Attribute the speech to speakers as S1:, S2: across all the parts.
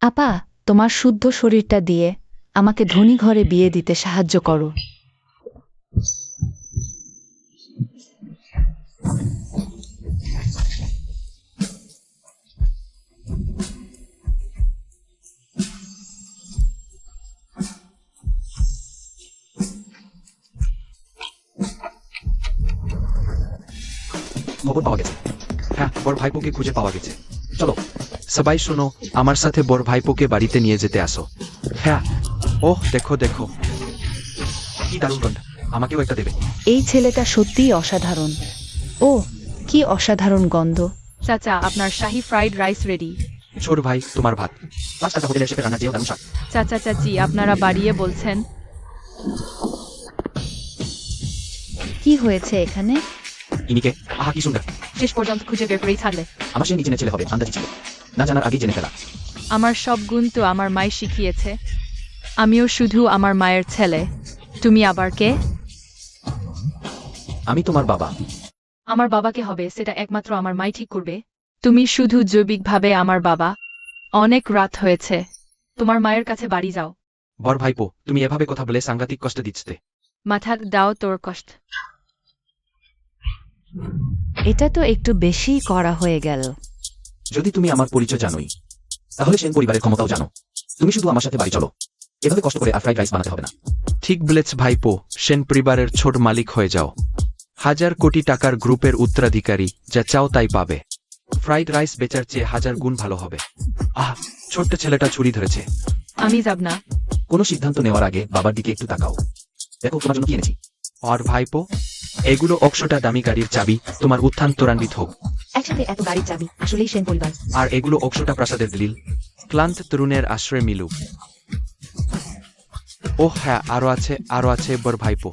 S1: আপা, তোমার শুদ্ধ শরীরটা দিয়ে আমাকে ধনী ঘরে বিয়ে দিতে সাহায্য করো।
S2: খবর পাওয়া গেছে। হ্যাঁ, বড় ভাইপোকে খুঁজে পাওয়া গেছে। চলো সবাই শোনো, আমার সাথে বড় ভাইপোকে বাড়িতে নিয়ে যেতে আসো। হ্যাঁ, ওহ দেখো দেখো, কি দারুণ গন্ধ, আমাকেও একটা দেবে।
S1: এই ছেলেটা সত্যিই অসাধারণ। ও, কি অসাধারণ গন্ধ।
S3: চাচা, আপনার শাহী ফ্রাইড রাইস রেডি।
S2: ছোট ভাই, তোমার ভাত। 5 টাকা হোটেলের শেফের রান্না চেয়েও দারুণ স্বাদ।
S3: চাচা চাচি, আপনারা বাড়িয়ে বলছেন।
S1: কি হয়েছে এখানে?
S2: ইনিকে, আহা কি সুন্দর।
S3: শেষ পর্যন্ত খুঁজে বের করেই ছাড়লে।
S2: আমার সে নিজের ছেলে হবে আন্দাজি ছিল, না জানার আগেই জেনে ফেলা।
S3: আমার সব গুণ তো আমার মাই শিখিয়েছে। আমিও শুধু আমার মায়ের ছেলে। তুমি আবার কে?
S2: আমি তোমার বাবা।
S3: আমার বাবাকে হবে সেটা একমাত্র আমার মাই ঠিক করবে। তুমি শুধু জৈবিকভাবে আমার বাবা। অনেক রাত হয়েছে, তোমার মায়ের কাছে বাড়ি যাও।
S2: বড় ভাইপো, তুমি এভাবে কথা বলে সাংঘাতিক কষ্ট দিচ্ছে।
S3: মাথা দাও তোর কষ্ট।
S1: এটা তো একটু বেশিই করা হয়ে গেল।
S2: যদি তুমি আমার পরিচয় জানোই, তাহলে সেন পরিবারের ক্ষমতাও জানো। তুমি শুধু আমার সাথে বাড়ি চলো, এভাবে কষ্ট করে আর ফ্রাইড রাইস বানাতে হবে না। ঠিক বলেছ ভাইপো, সেন পরিবারের ছোট মালিক হয়ে যাও। 1000 কোটি টাকার গ্রুপের উত্তরাধিকারী, যা চাও তাই পাবে। ফ্রাইড রাইস বেচার চেয়ে 1000 গুণ ভালো হবে। আহ, ছোট্ট ছেলেটা ছুরি ধরেছে।
S3: আমি যাব না।
S2: কোনো সিদ্ধান্ত নেওয়ার আগে বাবার দিকে একটু তাকাও। দেখো তোমার জন্য কি এনেছি। আর ভাইপো, এগুলো 100টা দামি গাড়ির চাবি, তোমার উত্থান ত্বরান্বিত হোক।
S1: একসাথে এত গাড়ির চাবি, আসলেই সেন পরিবার।
S2: আর এগুলো 100টা প্রাসাদের দলিল, ক্লান্ত তরুণের আশ্রয় মিলুক। ও হ্যাঁ, আরো আছে বড় ভাইপো,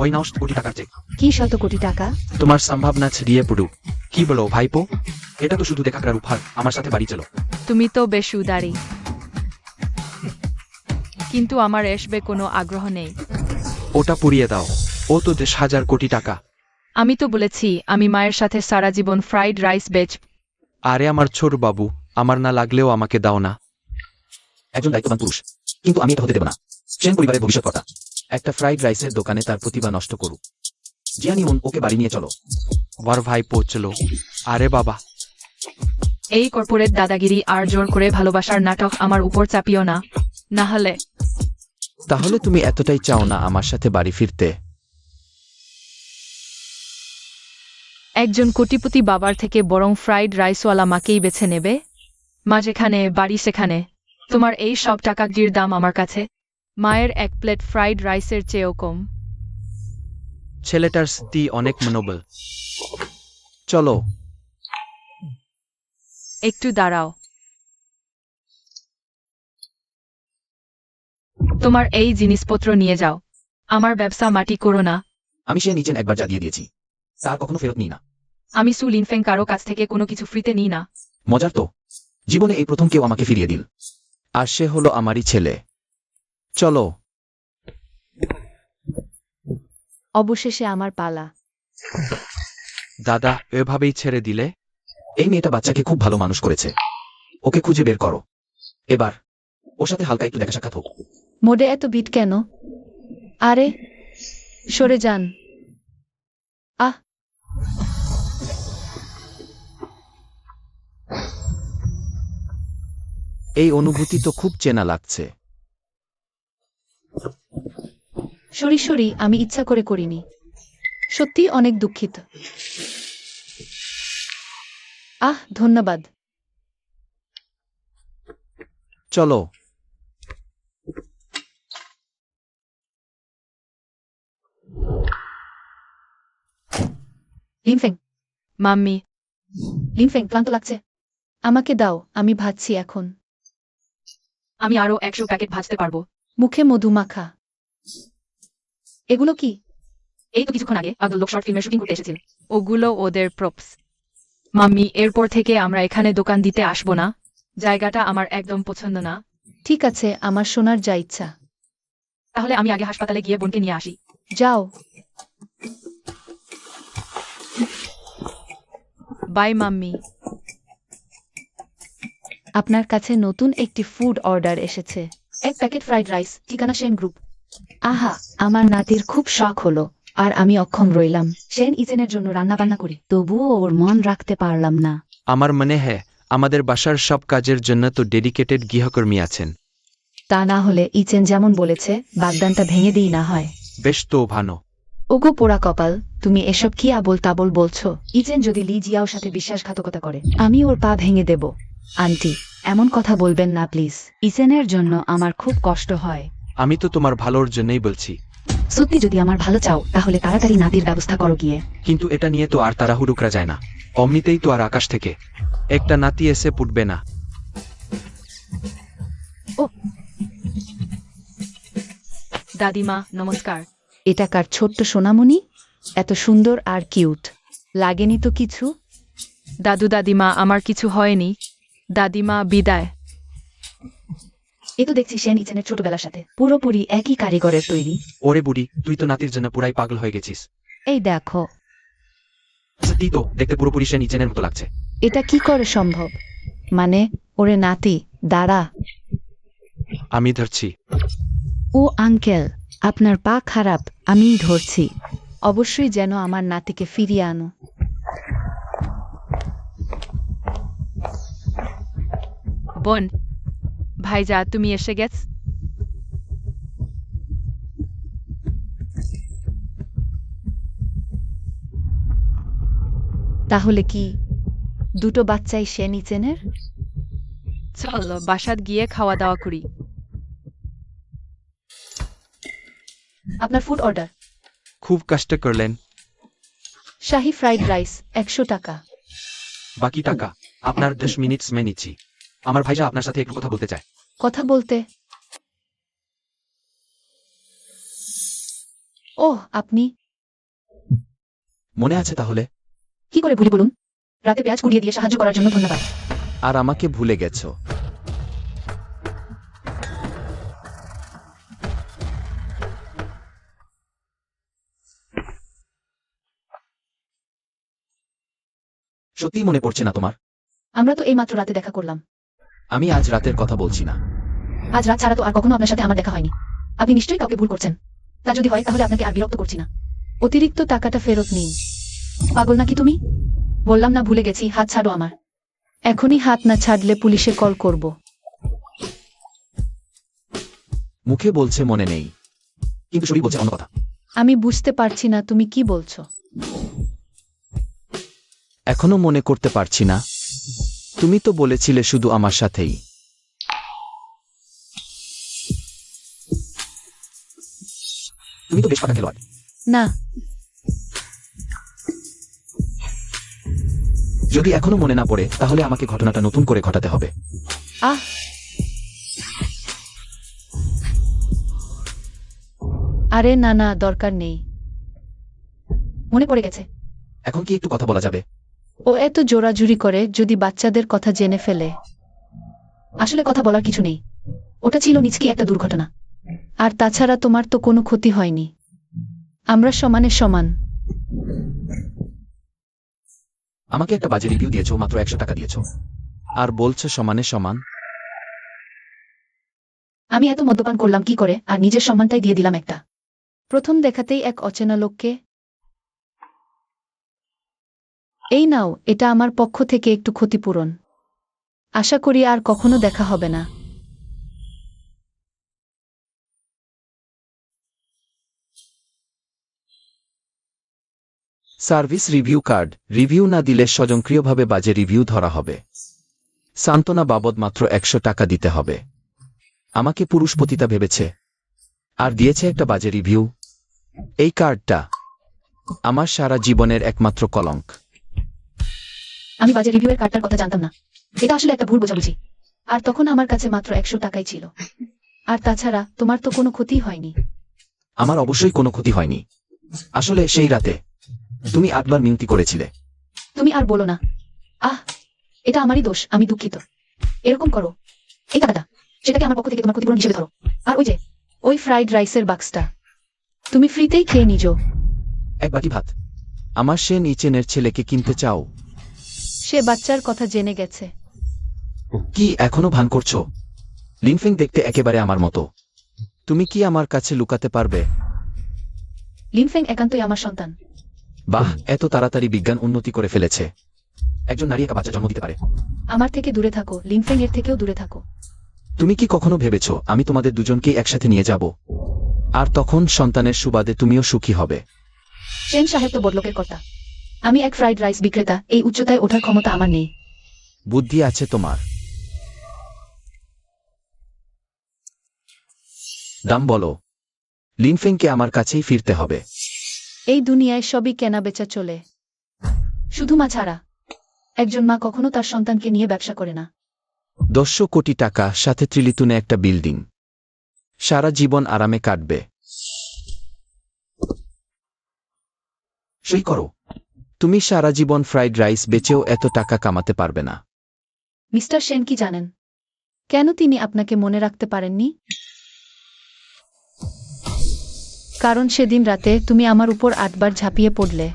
S2: ওই নাও কোটি টাকার চেক।
S1: কি 100 কোটি টাকা?
S2: তোমার সম্ভাবনা ছড়িয়ে পড়ুক। কি বলো ভাইপো? এটা তো শুধু দেখার উপহার, আমার সাথে বাড়ি চলো।
S3: তুমি তো বেশ উদারী, কিন্তু আমার এসবে কোনো আগ্রহ নেই।
S2: ওটা পুড়িয়ে দাও, ও তো 10,000 কোটি টাকা।
S3: আমি তো বলেছি আমি মায়ের সাথে সারা জীবন ফ্রাইড রাইস বেচ।
S2: আরে আমার ছোট বাবু, আমার না লাগলেও আমাকে দাও না। একজন দায়িত্ববান পুরুষ, কিন্তু আমি এটা হতে দেব না। সেন পরিবারের ভবিষ্যৎ কথা। একটা ফ্রাইড রাইসের দোকানে তার প্রতিভা নষ্ট করুক। জিয়ানিমন, ওকে বাড়ি নিয়ে চলো। বড় ভাই পৌঁছলো। আরে বাবা,
S3: এই কর্পোরেট দাদাগিরি আর জোর করে ভালোবাসার নাটক আমার উপর চাপিও না, না হলে।
S2: তাহলে তুমি এতটাই চাও না আমার সাথে বাড়ি ফিরতে?
S3: একজন কোটিপতি বাবার থেকে বরং ফ্রাইড রাইসওয়ালা মাকেই বেছে নেবে। মা যেখানে বাড়ি সেখানে। তোমার এই সব টাকার দাম আমার কাছে মায়ের এক প্লেট ফ্রাইড রাইসের চেয়েও কম।
S2: ছেলেটার স্ত্রী অনেক মনোবল। চলো।
S3: একটু দাঁড়াও। তোমার এই জিনিসপত্র নিয়ে যাও। আমার ব্যবসা মাটি করো না।
S2: আমি সে নিচে একবার যা দিয়ে দিয়েছি, তার কখনো ফেরত নিই না।
S3: আমি সু লিনফেং কারো কাছ থেকে কোনো কিছু ফ্রিতে নিই না।
S2: মজার তো, জীবনে এই প্রথম কেউ আমাকে ফিরিয়ে দিল, আর সে হলো আমারই ছেলে। চলো।
S1: অবশেষে আমার পালা।
S2: দাদা, এভাবেই ছেড়ে দিলে? এই মেয়েটা বাচ্চাকে খুব ভালো মানুষ করেছে, ওকে খুঁজে বের করো। এবার ওর সাথে হালকা একটু দেখা সাক্ষাৎ হোক।
S1: মোডে এত বিট কেন? আরে, সরে যান। আহ,
S2: এই অনুভূতি তো খুব চেনা লাগছে।
S1: সরি, আমি ইচ্ছা করে করিনি। সত্যি অনেক দুঃখিত। ধন্যবাদ।
S2: চলো।
S1: লিনফেং,
S3: মাম্মি,
S1: লিনফেং, ক্লান্ত লাগছে। আমাকে দাও, আমি ভাজছি এখন।
S3: আমি আরো 100 প্যাকেট ভাজতে পারবো।
S1: মুখে মধু মাখা। এগুলো কি?
S3: এই তো কিছুক্ষণ আগে একদল লোক শর্ট ফিল্মের শুটিং করতে এসেছিল। ওগুলো ওদের প্রপস। মাম্মি, এরপর থেকে আমরা এখানে দোকান দিতে আসবো না। জায়গাটা আমার একদম পছন্দ না।
S1: ঠিক আছে, আমার শোনার যা ইচ্ছা।
S3: তাহলে আমি আগে হাসপাতালে গিয়ে বোনকে নিয়ে আসি।
S1: যাও।
S3: Bye mummy.
S1: আপনার কাছে নতুন একটি ফুড অর্ডার এসেছে। এক প্যাকেট ফ্রাইড রাইস, ঠিকানা সেন গ্রুপ। আহা, আমার নাতির খুব শখ হলো, আর আমি অক্ষম রইলাম। সেন ইচেনের জন্য রান্না বান্না করি, তবুও ওর মন রাখতে পারলাম না।
S2: আমার মনে হয় আমাদের বাসার সব কাজের জন্য তো ডেডিকেটেড গৃহকর্মী আছেন।
S1: তা না হলে ইচেন যেমন বলেছে বাগদানটা ভেঙে দিই না হয়।
S2: বেশ তো ভালো।
S1: ওগো পোড়া কপাল, তুমি এসব কি আবোল তাবোল বলছো? ইচেন যদি লি জিয়াওর সাথে বিশ্বাসঘাতকতা করে, আমি ওর পা ভেঙে দেব। আন্টি, এমন কথা বলবেন না প্লিজ। ইচেনের জন্য আমার খুব কষ্ট হয়।
S2: আমি তো তোমার ভালোর জন্যই বলছি।
S1: সত্যি যদি আমার ভালো চাও তাহলে তাড়াতাড়ি নাতির ব্যবস্থা করো গিয়ে।
S2: কিন্তু এটা নিয়ে তো আর তাড়াহুড়ো করা যায় না। অমনিতেই তো আর আকাশ থেকে একটা নাতি এসে পুটবে না।
S3: দাদিমা নমস্কার।
S1: এটা কার ছোট্ট সোনামণি? এত সুন্দর আর কিউট লাগেনি তো কিছু?
S3: দাদু দাদিমা, আমার কিছু হয়নি। দাদিমা বিদায়।
S1: এ তো দেখছি সেন ইচেনের ছোটবেলার সাথে পুরোপুরি একই কারিগরের তৈরি।
S2: ওরে বুড়ি, তুই তো নাতির জন্য পুরাই পাগল হয়ে গেছিস।
S1: এই দেখো,
S2: সত্যি তো দেখতে পুরোপুরি সে নিচেনের মতো লাগছে।
S1: এটা কি করে সম্ভব? মানে, ওরে নাতি, দাঁড়া।
S2: আমি ধরছি।
S1: ও আঙ্কেল, আপনার পা খারাপ, আমিই ধরছি। অবশ্যই যেন আমার নাতিকে ফিরিয়ে আনো।
S3: বোন, ভাইজা তুমি এসে গেছ?
S1: তাহলে কি দুটো বাচ্চাই সেন ইচেনের?
S3: চল বাসাত গিয়ে খাওয়া দাওয়া করি।
S1: আপনার ফুড অর্ডার।
S2: খুব কষ্ট করলেন।
S1: শাহি ফ্রাইড রাইস 100 টাকা।
S2: বাকি টাকা আপনার 10 মিনিটস মে নিচ্ছি। আমার ভাইজা আপনার সাথে একটু কথা বলতে চায়।
S1: কথা বলতে? ওহ, আপনি?
S2: মনে আছে তাহলে?
S1: কি করে ভুলি বলুন? রাতে পেঁয়াজ কুড়িয়ে দিয়ে সাহায্য করার জন্য ধন্যবাদ।
S2: আর আমাকে ভুলে গেছো? সত্যি মনে পড়ছে না তোমার?
S1: আমরা তো এইমাত্র রাতে দেখা করলাম।
S2: আমি আজ রাতের কথা বলছি না।
S1: আজ রাত ছাড়া তো আর কখনো আপনার সাথে আমার দেখা হয়নি। আপনি নিশ্চয়ই কাউকে ভুল করছেন। তা যদি হয় তাহলে আপনাকে আর বিরক্ত করছি না। অতিরিক্ত টাকাটা ফেরত নিন। পাগল নাকি তুমি? বললাম না ভুলে গেছি, হাত ছাড়ো আমার। এখনই হাত না ছাড়লে পুলিশে কল করব।
S2: মুখে বলছে মনে নেই, কিন্তু শরীর বলছে অন্য কথা।
S1: আমি বুঝতে পারছি না তুমি কি বলছো।
S2: এখনো মনে করতে পারছি না? তুমি তো বলেছিলে শুধু আমার সাথেই। তুমি তো বেশ পাকা খেলোয়াড়।
S1: না,
S2: যদি এখনো মনে না পড়ে তাহলে আমাকে ঘটনাটা নতুন করে ঘটাতে হবে।
S1: আহ, আরে না না, দরকার নেই। মনে পড়ে গেছে।
S2: এখন কি একটু কথা বলা যাবে?
S1: ও এত জোরাজুরি করে যদি বাচ্চাদের কথা জেনে ফেলে। আসলে কথা বলার কিছু নেই। ওটা ছিল নিছকি একটা দুর্ঘটনা। আর তাছাড়া তোমার তো কোনো ক্ষতি হয়নি। আমরা সমানে সমান।
S2: আমাকে একটা বাজে রিভিউ দিয়েছো, মাত্র 100 টাকা দিয়েছো, আর বলছো সমানে সমান।
S1: আমি এত মদ্যপান করলাম কি করে আর নিজের সম্মানটাই দিয়ে দিলাম একটা প্রথম দেখাতেই এক অচেনা লোককে। এই নাও, এটা আমার পক্ষ থেকে একটু ক্ষতিপূরণ। আশা করি আর কখনো দেখা হবে না।
S2: Service review card. রিভিউ না দিলে স্বয়ংক্রিয়ভাবে বাজে রিভিউ ধরা হবে। সান্ত্বনা বাবদ মাত্র 100 টাকা দিতে হবে। আমাকে পুরুষ পতিতা ভেবেছে আর দিয়েছে একটা বাজে রিভিউ। এই কার্ডটা আমার সারা জীবনের একমাত্র কলঙ্ক।
S1: আমি বাজে রিভিউয়ের কার্ডটার কথা জানতাম না। এটা আসলে একটা ভুল বোঝাবুঝি। আর তখন আমার কাছে মাত্র 100 টাকাই ছিল। আর তাছাড়া তোমার তো কোনো ক্ষতি হয়নি।
S2: আমার অবশ্যই কোনো ক্ষতি হয়নি। আসলে সেই রাতে তুমি 8 বার মিনতি করেছিলে।
S1: তুমি আর বলো না। আহ, এটা আমারই দোষ, আমি দুঃখিত। এরকম করো, এই টাকাটা সেটাকে আমার পক্ষ থেকে তোমার ক্ষতিপূরণ হিসেবে ধরো। আর ওই ফ্রাইড রাইসের বাক্সটা তুমি ফ্রিতেই খেয়ে নিজো।
S2: এক বাটি ভাত আমার সে নিচেনের ছেলেকে কিনতে চাও?
S1: সে বাচ্চার কথা জেনে গেছে।
S2: কি এখনো ভান করছো? লিনফেং দেখতে একেবারে আমার মতো। তুমি কি আমার কাছে লুকাতে পারবে?
S1: লিনফেং একান্তই আমার সন্তান।
S2: বাহ, এত তাড়াতাড়ি বিজ্ঞান উন্নতি করে ফেলেছে। একজন নারী একা বাচ্চা জন্ম দিতে পারে।
S1: আমার থেকে দূরে থাকো, লিনফেং এর থেকেও দূরে থাকো।
S2: তুমি কি কখনো ভেবেছো আমি তোমাদের দুজনকেই একসাথে নিয়ে যাব? আর তখন সন্তানের সুবাদে তুমিও সুখী হবে।
S1: সেন সাহেব তো বড়লোকের কর্তা। আমি এক ফ্রাইড রাইস বিক্রেতা, এই উচ্চতায় ওঠার ক্ষমতা আমার নেই।
S2: বুদ্ধি আছে তোমার। দাম বলো। লিনফেংকে আমার কাছেই ফিরতে হবে।
S1: এই দুনিয়ায় সবই কেনা বেচা চলে, শুধু মা ছাড়া। একজন মা কখনো তার সন্তানকে নিয়ে ব্যবসা করে না।
S2: 100 কোটি টাকা, সাথে ত্রিলিতুনে একটা বিল্ডিং। সারা জীবন আরামে কাটবে। সই করো। তুমি সারা জীবন ফ্রাইড রাইস বেচেও এত টাকা কামাতে পারবে না।
S1: মিস্টার সেন কি জানেন কেন তিনি আপনাকে মনে রাখতে পারেননি? কারণ সেদিন রাতে তুমি আমার উপর 8 বার ঝাঁপিয়ে পড়লে,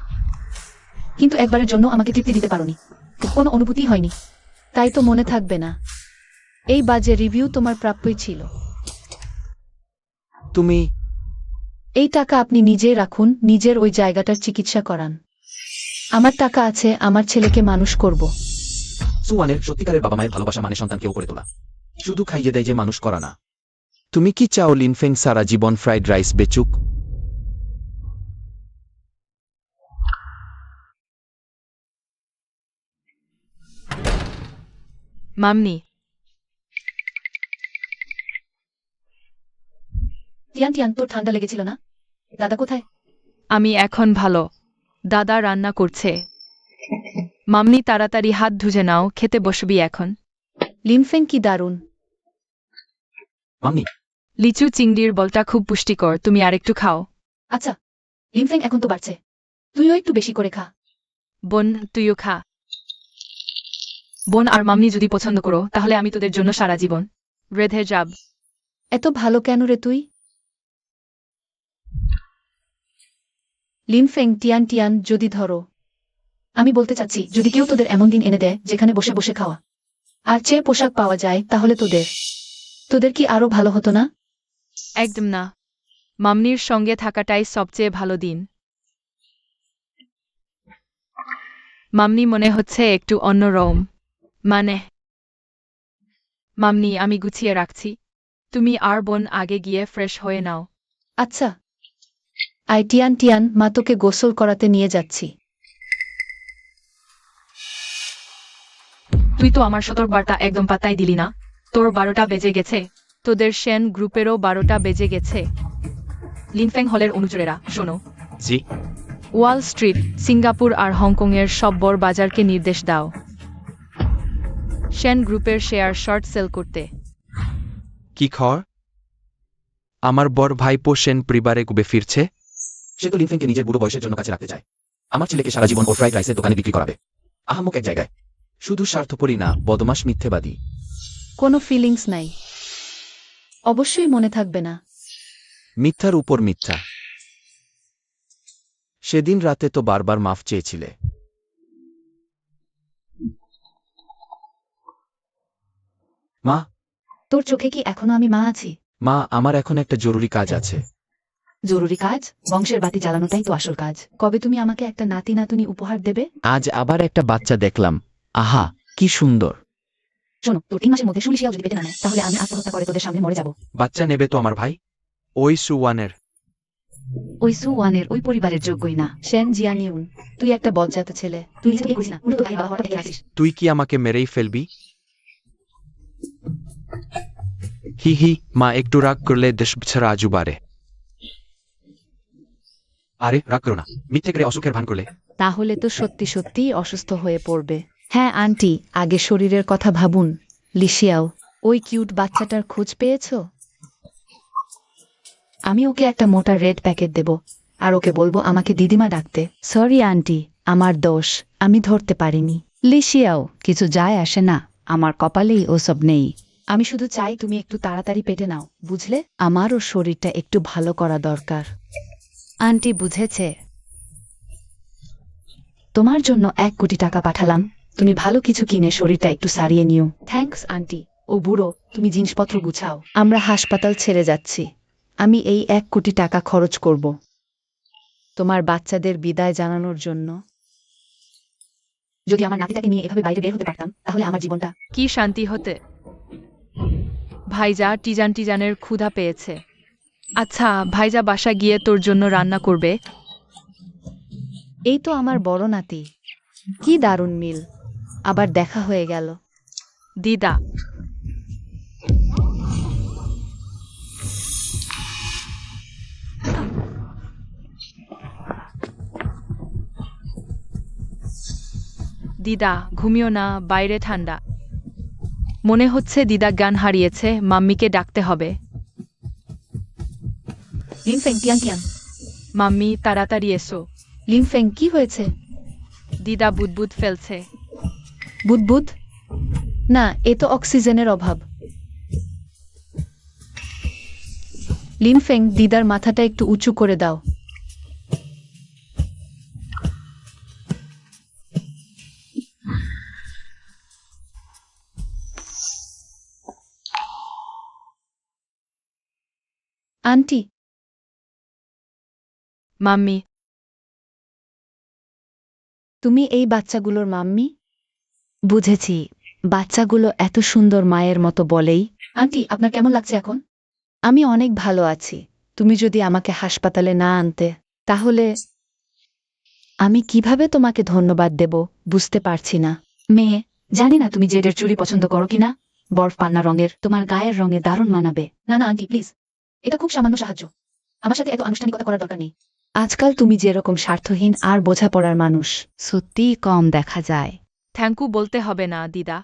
S1: কিন্তু একবারের জন্য আমাকে তৃপ্তি দিতে পারোনি। কোনো অনুভূতি হয়নি, তাই তো মনে থাকবে না। এই বাজে রিভিউ তোমার প্রাপ্যই ছিল।
S2: তুমি
S1: এই টাকা আপনি নিজেই রাখুন, নিজের ওই জায়গাটার চিকিৎসা করান। আমার টাকা আছে, আমার ছেলেকে মানুষ করব।
S2: সুয়ানের সত্যিকারের বাবা মায়ের ভালোবাসা মানে সন্তানকে উপরে তোলা, শুধু খাইয়ে দেয় যে মানুষ করা না। তুমি কি চাও লিনফেং সারা জীবন ফ্রাইড রাইস বেচুক?
S3: মামনি,
S1: টিয়ান টিয়ান, তোর ঠান্ডা লেগেছিল না? দাদা কোথায়?
S3: আমি এখন ভালো। দাদা রান্না করছে। মামনি, তাড়াতাড়ি হাত ধুয়ে নাও, খেতে বসবি এখন।
S1: লিনফেং কি দারুণ।
S2: মাম্মি,
S3: লিচু চিংড়ির বলটা খুব পুষ্টিকর, তুমি আরেকটু খাও।
S1: আচ্ছা, লিনফেং এখন তো বাড়ছে, তুইও একটু বেশি করে খা।
S3: বোন, তুইও খা। বোন আর মামনি যদি পছন্দ করো, তাহলে আমি তোদের জন্য সারা জীবন রেধে যাব।
S1: এত ভালো কেন রে তুই? লিনফেং, টিয়ান টিয়ান, যদি ধরো, আমি বলতে চাচ্ছি, যদি কেউ তোদের এমন দিন এনে দেয় যেখানে বসে বসে খাওয়া আর চেয়ে পোশাক পাওয়া যায়, তাহলে তোদের কি আরো ভালো হতো না?
S3: একদম না। মামনির সঙ্গে থাকাটাই সবচেয়ে ভালো দিন। মামনি মনে হচ্ছে একটু অন্যরকম। মানে, মামনি, আমি গুছিয়ে রাখছি, তুমি আর বোন আগে গিয়ে ফ্রেশ হয়ে নাও।
S1: আচ্ছা, আই টিয়ান টিয়ান, মা তোকে গোসল করাতে নিয়ে যাচ্ছি।
S3: তুই তো আমার সতর্কবার্তা একদম পাত্তাই দিলি না। তোর 12টা বেজে গেছে। তোদের সেন গ্রুপেরও 12টা বেজে গেছে। লিনফেং হলের অনুচরেরা, শোনো।
S2: জি।
S3: ওয়াল স্ট্রিট, সিঙ্গাপুর আর হংকংয়ের সব বড় বাজারকে নির্দেশ দাও সেন গ্রুপের শেয়ার শর্ট সেল করতে।
S2: কি খবর? আমার বড় ভাইপো সেন পরিবারে গুবে ফিরছে। সে তো লিনফেংকে নিজের বুড়ো বয়সের জন্য কাছে রাখতে চায়। আমার ছেলেকে সারা জীবন ও ফ্রাইড রাইসের দোকানে বিক্রি করাবে। আহাম্মক এক জায়গায়। শুধু স্বার্থপরই না, বদমাশ মিথ্যেবাদী।
S1: কোনো ফিলিংস নাই, অবশ্যই মনে থাকবে না।
S2: মিথ্যার উপর মিথ্যা। সেদিন রাতে তো বারবার মাফ চেয়েছিলে। মা,
S1: তোর চোখে কি এখনো আমি মা আছি?
S2: মা, আমার এখন একটা জরুরি কাজ আছে।
S1: জরুরি কাজ? বংশের বাতি জ্বালানোটাই তো আসল কাজ। কবে তুমি আমাকে একটা নাতি নাতুনি উপহার দেবে?
S2: আজ আবার একটা বাচ্চা দেখলাম। আহা, কি সুন্দর।
S1: শোনো, তোর 3 মাসের মধ্যে সুলিশিয়াও যদি পেটে না নেয়, তাহলে আমি আত্মহত্যা করে তোদের সামনে মরে যাব।
S2: বাচ্চা নেবে তো আমার ভাই? ওই সুওয়ানের।
S1: ওই সুওয়ানের ওই পরিবারের যোগ্যই না। সেন জিয়ানিউন, তুই একটা বজ্জাত ছেলে। তুই নিজে বিয়ে করিস না, উল্টো তোর বাবা হঠাৎ এগিয়ে আসিস।
S2: তুই কি আমাকে মেরেই ফেলবি? হি হি, মা একটু রাগ করলে দেশ ছাড়া আজু বাড়ে। আরে রাগ করো না, মিথ্যে করে অসুখের ভান করলে।
S1: তাহলে তো সত্যি সত্যি অসুস্থ হয়ে পড়বে। হ্যাঁ আন্টি, আগে শরীরের কথা ভাবুন। লিশিয়াও, ওই কিউট বাচ্চাটার খোঁজ পেয়েছো? আমি ওকে একটা মোটা রেড প্যাকেট দেব, আর ওকে বলবো আমাকে দিদিমা ডাকতে। সরি আন্টি, আমার দোষ, আমি ধরতে পারিনি। লিশিয়াও, কিছু যায় আসে না, আমার কপালেই ওসব নেই। আমি শুধু চাই তুমি একটু তাড়াতাড়ি পেটে নাও, বুঝলে? আমারও শরীরটা একটু ভালো করা দরকার। আন্টি বুঝেছে। তোমার জন্য 1 কোটি টাকা পাঠালাম, তুমি ভালো কিছু কিনে শরীরটা একটু সারিয়ে নিও। Thanks aunty. ও বুড়ো, তুমি জিনিসপত্র গুছাও।
S4: আমরা হাসপাতাল ছেড়ে যাচ্ছি। আমি এই 1 কোটি টাকা খরচ করব তোমার বাচ্চাদের বিদায় জানানোর জন্য।
S1: যদি আমার নাতিটাকে নিয়ে এভাবে বাইরে বের হতে পারতাম তাহলে আমার জীবনটা।
S3: কি শান্তি হতে। ভাইজা টিজানের ক্ষুধা পেয়েছে। আচ্ছা ভাইজা বাসা গিয়ে তোর জন্য রান্না করবে।
S4: এই তো আমার বড় নাতি। কি দারুণ মিল, আবার দেখা হয়ে গেল।
S3: দিদা, দিদা ঘুমিও না, বাইরে ঠান্ডা। মনে হচ্ছে দিদা জ্ঞান হারিয়েছে, মাম্মিকে ডাকতে হবে।
S1: লিমফেং টিয়াং টিয়াং।
S3: মাম্মি তাড়াতাড়ি এসো।
S1: লিমফেং কি হয়েছে?
S3: দিদা বুদবুদ ফেলছে।
S1: বুদবুদ?
S4: না, এ তো অক্সিজেনের অভাব। লিমফেং, দিদার মাথাটা একটু উঁচু করে দাও। আন্টি,
S3: মাম্মি,
S4: তুমি এই বাচ্চাগুলোর মাম্মি? বুঝেছি, বাচ্চাগুলো এত সুন্দর মায়ের মতো বলেই।
S1: আন্টি আপনার কেমন লাগছে এখন?
S4: আমি অনেক ভালো আছি। তুমি যদি আমাকে হাসপাতালে না আনতে, তাহলে আমি কিভাবে তোমাকে ধন্যবাদ দেব বুঝতে পারছি না।
S1: মেয়ে, জানি না তুমি জেডের চুড়ি পছন্দ করো কিনা। বরফ পান্না রঙের তোমার গায়ের রঙে দারুণ মানাবে। না না আন্টি প্লিজ, এটা খুব সামান্য সাহায্য। আমার সাথে এত আনুষ্ঠানিকতা করার দরকার নেই।
S4: আজকাল তুমি যেরকম স্বার্থহীন আর বোঝাপড়ার মানুষ সত্যিই কম দেখা যায়।
S3: থ্যাঙ্কু বলতে হবে না দিদা।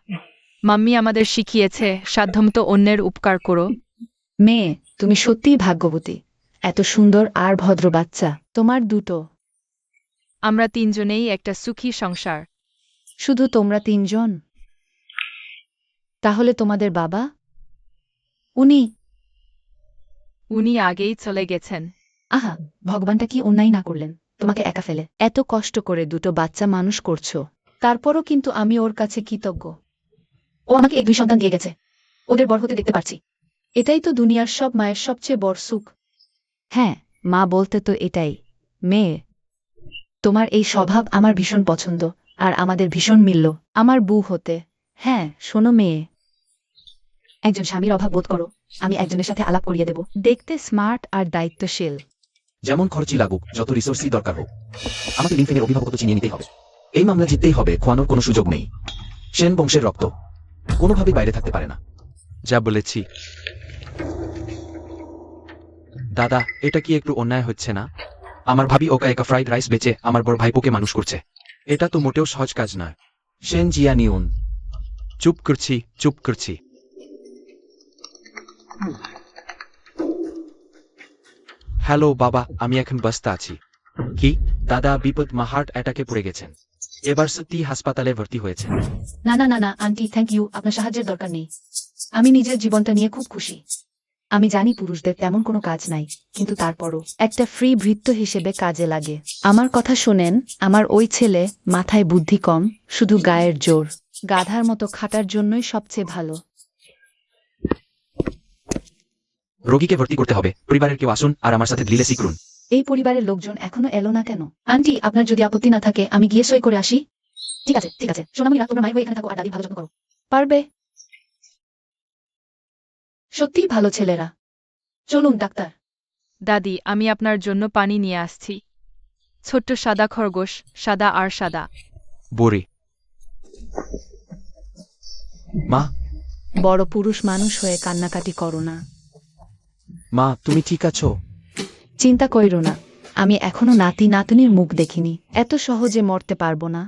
S3: মাম্মি আমাদের শিখিয়েছে সাধ্যমতো অন্যের উপকার করো।
S4: মেয়ে, তুমি সত্যিই ভাগ্যবতী। এত সুন্দর আর ভদ্র বাচ্চা তোমার দুটো।
S3: আমরা তিনজনেই একটা সুখী সংসার।
S4: শুধু তোমরা তিনজন? তাহলে তোমাদের বাবা?
S3: উনি আগেই চলে গেছেন।
S1: আহা, ভগবানটা কি অন্যায় না করলেন তোমাকে একা ফেলে।
S4: এত কষ্ট করে দুটো বাচ্চা মানুষ করছো, তারপরও কিন্তু আমি ওর কাছে কৃতজ্ঞ।
S1: ও আমাকে এই 2 সন্তান দিয়ে গেছে। ওদের বড় হতে দেখতে পারছি।
S4: এটাই তো দুনিয়ার সব মায়ের সবচেয়ে বড় সুখ। হ্যাঁ, মা বলতে তো এটাই। মেয়ে,
S1: তোমার এই স্বভাব আমার ভীষণ পছন্দ, আর আমাদের ভীষণ মিলল।
S4: আমার বউ হতে। হ্যাঁ, শোনো মেয়ে,
S1: একজন স্বামীর অভাব বোধ করো, আমি একজনের সাথে আলাপ করিয়ে দেব।
S4: দেখতে স্মার্ট আর দায়িত্বশীল।
S2: যেমন খরচই লাগুক, যত রিসোর্সই দরকার হোক, আমাকে লিমফেনের অভিভাবকত্ব চিনিয়ে নিতেই হবে। এই মামলা জিততেই হবে, খোয়ানোর কোনো সুযোগ নেই। সেন বংশের রক্ত কোনোভাবেই বাইরে থাকতে পারে না। যা বলেছি। দাদা, এটা কি একটু অন্যায় হচ্ছে না? আমার ভাবি ওকা একা ফ্রাইড রাইস বেচে আমার বড় ভাইপোকে মানুষ করছে। এটা তো মোটেও সহজ কাজ নয়। সেন জিয়া নিউন। চুপ করছি। হ্যালো বাবা, আমি এখন ব্যস্ত আছি। কি? দাদা বিপদ, মা হার্ট অ্যাটাকে পড়ে গেছেন। এবার সত্যি হাসপাতালে ভর্তি হয়েছে।
S1: না না না না আন্টি, থ্যাংক ইউ, আপনার সাহায্যের দরকার নেই। আমি নিজের জীবনটা নিয়ে খুব খুশি। আমি জানি পুরুষদের তেমন কোনো কাজ নাই, কিন্তু তারপরও
S4: একটা ফ্রি ভৃত্য হিসেবে কাজে লাগে। আমার কথা শোনেন, আমার ওই ছেলে মাথায় বুদ্ধি কম, শুধু গায়ের জোর। গাধার মতো খাটার জন্যই সবচেয়ে ভালো।
S2: রোগীকে ভর্তি করতে হবে। পরিবারের কেউ আসুন আর আমার সাথে গ্রিলে করুন।
S1: এই পরিবারের লোকজন এখনো এলো না কেন? আন্টি, আপনার যদি আপত্তি না থাকে আমি গিয়ে সই করে আসি। ঠিক আছে সোনামণিরা, তোমরা মাই হয়ে এখানে থাকো আর দাদির ভালো যত্ন করো।
S4: পারবে?
S1: সত্যিই ভালো ছেলেরা। চলুন ডাক্তার।
S3: দাদি, আমি আপনার জন্য পানি নিয়ে আসছি। ছোট্ট সাদা খরগোশ, সাদা আর সাদা।
S2: বরে মা,
S4: বড় পুরুষ মানুষ হয়ে কান্নাকাটি করো না।
S2: মা তুমি ঠিক আছো?
S4: চিন্তা কইরো না, আমি এখনো নাতি নাতনির মুখ দেখিনি। এত সহজে মরতে পারবো না।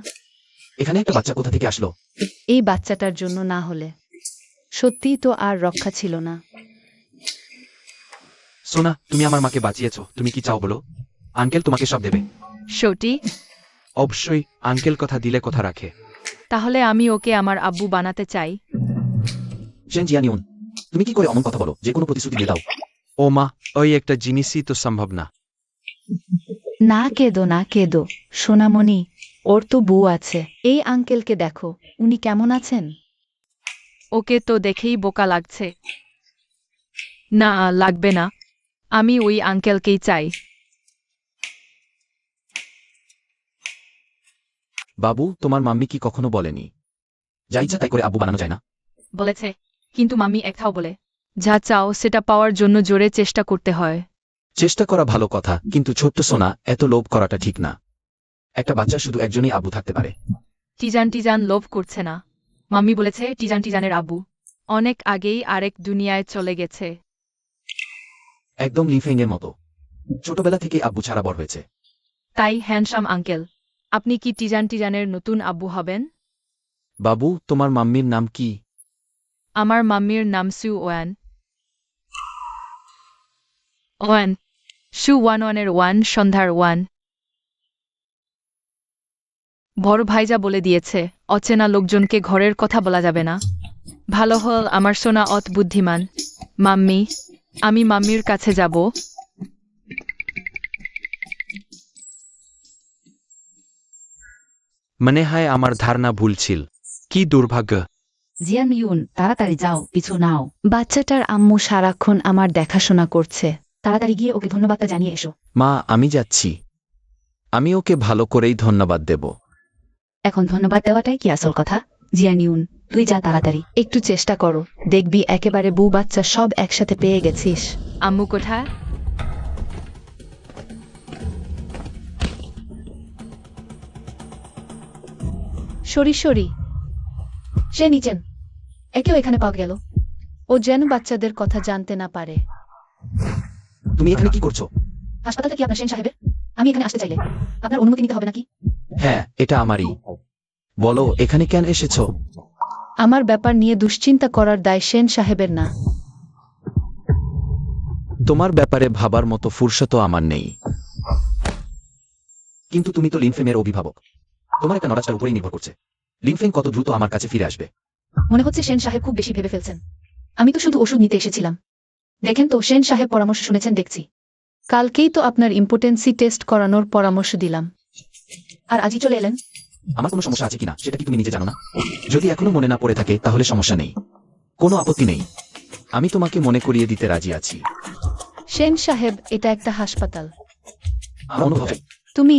S2: এখানে একটা বাচ্চা কোথা থেকে আসলো?
S4: এই বাচ্চাটার জন্য না হলে সত্যিই তো আর রক্ষা ছিল না।
S2: সোনা, তুমি আমার মাকে বাঁচিয়েছো। তুমি কি চাও বলো? আঙ্কেল তোমাকে সব দেবে।
S3: সটি,
S2: অবশ্যই, আঙ্কেল কথা দিলে কথা রাখে।
S3: তাহলে আমি ওকে আমার আব্বু বানাতে চাই।
S2: সেন জিয়া নিউন, তুমি কি করে অমন কথা বলো? যে কোনো প্রতিশ্রুতি দিয়ে দাও। ও মা, ওই একটা জিনিসই তো সম্ভব না।
S4: না কেঁদো সোনামণি, ওর তো বউ আছে। এই আঙ্কেলকে দেখো, উনি কেমন আছেন?
S3: ওকে তো দেখেই বোকা লাগছে। না, লাগবে না। আমি ওই আঙ্কেলকেই চাই।
S2: বাবু, তোমার মাম্মি কি কখনো বলেনি যা ইচ্ছা তাই করে আব্বু বানানো যায় না?
S3: বলেছে, কিন্তু মাম্মি একটাও বলে যা চাও সেটা পাওয়ার জন্য জোরে চেষ্টা করতে হয়।
S2: চেষ্টা করা ভালো কথা, কিন্তু ছোট্ট সোনা, এত লোভ করাটা ঠিক না। একটা বাচ্চা শুধু একজনই আব্বু থাকতে পারে।
S3: টিজান লোভ করছে না। মাম্মি বলেছে টিজানের আব্বু অনেক আগেই আরেক দুনিয়ায় চলে গেছে।
S2: একদম লিফেং এর মতো। ছোটবেলা থেকে আব্বু ছাড়া বড় হয়েছে।
S3: তাই হ্যান্ডসাম আঙ্কেল, আপনি কি টিজানের নতুন আব্বু হবেন?
S2: বাবু, তোমার মাম্মির নাম কি?
S3: আমার মাম্মির নাম সু ওয়ান। ওয়ান, সু ওয়ানের ওয়ান, সন্ধ্যার ওয়ান। বড় ভাইজা বলে দিয়েছে অচেনা লোকজনকে ঘরের কথা বলা যাবে না। ভালো হল আমার সোনা অত বুদ্ধিমান। মাম্মি, আমি মাম্মির কাছে যাব।
S2: মনে হয় আমার ধারণা ভুল ছিল। কি দুর্ভাগ্য।
S1: জিয়ানইউন, তাড়াতাড়ি যাও, পিছু নাও।
S4: বাচ্চাটার আম্মু সারাক্ষণ আমার দেখাশোনা করছে।
S1: তাড়াতাড়ি গিয়ে ওকে ধন্যবাদটা জানিয়ে এসো।
S2: মা, আমি যাচ্ছি। আমি ওকে ভালো করেই ধন্যবাদ দেব।
S1: এখন ধন্যবাদ দেওয়াটাই কি আসল কথা? জিয়ানইউন, তুই যা তাড়াতাড়ি।
S4: একটু চেষ্টা করো, দেখবি একেবারে বউ বাচ্চা সব একসাথে পেয়ে গেছিস।
S3: আম্মু কোথায়?
S4: সরি।
S1: সে নিচেন। একেও এখানে পাওয়া গেল।
S4: ও যেন বাচ্চাদের কথা জানতে না পারে।
S2: তুমি এখানে কি করছো?
S1: হাসপাতালটা কি আপনার সেন সাহেবের? আমি এখানে আসতে চাইলে আপনার অনুমতি নিতে হবে নাকি?
S2: হ্যাঁ, এটা আমারই। বলো, এখানে কেন এসেছো?
S4: আমার ব্যাপার নিয়ে দুশ্চিন্তা করার দায় সেন সাহেবের না।
S2: তোমার ব্যাপারে ভাবার মতো ফুরসতও আমার নেই। কিন্তু তুমি তো লিনফেমের অভিভাবক। তোমার একটা নড়াচড়ার উপরেই নির্ভর করছে লিনফেং কত দ্রুত আমার কাছে ফিরে আসবে।
S1: মনে হচ্ছে সেন সাহেব খুব বেশি ভেবে ফেলছেন। আমি তো শুধু ওষুধ নিতে এসেছিলাম। দেখেন তো, সেন সাহেব পরামর্শ শুনেছেন দেখছি।
S4: কালকেই তো আপনার ইম্পোর্টেন্সি টেস্ট করানোর পরামর্শ দিলাম।
S1: আর আজই চলে এলেন।
S2: আমার কোনো সমস্যা আছে কিনা সেটা কি তুমি নিজে জানো না? যদি এখনো মনে না পড়ে থাকে তাহলে সমস্যা নেই, কোনো আপত্তি নেই। আমি তোমাকে মনে করিয়ে দিতে রাজি আছি।
S4: সেন সাহেব, এটা একটা হাসপাতাল।
S2: আমার অনুভব হয়।
S4: তুমি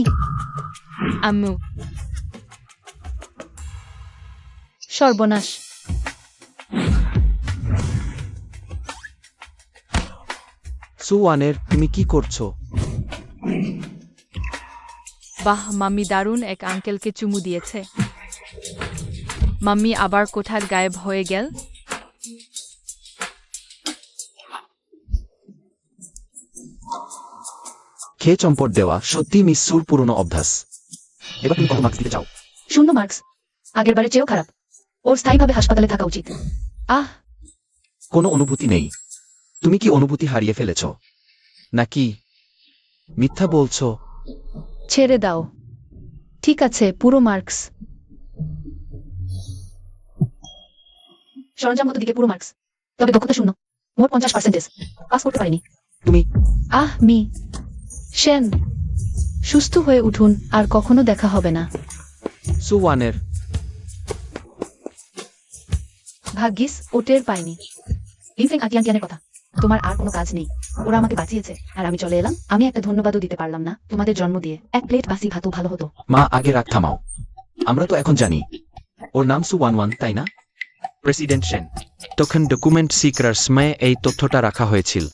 S3: আম্মু,
S4: সর্বনাশ।
S2: সুওয়ানের, তুমি কি করছো?
S3: বাহ, মাম্মি দারুণ এক আঙ্কেলকে চুমু দিয়েছে। মাম্মি আবার কোথায় গায়েব হয়ে গেল?
S2: খেয়ে চম্পট দেওয়া সত্যি মিস সুর পুরনো অভ্যাস। এবার তুমি কত মার্কস দিতে চাও?
S1: 0 মার্কস। আগের বারের চেয়েও খারাপ। ওর স্থায়ীভাবে হাসপাতালে থাকা উচিত।
S4: আহ,
S2: কোনো অনুভূতি নেই। তুমি কি অনুভূতি হারিয়ে ফেলেছ নাকি মিথ্যা বলছো?
S4: ছেড়ে দাও। ঠিক আছে, পুরো মার্কস।
S1: সরঞ্জামগত দিকে পুরো মার্কস, তবে দক্ষতা 0। মোট 50%। পাস করতে পারিনি।
S2: তুমি
S4: সেন, সুস্থ হয়ে উঠুন, আর কখনো দেখা হবে না।
S2: সুওয়ানের,
S1: ভাগ্যিস ও টের পায়নি। লিনফেং আতিয়ানটিয়ানের কথা। তোমার আর কোনো কাজ নেই। ওরা আমাকে বাঁচিয়েছে আর আমি চলে এলাম। আমি একটা ধন্যবাদও দিতে পারলাম না তোমাদের জন্ম দিয়ে। 1 প্লেট বাসি ভাতও ভালো হতো।
S2: মা, আগে রাগ থামাও। আমরা তো এখন জানি ওর নাম সুওয়ান, তাই না? প্রেসিডেন্ট সেন। তখন ডকুমেন্ট সি করার সময় এই তথ্যটা রাখা হয়েছিল।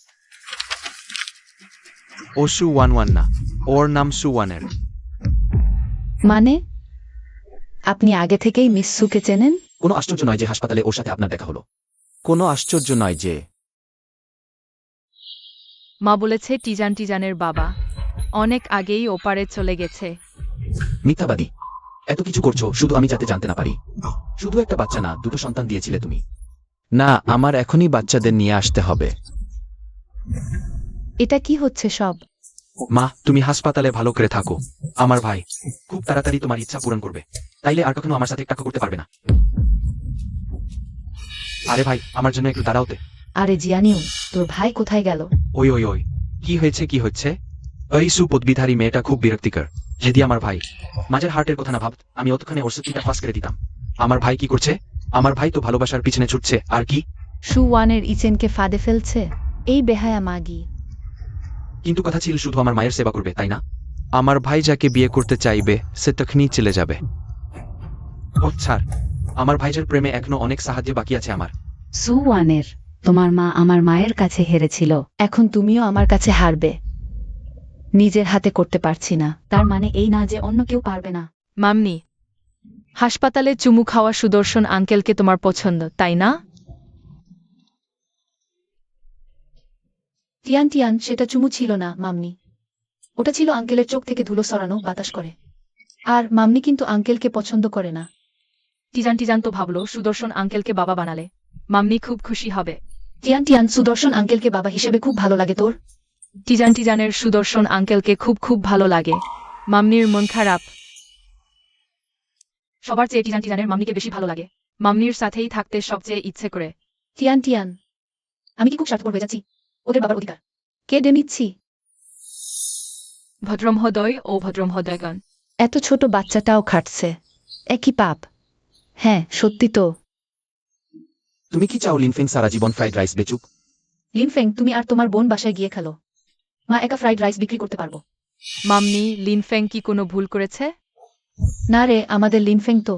S2: ও সুওয়ান না, ওর নাম সুওয়ানের।
S4: মানে, আপনি আগে থেকেই মিস সুকে চেনেন?
S2: কোনো আশ্চর্য নয় যে হাসপাতালে ওর সাথে আপনার দেখা হলো। কোনো আশ্চর্য নয় যে
S3: মা বলেছে টিজানের বাবা অনেক আগেই ওপারে চলে গেছে।
S2: মিথ্যাবাদী। এত কিছু করছো শুধু আমি যাতে জানতে না পারি। শুধু একটা বাচ্চা না, 2টো সন্তান দিয়েছিলে তুমি। না, আমার এখনই বাচ্চাদের নিয়ে আসতে হবে।
S4: এটা কি হচ্ছে সব?
S2: মা, তুমি হাসপাতালে ভালো করে থাকো। আমার ভাই খুব তাড়াতাড়ি তোমার ইচ্ছা পূরণ করবে। তাইলে আর কখনো আমার সাথে টাকা করতে পারবে না। আরে ভাই, আমার জন্য একটু দাঁড়াওতে।
S1: আরে জিয়ানিউ, তোর ভাই কোথায় গেল?
S2: ওই কি হয়েছে? ওই সুপদবিধারী মেয়েটা খুব বিরক্তিকর। যদি আমার ভাই মাঝের হার্টের কথা না ভাবত, আমি অতখানে ওর সত্যিটা ফাঁস করে দিতাম। আমার ভাই কি করছে? আমার ভাই তো ভালোবাসার পিছনে ছুটছে, আর কি।
S4: সুওয়ানের ইচেনকে ফাঁদে ফেলছে এই বেহায়া মাগি।
S2: কিন্তু কথা ছিল শুধু আমার মায়ের সেবা করবে, তাই না? আমার ভাই যাকে বিয়ে করতে চাইবে সে তখনই চলে যাবে। ও ছাড়, আমার ভাইজার প্রেমে এখনো অনেক সাহায্য বাকি আছে আমার।
S4: সুওয়ানের, তোমার মা আমার মায়ের কাছে হেরেছিল, এখন তুমিও আমার কাছে হারবে। নিজের হাতে করতে পারছি না, তার মানে এই না যে অন্য কেউ পারবে না।
S3: মামনি, হাসপাতালে চুমু খাওয়া সুদর্শন আঙ্কেলকে তোমার পছন্দ, তাই না?
S1: টিয়ান টিয়ান, সেটা চুমু ছিল না মামনি, ওটা ছিল আঙ্কেলের চোখ থেকে ধুলো সরানো বাতাস করে। আর মামনি কিন্তু আঙ্কেলকে পছন্দ করে না।
S3: টিজান টিজান তো ভাবলো সুদর্শন আঙ্কেলকে বাবা বানালে মামনি খুব খুশি হবে।
S1: টিয়ান টিয়ান, সুদর্শন আঙ্কেলকে বাবা হিসেবে খুব ভালো লাগে তোর?
S3: টিজান টিজানের সুদর্শন আঙ্কেলকে খুব খুব ভালো লাগে। মামনির মন খারাপ। সবার চেয়ে টিজান টিজানের মামনিকে বেশি ভালো লাগে। মামনির সাথেই থাকতে সবচেয়ে ইচ্ছে করে।
S1: টিয়ান টিয়ান, আমি কি খুব স্বার্থপর হয়ে যাচ্ছি? ওদের বাবার অধিকার কেড়ে নিচ্ছি?
S3: ভদ্রমহোদয় ও ভদ্রমহোদয়গণ,
S4: এত ছোট বাচ্চাটাও খাটছে, একই পাপ। হ্যাঁ, সত্যি তো।
S2: তুমি কি চাও লিনফেং সারা জীবন ফ্রাইড রাইস বেচুক?
S1: লিনফেং, তুমি আর তোমার বোন বাসায় গিয়ে খেলো। মা একা ফ্রাইড রাইস বিক্রি করতে পারবো।
S3: মামনি, লিনফেং কি কোনো ভুল করেছে?
S1: না রে, আমাদের লিনফেং তো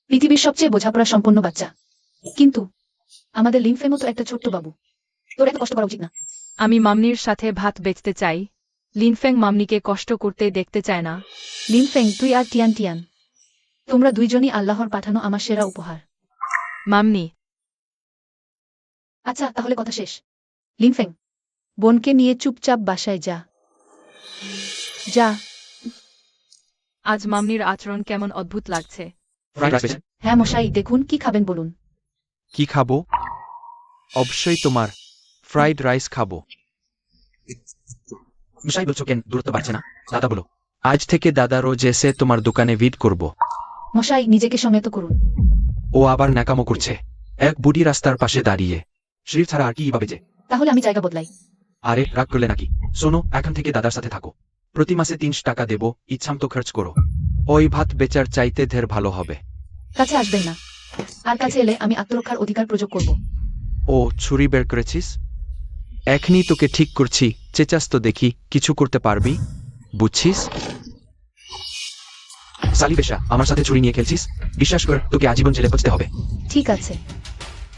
S1: পৃথিবীর সবচেয়ে বোঝাপড়া সম্পন্ন বাচ্চা। কিন্তু আমাদের লিনফেংও তো একটা ছোট্ট বাবু, তোর এত কষ্ট করা উচিত না।
S3: আমি মামনির সাথে ভাত বেচতে চাই। লিনফেং মামনিকে কষ্ট করতে দেখতে চায় না।
S1: লিনফেং, তুই আর টিয়ান টিয়ান, তোমরা দুইজনই আল্লাহর পাঠানো আমার সেরা উপহার।
S3: মামনি,
S1: আচ্ছা, তাহলে কথা শেষ। লিনফেং,
S4: বোনকে নিয়ে চুপচাপ বাসায় যা। যা।
S3: আজ মামনির আচরণ কেমন অদ্ভুত লাগছে।
S2: ফ্রাইড রাইস বেচেন?
S1: হ্যাঁ মশাই, দেখুন কি খাবেন বলুন।
S2: কি খাবো? অবশ্যই তোমার ফ্রাইড রাইস খাবো। মিশাই বলছো কেন? দূরত্ব বাড়ছে না? দাদা বলো, আজ থেকে দাদা রোজ এসে তোমার দোকানে ভিড করব।
S1: মশাই, নিজেকে সংযত করুন।
S2: ও আবার ন্যাকামো করছে, এক বুড়ি রাস্তার পাশে দাঁড়িয়ে। শরীর ছাড়া আর কি পাবে যে?
S1: তাহলে আমি জায়গা বদলাই।
S2: আরে রাগ করলে নাকি? শোনো, এখন থেকে দাদার সাথে থাকো। প্রতি মাসে 300 টাকা দেবো, ইচ্ছামতো খরচ করো। ওই ভাত বেচার চাইতে ঢের ভালো হবে।
S1: কাছে আসবেন না, আর কাছে এলে আমি আত্মরক্ষার অধিকার প্রয়োগ করব।
S2: ও ছুরি বের করেছিস? এখনই তোকে ঠিক করছি, চেচাস তো দেখি কিছু করতে পারবি, বুঝছিস? সালি বেশা, আমার সাথে ছুরি নিয়ে খেলছিস? বিশ্বাস কর, তোকে আজীবন জেলে পচতে হবে।
S1: ঠিক আছে,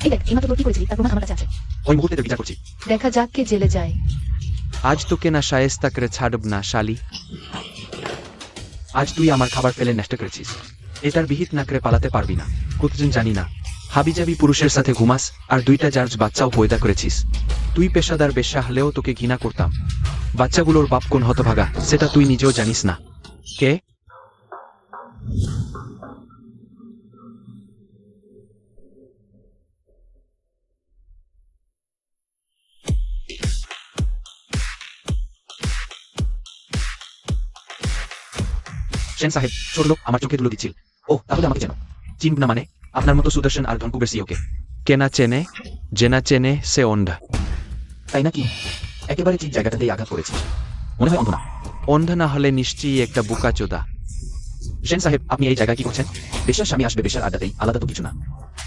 S1: এই দেখ, এইমাত্র তোর কি করেছিলি তার প্রমাণ আমার কাছে আছে।
S2: ওই মুহূর্তে তোর বিচার করছি।
S1: দেখা যাক কে জেলে যায়।
S2: আজ তোকে না শায়েস্তা করে ছাড়ব না শালি। আজ তুই আমার খাবার ফেলে নষ্ট করেছিস, এটার বিহিত না করে পালাতে পারবি না। কতজন জানি না হাবিজাবি পুরুষের সাথে ঘুমাস, আর 2টা জার্জ বাচ্চাও পয়দা করেছিস। তুই পেশাদার বেশ্যা হলেও তোকে ঘৃণা করতাম। বাচ্চাগুলোর বাপ কোন হতভাগা সেটা তুই নিজেও জানিস না। কে? সেন সাহেব, ছোট লোক আমার চোখে ধুলো দিচ্ছিল। ও তাহলে আমাকে চেনো? চিনব না মানে? আপনার মতো সুদর্শন আর ধনকুবের সিওকে কেনা চেনে? জেনা চেনে সে অন্ধা, তাই নাকি? একেবারে ঠিক জায়গাটাতেই আঘাত করেছি। মনে হয় অন্ধ না। অন্ধ না হলে নিশ্চয়ই একটা বোকাচোদা। সেন সাহেব, আপনি এই জায়গায় কি করছেন? বেশার স্বামী আসবে বেশার আড্ডাতেই, আলাদা তো কিছু না।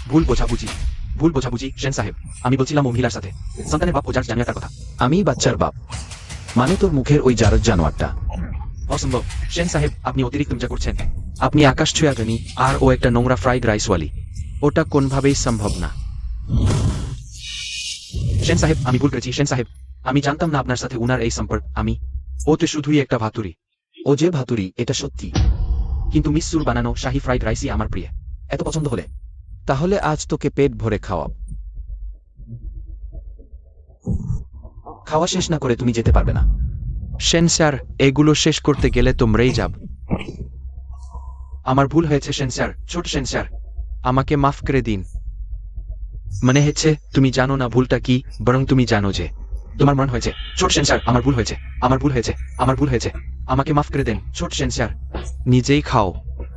S2: ভুল বোঝাবুঝি, ভুল বোঝাবুঝি সেন সাহেব। আমি বলছিলাম ও মহিলার সাথে, সন্তানের বাপ ও যার জানিয়াটার কথা। আমি বাচ্চার বাপ, মানে তোর মুখের ওই জারজ জানোয়ারটা। অসম্ভব সেন সাহেব, আপনি অতিরিক্ত মজা করছেন। আপনি আকাশ ছুঁয়া ধনী, আর ও একটা নোংরা ফ্রাইড রাইসওয়ালি। ওটা কোনভাবেই সম্ভব না। সেন সাহেব, আমি ভুল করেছি সেন সাহেব। আমি জানতাম না আপনার সাথে উনার এই সম্পর্ক। ও তো শুধুই একটা ভাতুরি। ও যে ভাতুরি এটা সত্যি, কিন্তু মিসুর বানানো শাহী ফ্রাইড রাইসই আমার প্রিয়। এত পছন্দ হলে তাহলে আজ তোকে পেট ভরে খাওয়াব। খাওয়া শেষ না করে তুমি যেতে পারবে না। সেন স্যার, এগুলো শেষ করতে গেলে তোমরাই যাব। আমার ভুল হয়েছে সেন স্যার, ছোট সেন স্যার, আমাকে মাফ করে দিন। মনে হচ্ছে তুমি জানো না ভুলটা কি, বরং তুমি জানো যে তোমার মরণ হয়েছে। ছোট সেন স্যার, আমার ভুল হয়েছে, আমার ভুল হয়েছে, আমার ভুল হয়েছে, আমাকে মাফ করে দেন ছোট সেন স্যার। নিজেই খাও।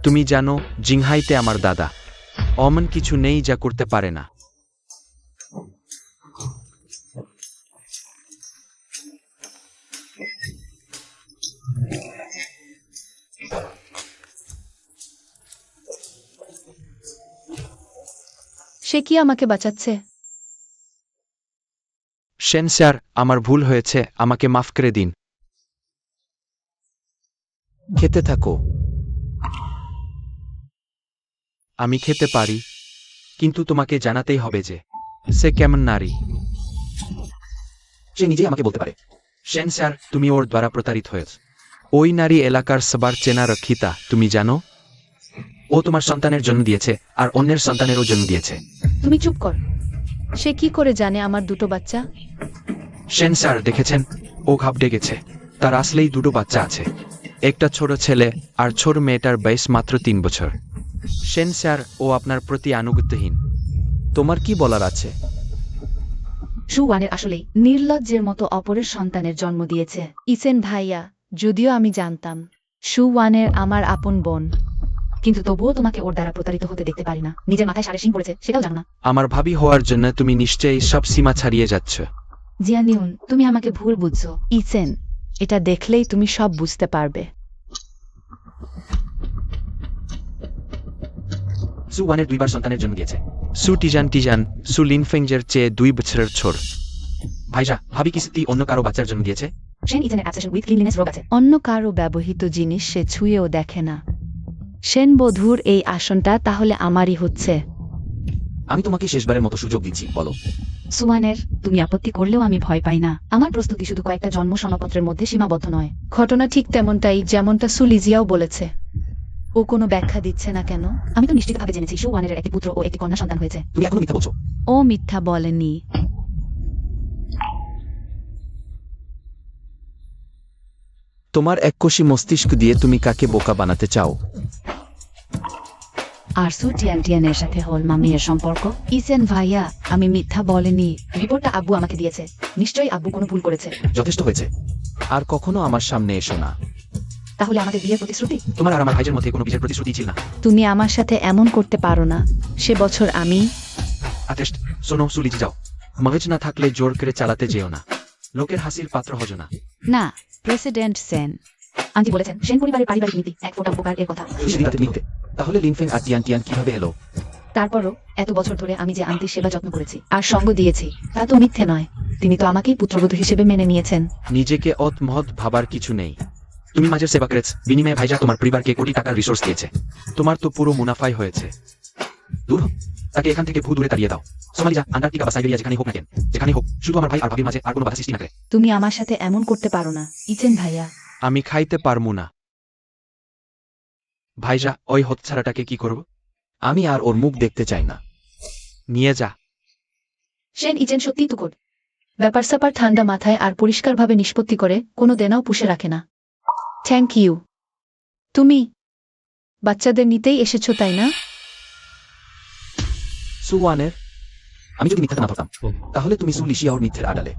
S2: তুমি জানো জিংহাইতে আমার দাদা অমন কিছু নেই যা করতে পারে না।
S4: সে কি আমাকে বাঁচাচ্ছে?
S2: সেন স্যার, আমার ভুল হয়েছে, আমাকে মাফ করে দিন। খেতে থাকো। আমি খেতে পারি, কিন্তু তোমাকে জানাতেই হবে যে সে কেমন নারী। সে নিজেই আমাকে বলতে পারে। সেন স্যার, তুমি ওর দ্বারা প্রতারিত হয়েছ। ওই নারী এলাকার সবার চেনা রক্ষিতা, তুমি জানো? ও তোমার সন্তানের জন্ম দিয়েছে, আর অন্যের সন্তানেরও জন্ম দিয়েছে।
S4: তুমি চুপ কর। সে কি করে জানে আমার দুটো বাচ্চা?
S2: সেন স্যার, দেখেছেন, ও ঘাবড়ে গেছে। তার আসলেই দুটো বাচ্চা আছে, একটা ছোট ছেলে আর ছোট মেয়েটার বয়স মাত্র 3 বছর। সেন স্যার, ও আপনার প্রতি আনুগত্যহীন। তোমার কি বলার আছে?
S1: সুওয়ানের আসলেই নির্লজ্জের মতো অপরের সন্তানের জন্ম দিয়েছে।
S4: ইসেন ভাইয়া, যদিও আমি জানতাম সুওয়ানের আমার আপন বোন,
S1: কিন্তু তবুও তোমাকে ওর দ্বারা প্রতারিত হতে দেখতে পারি না। নিজের মাথায় সারে শিং পড়েছে সেটাও জানো না।
S2: আমার ভাবি হওয়ার জন্য তুমি নিশ্চয়ই সব সীমা ছাড়িয়ে যাচ্ছ।
S1: জিয়ানিউন, তুমি আমাকে ভুল বুঝছো।
S4: ইসেন, এটা দেখলেই তুমি সব বুঝতে পারবে।
S2: সু ওয়ানের 2বার সন্তানের জন্ম দিয়েছে। সু টিজান, সু লিনফেংজের চেয়ে 2 বছরের ছোট। ভাইজা, ভাবি কি সত্যি অন্য কারো বাচ্চার জন্ম দিয়েছে?
S1: সেন ইজেনের অ্যাবসেশন উইথ ক্লিনলিনেস রোগ আছে।
S4: অন্য কারো ব্যবহৃত জিনিস সে ছুঁয়েও দেখে না। সেন বধূর এই আসনটা তাহলে আমারই হচ্ছে।
S2: আমি তোমাকে শেষবারের মতো সুযোগ দিচ্ছি, বলো।
S1: সুওয়ানের, তুমি আপত্তি করলেও আমি ভয় পাই না। আমার প্রস্তুতি শুধু কয়েকটা জন্ম সনদপত্রের মধ্যে সীমাবদ্ধ নয়।
S4: ঘটনা ঠিক তেমনটাই, যেমনটা সুলিজিয়াও বলেছে। ও কোনো ব্যাখ্যা দিচ্ছে না কেন?
S1: আমি তো নিশ্চিতভাবে জেনেছি সুওয়ানের একটি পুত্র ও একটি কন্যা সন্তান হয়েছে।
S2: তুমি এখনো মিথ্যা বলছো।
S4: ও মিথ্যা বলেনি।
S2: তোমার এককোষী মস্তিষ্ক দিয়ে তুমি কাকে বোকা বানাতে চাও?
S1: আর সু টিয়ানের সাথে হল মামিয়ের সম্পর্ক।
S4: ইসেন ভাইয়া, আমি মিথ্যা বলেনি।
S1: রিপোর্টটা আব্বু আমাকে দিয়েছে। নিশ্চয়ই আব্বু কোনো ভুল করেছে।
S2: যথেষ্ট হয়েছে, আর কখনো আমার সামনে এসো না।
S1: তাহলে আমাদের বিয়ের প্রতিশ্রুতি?
S2: তোমার আর আমার ভাইয়ের মধ্যে কোনো বিয়ের প্রতিশ্রুতি ছিল না।
S4: তুমি আমার সাথে এমন করতে পারো না। সে বছর আমি
S2: আতেষ্ট, শোনো সুলিজি, যাও। মগজ না থাকলে জোর করে চালাতে যেও না। লোকের হাসির পাত্র হজো না।
S4: না, প্রেসিডেন্ট সেন।
S1: আন্টি বলেছেন সেন পরিবারের পারিবারিক নীতি এক ফোঁটা উপকার এর কথা।
S2: তাহলে লিনফেং আর টিয়ান কিভাবে এলো?
S1: তারপরও এত বছর ধরে আমি যে আন্টির সেবা যত্ন করেছি আর সঙ্গ দিয়েছি, তা তো মিথ্যে নয়। তিনি তো আমাকেই পুত্রবধূ হিসেবে মেনে নিয়েছেন।
S2: নিজেকে মহৎ ভাবার কিছু নেই। তুমি মাঝের সেবা করেছ, বিনিময়ে ভাইজা তোমার পরিবারকে কোটি টাকার রিসোর্স দিয়েছে। তোমার তো পুরো মুনাফাই হয়েছে। দূর হ, তাকে এখান থেকে ভূ দূরে তাড়িয়ে দাও। সোমালিয়া, আন্টার্কটিকা বা সাইবেরিয়া, যেখানে হোক না কেন, যেখানে হোক, শুধু আমার ভাই আর ভাবির মাঝে আর কোনো বাধা সৃষ্টি না করে।
S4: তুমি আমার সাথে এমন করতে পারো না, ইসেন ভাইয়া।
S2: আমি খাইতে পারমু না। ভাইজা, ওই হতছাড়াটাকে কি করব? আমি আর ওর মুখ দেখতে চাই না। নিয়ে যা।
S1: সেন ইজেন সত্যিই তুকর।
S4: ব্যাপার স্যাপার ঠান্ডা মাথায় আর পরিষ্কারভাবে নিষ্পত্তি করে, কোনো দেনাও পুষে রাখে না। Thank you. তুমি বাচ্চাদের নিতেই এসেছো, তাই না?
S2: সুওয়ানের, আমি যদি মিথ্যা না ধরতাম, তাহলে তুমি সুলিশিয়া ওর মিথ্যের আড়ালে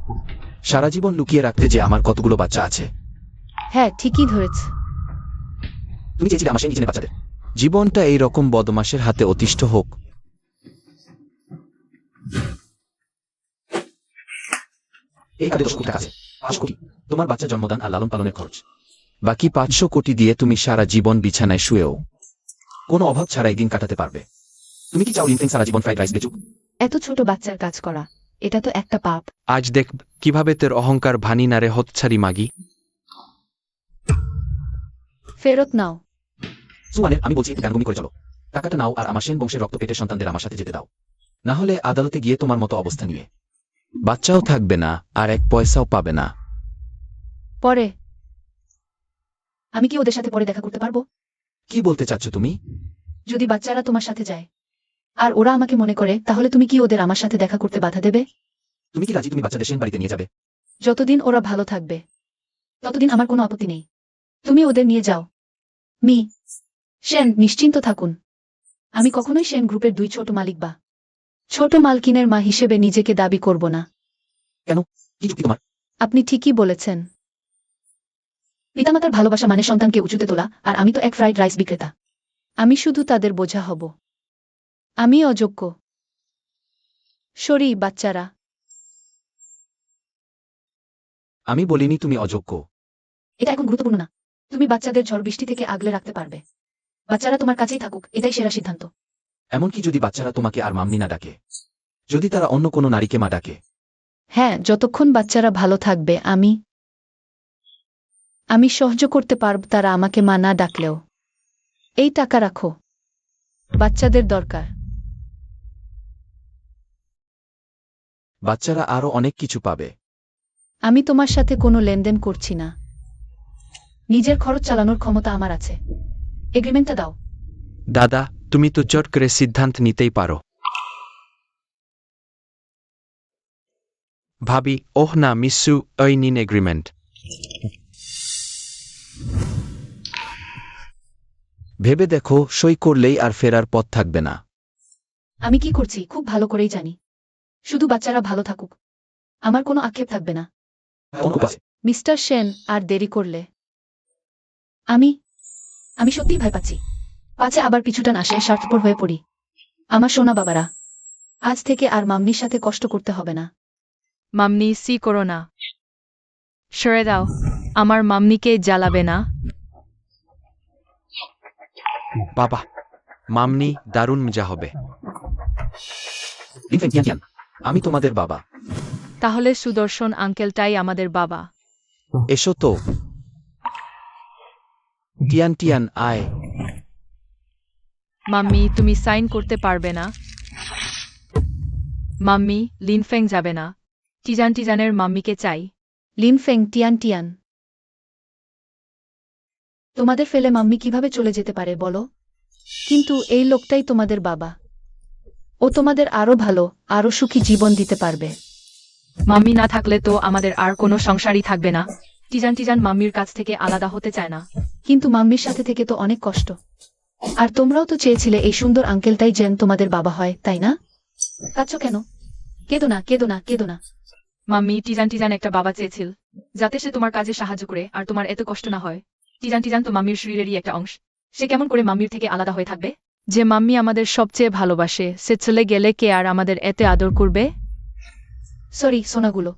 S2: সারা জীবন লুকিয়ে রাখতে যে আমার কতগুলো বাচ্চা আছে।
S4: হ্যাঁ, ঠিকই ধরেছ।
S2: তুমি চেয়েছিলে আমার সেই নিজের বাচ্চাদের জীবনটা এই রকম বদমাশের হাতে অতিষ্ঠ হোক। এই কাজে 10 কোটি টাকা আছে। 5 কোটি তোমার বাচ্চা জন্মদান আর লালন পালনের খরচ। বাকি 500 কোটি দিয়ে তুমি সারা জীবন বিছানায় শুয়েও কোনো অভাব ছাড়াই দিন কাটাতে পারবে। তুমি কি চাও লিনফেং সারা জীবন ফ্রাইড রাইস বেচুক?
S1: এত ছোট বাচ্চার কাজ করা, এটা তো একটা পাপ।
S2: আজ দেখ কিভাবে তোর অহংকার ভানি নারে হতছাড়ি মাগি।
S4: ফেরত নাও।
S2: সুওয়ানের, আমি বলছি গানগুমি করে চলো। টাকাটা নাও আর আমার সেন বংশের রক্ত পেটের সন্তানদের আমার সাথে যেতে দাও। না হলে আদালতে গিয়ে তোমার মতো অবস্থা নিয়ে বাচ্চাও থাকবে না আর 1 পয়সাও পাবে না।
S4: পরে
S1: আমি কি ওদের সাথে পরে দেখা করতে পারবো?
S2: কি বলতে চাচ্ছ তুমি?
S1: যদি বাচ্চারা তোমার সাথে যায় আর ওরা আমাকে মনে করে, তাহলে তুমি কি ওদের আমার সাথে দেখা করতে বাধা দেবে?
S2: তুমি কি রাজি তুমি বাচ্চাদের সেন বাড়িতে নিয়ে যাবে?
S4: যতদিন ওরা ভালো থাকবে
S1: ততদিন আমার কোনো আপত্তি নেই। তুমি ওদের নিয়ে যাও। মি সেন নিশ্চিন্ত থাকুন। আমি কখনোই সেন গ্রুপের 2 ছোট মালিক বা
S4: ছোট মালকিনের মা হিসেবে নিজেকে দাবি করব না।
S2: কেন? কি যুক্তি তোমার?
S4: আপনি ঠিকই বলেছেন।
S1: পিতামাতার ভালোবাসা মানে সন্তানকে উঁচুতে তোলা, আর আমি তো এক ফ্রাইড রাইস বিক্রেতা।
S4: আমি শুধু তাদের বোঝা হব। আমি অযোগ্য। সরি বাচ্চারা।
S2: আমি বলিনি তুমি অযোগ্য।
S1: এটা এখন গুরুত্বপূর্ণ না। তুমি বাচ্চাদের ঝড় বৃষ্টি থেকে আগলে রাখতে পারবে। বাচ্চারা তোমার কাছেই থাকুক, এটাই সেরা সিদ্ধান্ত।
S2: এমনকি যদি বাচ্চারা তোমাকে আর মামনি না ডাকে, যদি তারা অন্য কোনো নারীকে মা ডাকে।
S4: হ্যাঁ, যতক্ষণ বাচ্চারা ভালো থাকবে আমি সহ্য করতে পারব তারা আমাকে মা না ডাকলেও। এই টাকা রাখো, বাচ্চাদের দরকার।
S2: বাচ্চারা আরো অনেক কিছু পাবে।
S4: আমি তোমার সাথে কোনো লেনদেন করছি না।
S1: নিজের খরচ চালানোর ক্ষমতা আমার আছে। এগ্রিমেন্টটা দাও।
S2: দাদা, তুমি তো চট করে সিদ্ধান্ত নিতেই পারো। ভাবি, ওহ না মিসু, ওই নিন এগ্রিমেন্ট। ভেবে দেখো, সই করলেই আর ফেরার পথ থাকবে না।
S1: আমি কি করছি খুব ভালো করেই জানি। শুধু বাচ্চারা ভালো থাকুক, আমার কোনো আক্ষেপ থাকবে না।
S4: মিস্টার সেন, আর দেরি করলে
S1: আমি সত্যিই ভয় পাচ্ছি, পাছে আবার পিছুটান আসে, স্বার্থপর হয়ে পড়ি। আমার সোনা বাবারা, আজ থেকে আর মাম্মির সাথে কষ্ট করতে হবে না।
S3: মামনি, সি করো না, সরে দাও। আমার মামনিকে জ্বালাবে না।
S2: বাবা, মামনি দারুণ মজা হবে। আমি তোমাদের বাবা।
S3: তাহলে সুদর্শন আঙ্কেলটাই আমাদের বাবা।
S2: এসো তো। টিয়ান টিয়ান আয়।
S3: মাম্মি, তুমি সাইন করতে পারবে না। মাম্মি, লিনফেং যাবে না। টিজানের মাম্মিকে চাই।
S4: লিনফেং, টিয়ান।
S1: তোমাদের ফেলে মাম্মি কিভাবে চলে যেতে পারে বলো?
S4: কিন্তু এই লোকটাই তোমাদের বাবা। ও তোমাদের আরো ভালো, আরো সুখী জীবন দিতে পারবে।
S3: মাম্মি না থাকলে তো আমাদের আর কোনো সংসারই থাকবে না। টিজান মাম্মির কাছ থেকে আলাদা হতে চায় না।
S1: কিন্তু মাম্মির সাথে থেকে তো অনেক কষ্ট। আর তোমরাও তো চেয়েছিলে এই সুন্দর আঙ্কেলটাই যেন তোমাদের বাবা হয়, তাই না? কাঁদছ কেন? কেঁদো না, কেঁদো না, কেঁদো না।
S3: মাম্মি, টিজান একটা বাবা চেয়েছিল, যাতে সে তোমার কাজে সাহায্য করে আর তোমার এত কষ্ট না হয়। টিজান তো মাম্মির শরীরেরই একটা অংশ। সে কেমন করে মাম্মির থেকে আলাদা হয়ে থাকবে? যে মাম্মি আমাদের সবচেয়ে ভালোবাসে, সে চলে গেলে কে আর আমাদের এতে আদর করবে?
S1: সরি সোনাগুলো,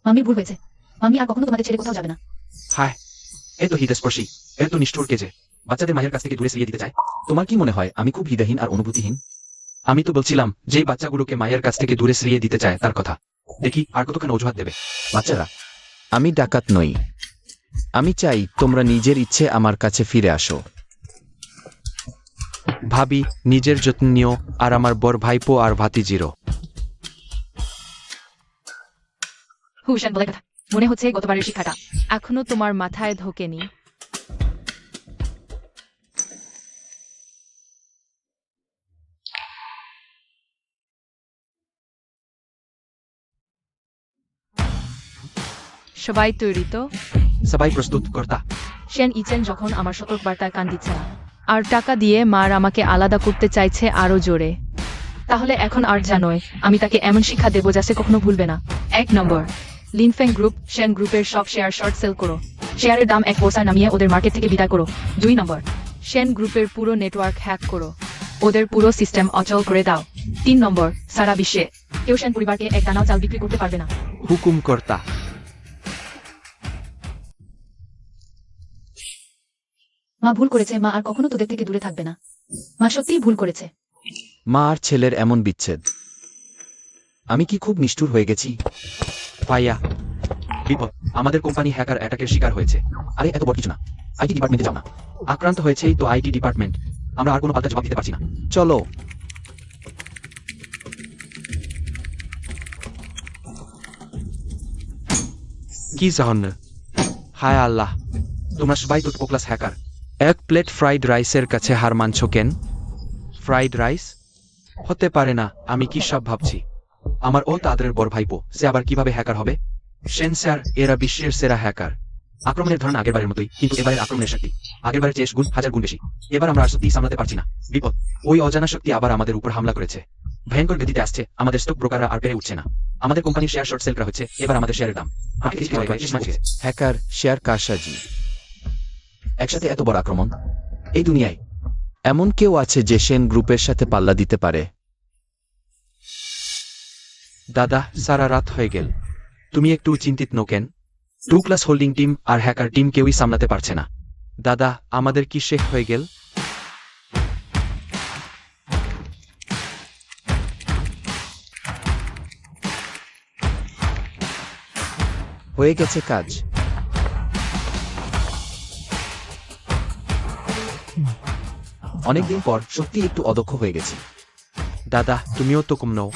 S1: মাম্মি ভুল হয়েছে। মাম্মি আর কখনো তোমাদের ছেড়ে কোথাও যাবে না।
S2: হায়, এ তো হৃদয়স্পর্শী, এ তো নিষ্ঠুর কে যে বাচ্চাদের মায়ের কাছ থেকে দূরে সরিয়ে দিতে চায়। তোমার কি মনে হয় আমি খুব হৃদয়হীন আর অনুভূতিহীন? আমি তো বলছিলাম যে বাচ্চাগুলোকে মায়ের কাছ থেকে দূরে সরিয়ে দিতে চায় তার কথা। দেখি আর কতক্ষণ অজুহাত দেবে। বাচ্চারা, আমি ডাকাত নই। আমি চাই তোমরা নিজের ইচ্ছে আমার কাছে ফিরে আসো। ভাবি, নিজের যত্ন নিও, আর আমার বড় ভাইপো আর ভাতিজিরও।
S3: হুশান বলে কথা, মনে হচ্ছে গতবারের শিক্ষাটা এখনো তোমার মাথায় ঢোকেনি। সবাই তৈরি তো?
S2: সবাই প্রস্তুত কর্তা।
S3: সেন ইচেন যখন আমার সতর্কবার্তায় কান দিচ্ছে না, আর টাকা দিয়ে মার আমাকে আলাদা করতে চাইছে আরো জোরে, তাহলে এখন আর জানোই আমি তাকে এমন শিক্ষা দেবো যা সে কখনো ভুলবে না। 1 নম্বর, লিনফেং গ্রুপ শেন গ্রুপের সব শেয়ার শর্ট সেল করো। শেয়ারের দাম 1% নামিয়ে ওদের মার্কেট থেকে বিদায় করো। 2 নম্বর, শেন গ্রুপের পুরো নেটওয়ার্ক হ্যাক করো, ওদের পুরো সিস্টেম অচল করে দাও। 3 নম্বর, সারা বিশ্বে কেউ শেন পরিবারকে এক দানাও চাল বিক্রি করতে পারবে না।
S2: হুকুম কর্তা।
S1: মা ভুল করেছে, মা আর কখনো তোদের থেকে দূরে থাকবে না। মা সত্যিই ভুল করেছে।
S2: মা আর ছেলের এমন বিচ্ছেদ। আমি কি খুব নিষ্ঠুর হয়ে গেছি? পাইয়া বিপদ, আমাদের কোম্পানি হ্যাকার অ্যাটাকের শিকার হয়েছে। আরে এত বড় কিছু না, আইটি ডিপার্টমেন্টে যাও না। আক্রান্ত হয়েছেই তো আইটি ডিপার্টমেন্ট, আমরা আর কোনো পাল্টা জবাব দিতে পারছি না। চলো। কি জাহন, হায় আল্লাহ, তোমরা সবাই তো ক্লাস হ্যাকার। 1 প্লেট ফ্রাইড রাইসের কাছে হার মানছ কেন? ফ্রাইড রাইস হতে পারে না। আমি কি সব ভাবছি? আমার ও তাদের বড় ভাইপো, সে আবার কিভাবে হ্যাকার হবে? সেন স্যার, এরা বিশ্বের সেরা হ্যাকার। আক্রমণের ধরন আগেরবারের মতোই, কিন্তু এবারের আক্রমণের শক্তি আগেরবারের চেয়ে গুণ 1000 গুণ বেশি। এবার আমরা আর সত্যি সামলাতে পারছি না। বিপদ, ওই অজানা শক্তি আবার আমাদের উপর হামলা করেছে। ভয়ঙ্কর গতিতে আসছে, আমাদের স্টক ব্রোকাররা আর পেরে উঠছে না। আমাদের কোম্পানির শেয়ার শর্ট সেল করা হচ্ছে, এবার আমাদের শেয়ারের দাম হ্যাকার শেয়ার কারসাজি। একসাথে এত বড় আক্রমণ এই দুনিয়ায় এমন কেউ আছে যে সেন গ্রুপের সাথে পাল্লা দিতে পারে? দাদা, সারা রাত হয়ে গেল, তুমি একটু চিন্তিত নো কেন? 2 ক্লাস হোল্ডিং টিম আর হ্যাকার টিম কেউই সামলাতে পারছে না। দাদা, আমাদের কি শেষ হয়ে গেল? হয়ে গেছে কাজ। অনেকদিন পর সত্যি একটু অদক্ষ হয়ে গেছি। দাদা তুমিও তো কম নও।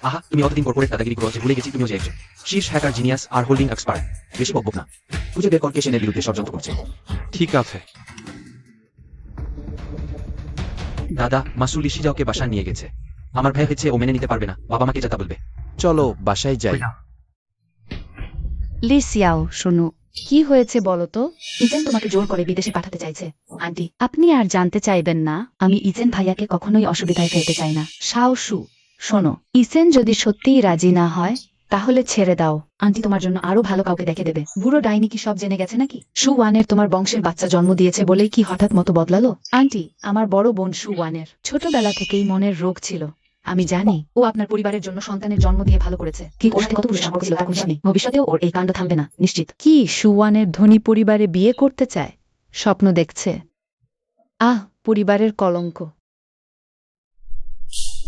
S2: আহা, তুমি অতদিন কর্পোরেট দাদাগিরি করো যে ভুলে গেছি তুমিও যে একজন শীর্ষ হ্যাকার, জিনিয়াস আর হোল্ডিং এক্সপার্ট। বেশি বকবক না, খুঁজে বের কর কে সেনের বিরুদ্ধে ষড়যন্ত্র করছে। ঠিক আছে দাদা, মাসুল ইশিজাওকে বাসায় নিয়ে গেছে। আমার ভয় হচ্ছে ও মেনে নিতে পারবে না, বাবা মাকে যাতা বলবে। চলো বাসায় যাই।
S4: লিসিয়াও, শোনো, কি হয়েছে বলো তো?
S1: ইজেন তোমাকে জোর করে বিদেশে পাঠাতে চাইছে। আন্টি,
S4: আপনি আর জানতে চাইবেন না।
S1: আমি ইজেন ভাইয়াকে কখনোই অসুবিধায় ফেলতে চাই না।
S4: সাওসু, শোনো, ইসেন যদি সত্যিই রাজি না হয় তাহলে ছেড়ে দাও।
S1: আন্টি তোমার জন্য আরো ভালো কাউকে দেখে দেবে। বুড়ো ডাইনি কি সব জেনে গেছে নাকি? শু ওয়ানের তোমার বংশের বাচ্চা জন্ম দিয়েছে বলেই কি হঠাৎ মতো বদলালো?
S4: আন্টি, আমার বড় বোন শু ওয়ানের ছোটবেলা থেকেই মনের রোগ ছিল। আমি জানি।
S1: ও আপনার পরিবারের জন্য সন্তানের জন্ম দিয়ে ভালো করেছে। কি ওর সাথে কত পুরুষ সম্পর্ক ছিল তার কোনো হিসাব নেই। ভবিষ্যতেও ওর এই কাণ্ড থামবে না, নিশ্চিত।
S4: কি শু ওয়ানের ধনী পরিবারে বিয়ে করতে চায়? স্বপ্ন দেখছে। পরিবারের কলঙ্ক।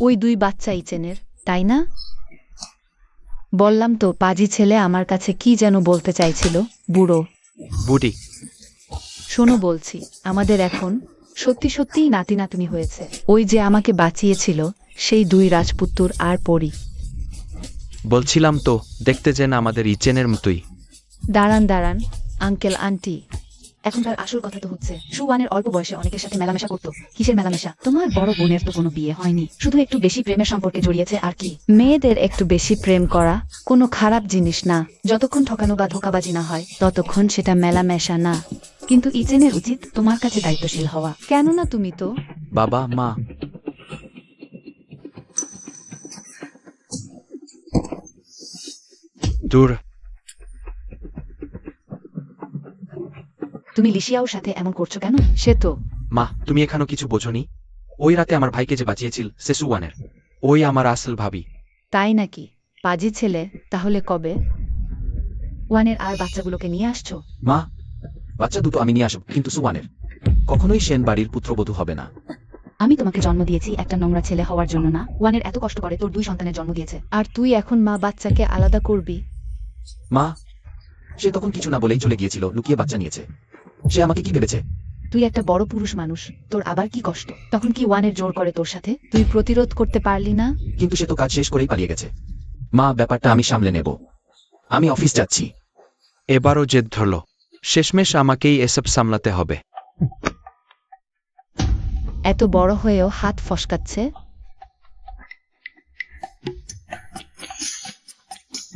S4: ওই 2 বাচ্চা ইচেনের, তাই না? বললাম তো, পাজি ছেলে আমার কাছে কি যেন বলতে চাইছিল। বুড়ো
S2: বুটি,
S4: শোনো বলছি, আমাদের এখন সত্যি সত্যিই নাতি নাতনি হয়েছে। ওই যে আমাকে বাঁচিয়েছিল, সেই 2 রাজপুত্র আর পরি।
S2: বলছিলাম তো দেখতে যেন আমাদের ইচেনের মতোই।
S4: দাঁড়ান আঙ্কেল আন্টি,
S1: এখনকার আসল কথা তো হচ্ছে শু ওয়ানের অল্প বয়সে অনেকের সাথে মেলামেশা করতো। কিসের মেলামেশা? তোমার বড় বোনের তো কোনো বিয়ে হয়নি, শুধু একটু বেশি প্রেমের সম্পর্কে জড়িয়েছে আর কি।
S4: মেয়েদের একটু বেশি প্রেম করা কোনো খারাপ জিনিস না।
S1: যতক্ষণ ঠকানো বা ধোকাবাজি না হয়
S4: ততক্ষণ সেটা মেলামেশা না।
S1: কিন্তু ইজেনের উচিত তোমার কাছে দায়িত্বশীল হওয়া।
S4: কেননা তুমি তো
S2: বাবা মা। দূর।
S1: তুমি লিশিয়াওর সাথে এমন করছো কেন?
S4: সে তো
S2: মা, তুমি এখানেও কিছু বোঝনি? ওই রাতে আমার ভাইকে যে বাঁচিয়েছিল সে সুওয়ানের, ওই আমার আসল ভাবি।
S4: তাই নাকি? পাজি ছেলে, তাহলে কবে?
S1: ওয়ানের আর বাচ্চাগুলোকে নিয়ে আসছো?
S2: মা, বাচ্চা দুটো আমি নিয়ে আসব, কিন্তু সুওয়ানের কখনোই সেন বাড়ির পুত্রবধূ হবে না।
S1: আমি তোমাকে জন্ম দিয়েছি একটা নোংরা ছেলে হওয়ার জন্য না। ওয়ানের এত কষ্ট করে তোর 2 সন্তানের জন্ম দিয়েছে।
S4: আর তুই এখন মা বাচ্চাকে আলাদা করবি?
S2: মা, সে তখন কিছু না বলেই চলে গিয়েছিল, লুকিয়ে বাচ্চা নিয়েছে। সে আমাকে কি ভেবেছে?
S1: তুই একটা বড় পুরুষ মানুষ, তোর আবার কি কষ্ট? তখন কি ওয়ানের জোর করে তোর সাথে?
S4: তুই প্রতিরোধ করতে পারলি না?
S2: কিন্তু সে তো কাজ শেষ করেই পালিয়ে গেছে। মা, ব্যাপারটা আমি সামলে নেব। আমি অফিস যাচ্ছি। এবারও জেদ ধরল, শেষমেশ আমাকেই এসব সামলাতে হবে।
S4: এত বড় হয়েও হাত ফসকাচ্ছে।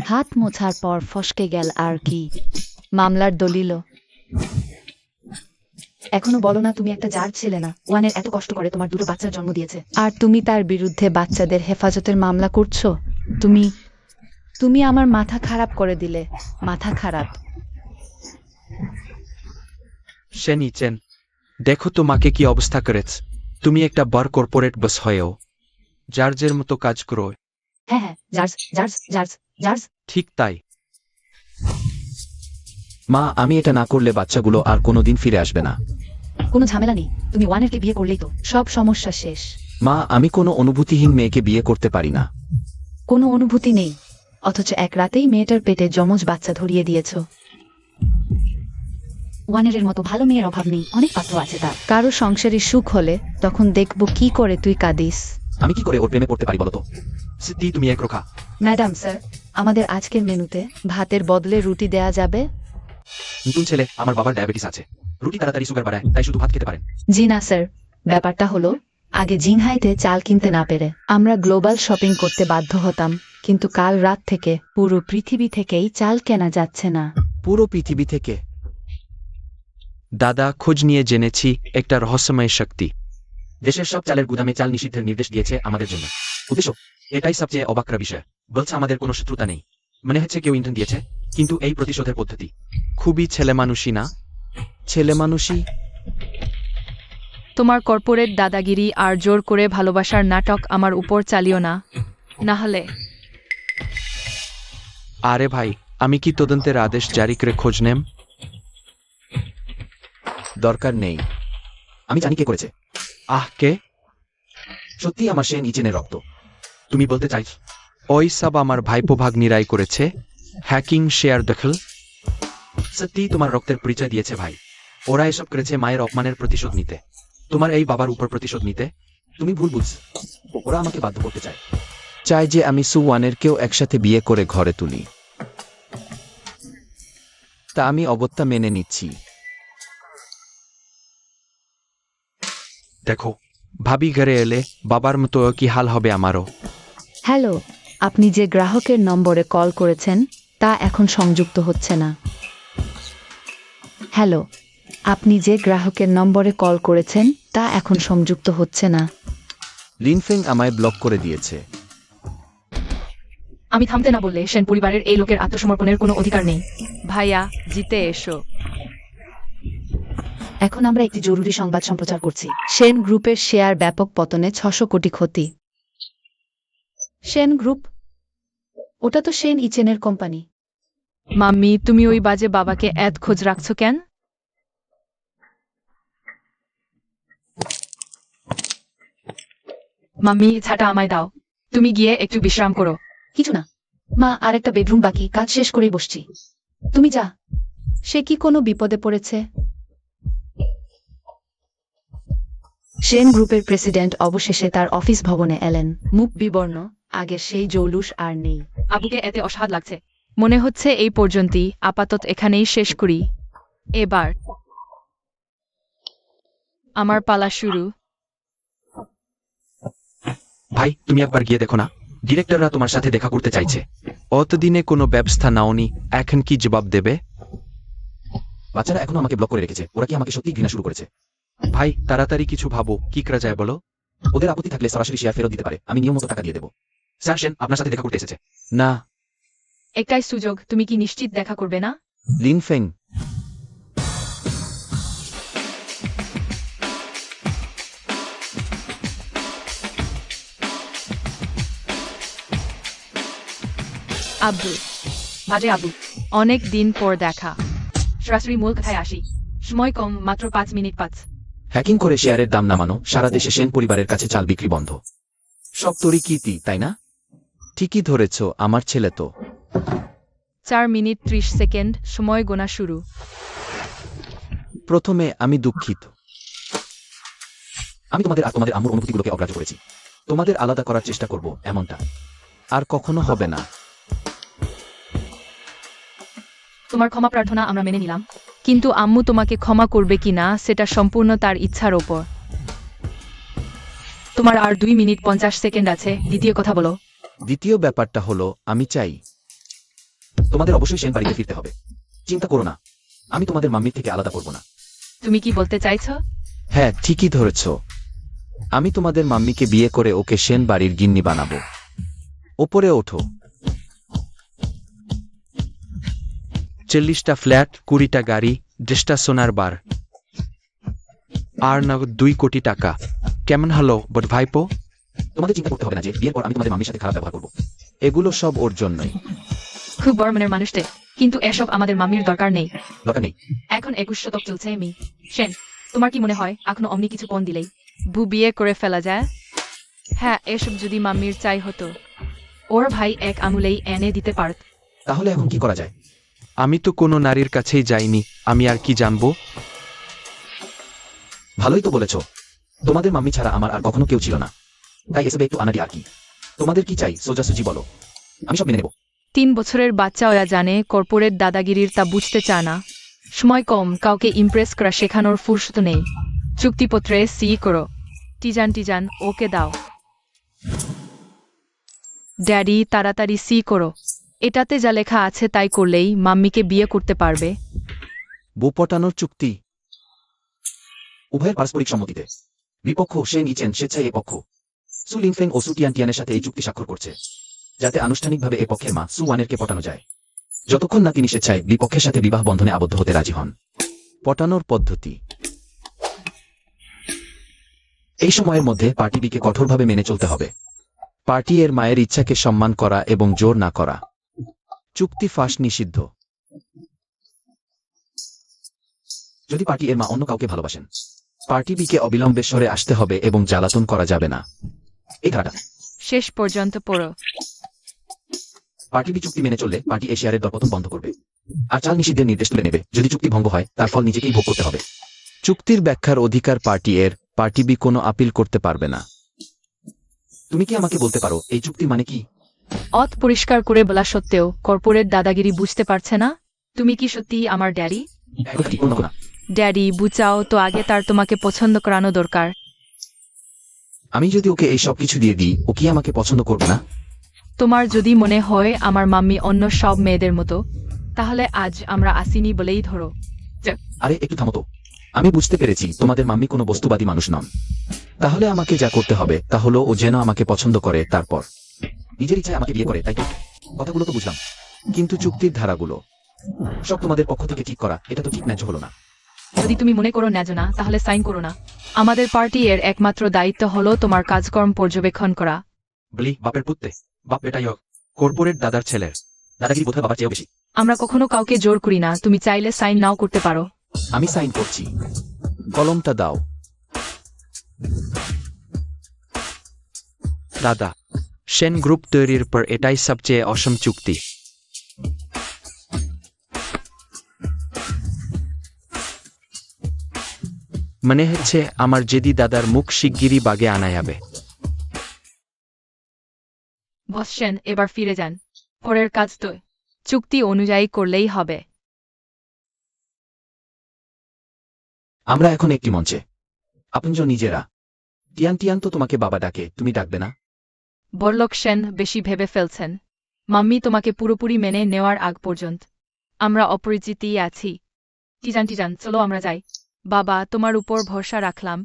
S4: হাত মোছার পর ফসকে গেল আর কি। মামলার দলিল?
S1: এখনো বলো না তুমি একটা জার ছেলে না? ওয়ানের এত কষ্ট করে তোমার 2 বাচ্চার জন্ম দিয়েছে।
S4: আর তুমি তার বিরুদ্ধে বাচ্চাদের হেফাজতের মামলা করছো? তুমি আমার মাথা খারাপ করে দিলে। মাথা খারাপ।
S2: সে নিচেন, দেখো তোমাকে কি অবস্থা করেছে। তুমি একটা বড় কর্পোরেট বস হয়েও জার্জের মতো কাজ করো।
S1: হ্যাঁ, জার্জ জার্জ জার্জ জার্জ।
S2: ঠিক তাই। মা, আমি এটা না করলে বাচ্চাগুলো আর কোনোদিন ফিরে আসবে না।
S1: কোনো ঝামেলা নেই, তুমি ওয়ানেরকে বিয়ে করলেই তো
S4: সব সমস্যা শেষ।
S2: মা, আমি কোনো অনুভূতিহীন মেয়েকে বিয়ে করতে পারি না।
S1: কোনো অনুভূতি নেই, অথচ এক রাতেই মেয়েটার পেটে যমজ বাচ্চা ধরিয়ে দিয়েছো। ওয়ানের মতো ভালো মেয়ের অভাব নেই, অনেক পাত্র আছে তার।
S4: কারো সংসারে সুখ হলে তখন দেখব কি করে তুই কাঁদিস।
S2: আমি কি করে ওর প্রেমে পড়তে পারি বলতো? সিদ্ধি, তুমি এক রোখা।
S1: ম্যাডাম স্যার, আমাদের আজকের মেনুতে
S4: ভাতের বদলে রুটি দেয়া যাবে?
S2: নতুন ছেলে, আমার বাবার ডায়াবেটিস আছে, রুটি তাড়াতাড়ি সুগার বাড়ায়, তাই শুধু ভাত খেতে পারেন।
S1: জি না স্যার, ব্যাপারটা হলো আগে জিংহাইতে চাল কিনতে না পেরে
S4: আমরা গ্লোবাল শপিং করতে বাধ্য হতাম, কিন্তু কাল রাত থেকে পুরো পৃথিবী থেকেই চাল কেনা যাচ্ছে না।
S2: পুরো পৃথিবী থেকে? দাদা, খোঁজ নিয়ে জেনেছি একটা রহস্যময় শক্তি দেশের সব চালের গুদামে চাল নিষিদ্ধের নির্দেশ দিয়েছে আমাদের জন্য। উদ্দেশ্য এটাই সবচেয়ে অবাকরা বিষয়। বলছে আমাদের কোনো শত্রুতা নেই, মনে হচ্ছে কেউ ইন্ধন দিয়েছে, কিন্তু এই প্রতিশোধের পদ্ধতি খুবই ছেলেমানুষি না? ছেলেমানুষি?
S3: তোমার কর্পোরেট দাদাগিরি আর জোর করে ভালোবাসার নাটক আমার উপর চালিও না, না হলে।
S2: আরে ভাই, আমি কি তদন্তের আদেশ জারি করে খোঁজ নেম? দরকার নেই, আমি জানি কে করেছে। কে? সত্যি আমার সে নিচেনের রক্ত। তুমি বলতে চাইছ ওই সব আমার ভাইপো ভাগ্নিরাই করেছে? হ্যাকিং শেয়ার দখল সত্যি তোমার রক্তের পরিচয় দিয়েছে ভাই। ওরা এসব করেছে মায়ের অপমানের প্রতিশোধ নিতে, তোমার এই বাবার উপর প্রতিশোধ নিতে। তুমি ভুল বুঝ, ওরা আমাকে বাধ্য করতে চায় যে আমি সুওয়ানের কেউ একসাথে বিয়ে করে ঘরে তুলি। তা আমি অগত্যা মেনে নিচ্ছি। দেখো ভাবি ঘরে এলে বাবার মতো কি হাল হবে আমারও।
S4: হ্যালো, আপনি যে গ্রাহকের নম্বরে কল করেছেন তা এখন সংযুক্ত হচ্ছে না। হ্যালো, আপনি যে গ্রাহকের নম্বরে কল করেছেন তা এখন সংযুক্ত হচ্ছে না।
S2: লিনফেং আমায় ব্লক করে দিয়েছে।
S1: আমি থামতে না বললে সেন পরিবারের এই লোকের আত্মসমর্পণের কোনো অধিকার নেই।
S3: ভাইয়া জিতে এসো।
S1: এখন আমরা একটি জরুরি সংবাদ সম্প্রচার করছি।
S4: সেন গ্রুপের শেয়ার ব্যাপক পতনে 600 কোটি ক্ষতি।
S1: সেন গ্রুপ? ওটা তো সেন ইচেনের কোম্পানি।
S3: মাম্মি তুমি ওই বাজে বাবাকে এত খোঁজ রাখছো কেন?
S1: মাম্মি ছাটা আমায় দাও, তুমি গিয়ে একটু বিশ্রাম করো। কিছু না মা, আর একটা বেডরুম বাকি, কাজ শেষ করেই বসছি। তুমি যা।
S4: সে কি কোনো বিপদে পড়েছে?
S1: সেন গ্রুপের প্রেসিডেন্ট অবশেষে তার অফিস ভবনে এলেন, মুখ বিবর্ণ, আগের সেই জৌলুস আর নেই। আবুকে এতে অসাদ লাগছে।
S3: মনে হচ্ছে এই পর্যন্তই, আপাতত এখানেই শেষ করি। এবার আমার পালা শুরু।
S2: ভাই তুমি একবার গিয়ে দেখো না, ডিরেক্টররা তোমার সাথে দেখা করতে চাইছে। অতদিনে কোনো ব্যবস্থা নাওনি, এখন কি জবাব দেবে? বাচ্চারা এখনো আমাকে ব্লক করে রেখেছে, ওরা কি আমাকে সত্যি ঘৃণা শুরু করেছে? ভাই তাড়াতাড়ি কিছু ভাবো, কি করা যায় বলো। ওদের আপত্তি থাকলে সরাসরি শেয়ার ফেরত দিতে পারে, আমি নিয়ম মতো টাকা দিয়ে দেবো। স্যার সেন আপনার সাথে দেখা করতে এসেছে। না।
S3: একটাই সুযোগ, তুমি কি নিশ্চিত দেখা করবে না?
S2: লিনফেং
S3: আব্দুল,
S1: বাজে আবু,
S3: অনেক দিন পর দেখা।
S1: সরাসরি মূল কথায় আসি। সময় কম, মাত্র 5 মিনিট 5।
S2: হ্যাকিং করে শেয়ারের দাম নামানো, সারা দেশে সেন পরিবারের কাছে চাল বিক্রি বন্ধ। সব তোরই কীর্তি, তাই না? ঠিকই ধরেছ, আমার ছেলে তো।
S3: 4 মিনিট 30 সেকেন্ড, সময় গোনা শুরু।
S2: প্রথমে আমি দুঃখিত। আমি তোমাদের আর তোমাদের আম্মুর অনুভূতিগুলোকে অগ্রাহ্য করেছি। তোমাদের আলাদা করার চেষ্টা করব, এমনটা আর কখনো হবে না।
S1: তোমার ক্ষমা প্রার্থনা আমরা মেনে নিলাম।
S3: কিন্তু আম্মু তোমাকে ক্ষমা করবে কিনা সেটা সম্পূর্ণ তার ইচ্ছার ওপর।
S1: তোমার আর 2 মিনিট 50 সেকেন্ড আছে, দ্বিতীয় কথা বলো।
S2: দ্বিতীয় ব্যাপারটা হলো, আমি চাই তোমাদের অবশ্যই সেন বাড়িতে ফিরতে হবে। চিন্তা করো না, আমি তোমাদের মাম্মির থেকে আলাদা করব না।
S3: তুমি কি বলতে চাইছো?
S2: হ্যাঁ ঠিকই ধরেছ, আমি তোমাদের মাম্মিকে বিয়ে করে ওকে সেন বাড়ির গিন্নি বানাবো। ওপরে ওঠো। 40টা ফ্ল্যাট, 20টা গাড়ি, 10টা সোনার বার, আর নগদ 2 কোটি টাকা। কেমন হলো বট ভাইপো? তোমাদের চিন্তা করতে হবে না যে বিয়ের পর আমি তোমাদের মাম্মির সাথে খারাপ ব্যবহার করব। এগুলো সব ওর জন্যই।
S1: খুব বড় মনের মানুষটে, কিন্তু এসব আমাদের মাম্মির দরকার নেই।
S2: দরকার নেই।
S1: এখন 21 শতক চলছে। সেন, তোমার কি মনে হয় এখনো অমনি কিছু পণ দিলেই
S3: বু বিয়ে করে ফেলা যায়? হ্যাঁ, এসব যদি মাম্মির চাই হতো।
S1: ওর ভাই এক আমুলেই এনে দিতে পারত।
S2: তাহলে এখন কি করা যায়? আমি তো কোনো নারীর কাছেই যাইনি, আমি আর কি জানবো? ভালোই তো বলেছ, তোমাদের মাম্মি ছাড়া আমার আর কখনো কেউ ছিল না, তাই এসবে একটু আনাটি আর কি। তোমাদের কি চাই সোজাসুজি বলো, আমি সব মেনে নেব।
S3: 3 বছরের বাচ্চা ওরা জানে কর্পোরেট দাদাগিরির, তা বুঝতে চায় না। সময় কম, কাউকে ইমপ্রেস করা শেখানোর ফুরসত নেই। চুক্তিপত্রে সি করো। টিজান ওকে দাও। ড্যাডি তাড়াতাড়ি সি করো। এটাতে যা লেখা আছে তাই করলেই মাম্মিকে বিয়ে করতে পারবে।
S2: বউ পটানোর চুক্তি উভয়ের পারস্পরিক সম্মতিতে। বিপক্ষ সেন ইচেন, স্বেচ্ছায় এ পক্ষ সু লিনফেং ও সু টিয়ানের সাথে এই চুক্তি স্বাক্ষর করছে, যাতে আনুষ্ঠানিকভাবে এ পক্ষের মা সু ওয়ানেরকে পটানো যায়, যতক্ষণ না তিনি স্বেচ্ছায় বিপক্ষের সাথে বিবাহ বন্ধনে আবদ্ধ হতে রাজি হন। পটানোর পদ্ধতি: এই সময়ের মধ্যে পার্টি বিকে কঠোরভাবে মেনে চলতে হবে। পার্টি এর মায়ের ইচ্ছাকে সম্মান করা এবং জোর না করা। চুক্তি ফাঁস নিষিদ্ধ। যদি পার্টি এর মা অন্য কাউকে ভালোবাসেন, পার্টি বিকে অবিলম্বে সরে আসতে হবে এবং জ্বালাতন করা যাবে না। এই ধারাটা
S3: শেষ পর্যন্ত পড়ো।
S2: পার্টি বি চুক্তি মেনে চললে পার্টি এ শেয়ারের দরপতন বন্ধ করবে আর চাল নিষিদ্ধের নির্দেশ তুলে নেবে। যদি চুক্তি ভঙ্গ হয় তার ফল নিজেকেই ভোগ করতে হবে। চুক্তির ব্যাখ্যার অধিকার পার্টি এর, পার্টি বি কোনো আপিল করতে পারবে না। তুমি কি আমাকে বলতে পারো এই চুক্তি মানে কি?
S3: অত পরিষ্কার করে বলা সত্ত্বেও কর্পোরেট দাদাগিরি বুঝতে পারছে না? তুমি কি সত্যি আমার ড্যাডি?
S2: একদম ঠিক, অন্য কোনো না।
S3: ড্যাডি বুঝাও তো আগে তার তোমাকে পছন্দ করানো দরকার।
S2: আমি যদি ওকে এই সব কিছু দিয়ে দিই ও কি আমাকে পছন্দ করবে না?
S3: তোমার যদি মনে হয় আমার মাম্মি অন্য সব মেয়েদের মতো, তাহলে আজ আমরা আসিনি বলেই ধরো।
S2: আরে একটু থামো তো। আমি বুঝতে পেরেছি তোমাদের মাম্মি কোনো বস্তুবাদী মানুষ নন। তাহলে আমাকে যা করতে হবে তা হলো ও যেন আমাকে পছন্দ করে, তারপর নিজের ইচ্ছায় আমাকে বিয়ে করে, তাই তো? কথাগুলো তো বুঝলাম, কিন্তু চুক্তির ধারাগুলো সব তোমাদের পক্ষ থেকে ঠিক করা, এটা তো ঠিক ন্যায্য হলো না।
S3: যদি তুমি মনে করো ন্যায্য না, তাহলে সাইন করো না। আমাদের পার্টি এর একমাত্র দায়িত্ব হলো তোমার কাজকর্ম পর্যবেক্ষণ করা।
S2: বলি বাপের পুত্তে, বাপ বেটাই হোক, কর্পোরেট দাদার ছেলের দাদাগিরি বোধহয় বাবার চেয়েও বেশি।
S3: আমরা কখনো কাউকে জোর করি না, তুমি চাইলে সাইন নাও করতে পারো।
S2: আমি সাইন করছি। কলমটা দাও। দাদা, সেন গ্রুপ তৈরির পর এটাই সবচেয়ে অসম চুক্তি। মনে হচ্ছে আমার জেদি দাদার মুখ শিগগিরই বাগে আনা যাবে।
S3: বস সেন, এবার ফিরে যান। পরের কাজ তো চুক্তি অনুযায়ী করলেই হবে।
S2: আমরা এখন একটি মঞ্চে, আপনজন নিজেরা। টিয়ান টিয়ান তো তোমাকে বাবা ডাকে, তুমি ডাকবে না?
S3: বড়লোক সেন বেশি ভেবে ফেলছেন। মাম্মি তোমাকে পুরোপুরি মেনে নেওয়ার আগ পর্যন্ত আমরা অপরিচিতই আছি। টিজান, চলো আমরা যাই। বাবা, তোমার উপর ভরসা রাখলাম।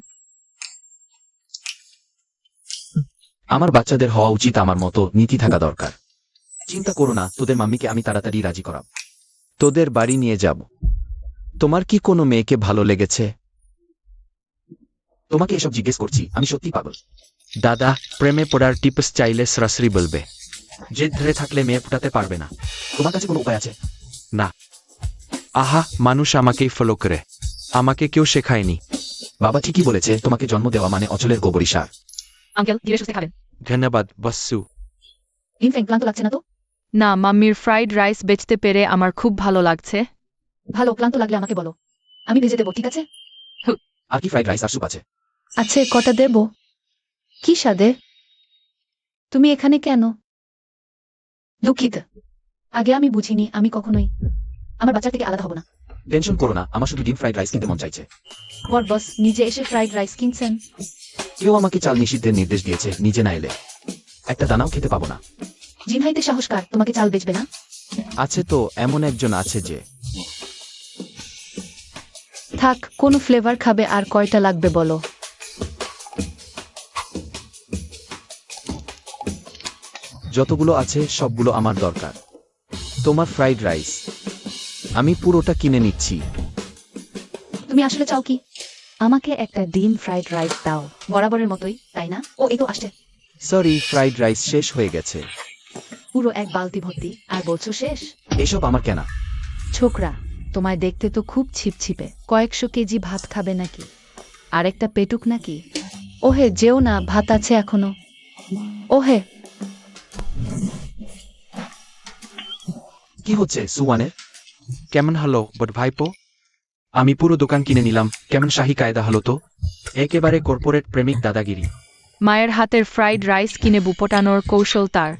S2: আমার বাচ্চাদের হওয়া উচিত আমার মতো নীতি থাকা দরকার। চিন্তা করো না, তোদের মাম্মিকে আমি তাড়াতাড়ি রাজি করাব। তোদের বাড়ি নিয়ে যাব। তোমার কি কোনো মেয়েকে ভালো লেগেছে? তোমাকে এসব জিজ্ঞেস করছি, আমি সত্যি পাগল। দাদা, প্রেমে পড়ার টিপস চাইলে সরাসরি বলবে। জেদ ধরে থাকলে মেয়ে ফুটাতে পারবে না। তোমার কাছে কোনো উপায় আছে? না। আহা, মানুষ আমাকেই ফলো করে, আমাকে কেউ শেখায়নি। বাবা ঠিকই বলেছে, তোমাকে জন্ম দেওয়া মানে অচলের গোবরী সার।
S3: আঙ্কেল, ধীরে সুস্থে খাবেন।
S2: ধন্যবাদ বস্সু।
S1: লিনফেং, ক্লান্ত লাগছে না তো?
S3: না, মাম্মির ফ্রাইড রাইস বেচতে পেরে আমার খুব ভালো লাগছে।
S1: ভালো, ক্লান্ত লাগলে আমাকে বলো, আমি ভেজে দেবো, ঠিক আছে?
S2: আর কি ফ্রাইড রাইস আর স্যুপ আছে?
S4: আছে, কটা দেব? কি স্বাদে? তুমি এখানে কেন?
S1: দুঃখিত, আগে আমি বুঝিনি আমি কখনোই আমার বাচ্চা থেকে আলাদা হব না।
S2: টেনশন করো না, আমার শুধু ডিম ফ্রাইড রাইস কিনতে মন চাইছে।
S1: বড় বস নিজে এসে ফ্রাইড রাইস কিনছেন?
S2: কেউ আমাকে চাল নিষিদ্ধের নির্দেশ দিয়েছে, নিজে না এলে একটা দানাও খেতে পাবো না।
S1: জিনহাইতে সাহস কার তোমাকে চাল বেচবে না?
S2: আছে তো, এমন একজন আছে যে।
S4: থাক, কোন ফ্লেভার খাবে আর কয়টা লাগবে বলো?
S2: যতগুলো আছে সবগুলো আমার দরকার। তোমার ফ্রাইড রাইস আমি পুরোটা কিনে নিচ্ছি।
S1: তুমি আসলে চাও কি?
S4: আমাকে একটা ডিম ফ্রাইড রাইস দাও।
S1: বরাবরের মতোই, তাই না? ও এই তো আসছে।
S2: সরি, ফ্রাইড রাইস শেষ হয়ে গেছে।
S1: পুরো এক বালতি ভর্তি, আর বলছো শেষ?
S2: এসব আমার কেনা।
S4: ছোকরা, তোমায় দেখতে তো খুব ছিপছিপে। কয়েকশো কেজি ভাত খাবে নাকি? আরেকটা পেটুক নাকি? ওহে, যেও না, ভাত আছে এখনো। ওহে।
S2: কি হচ্ছে সুওয়ানের? কেমন হলো বট ভাইপো? আমি পুরো দোকান কিনে নিলাম, কেমন শাহী কায়দা হলো তো? একেবারে কর্পোরেট প্রেমিক দাদাগিরি।
S3: মায়ের হাতের ফ্রাইড রাইস কিনে বুপটানোর কৌশল তার।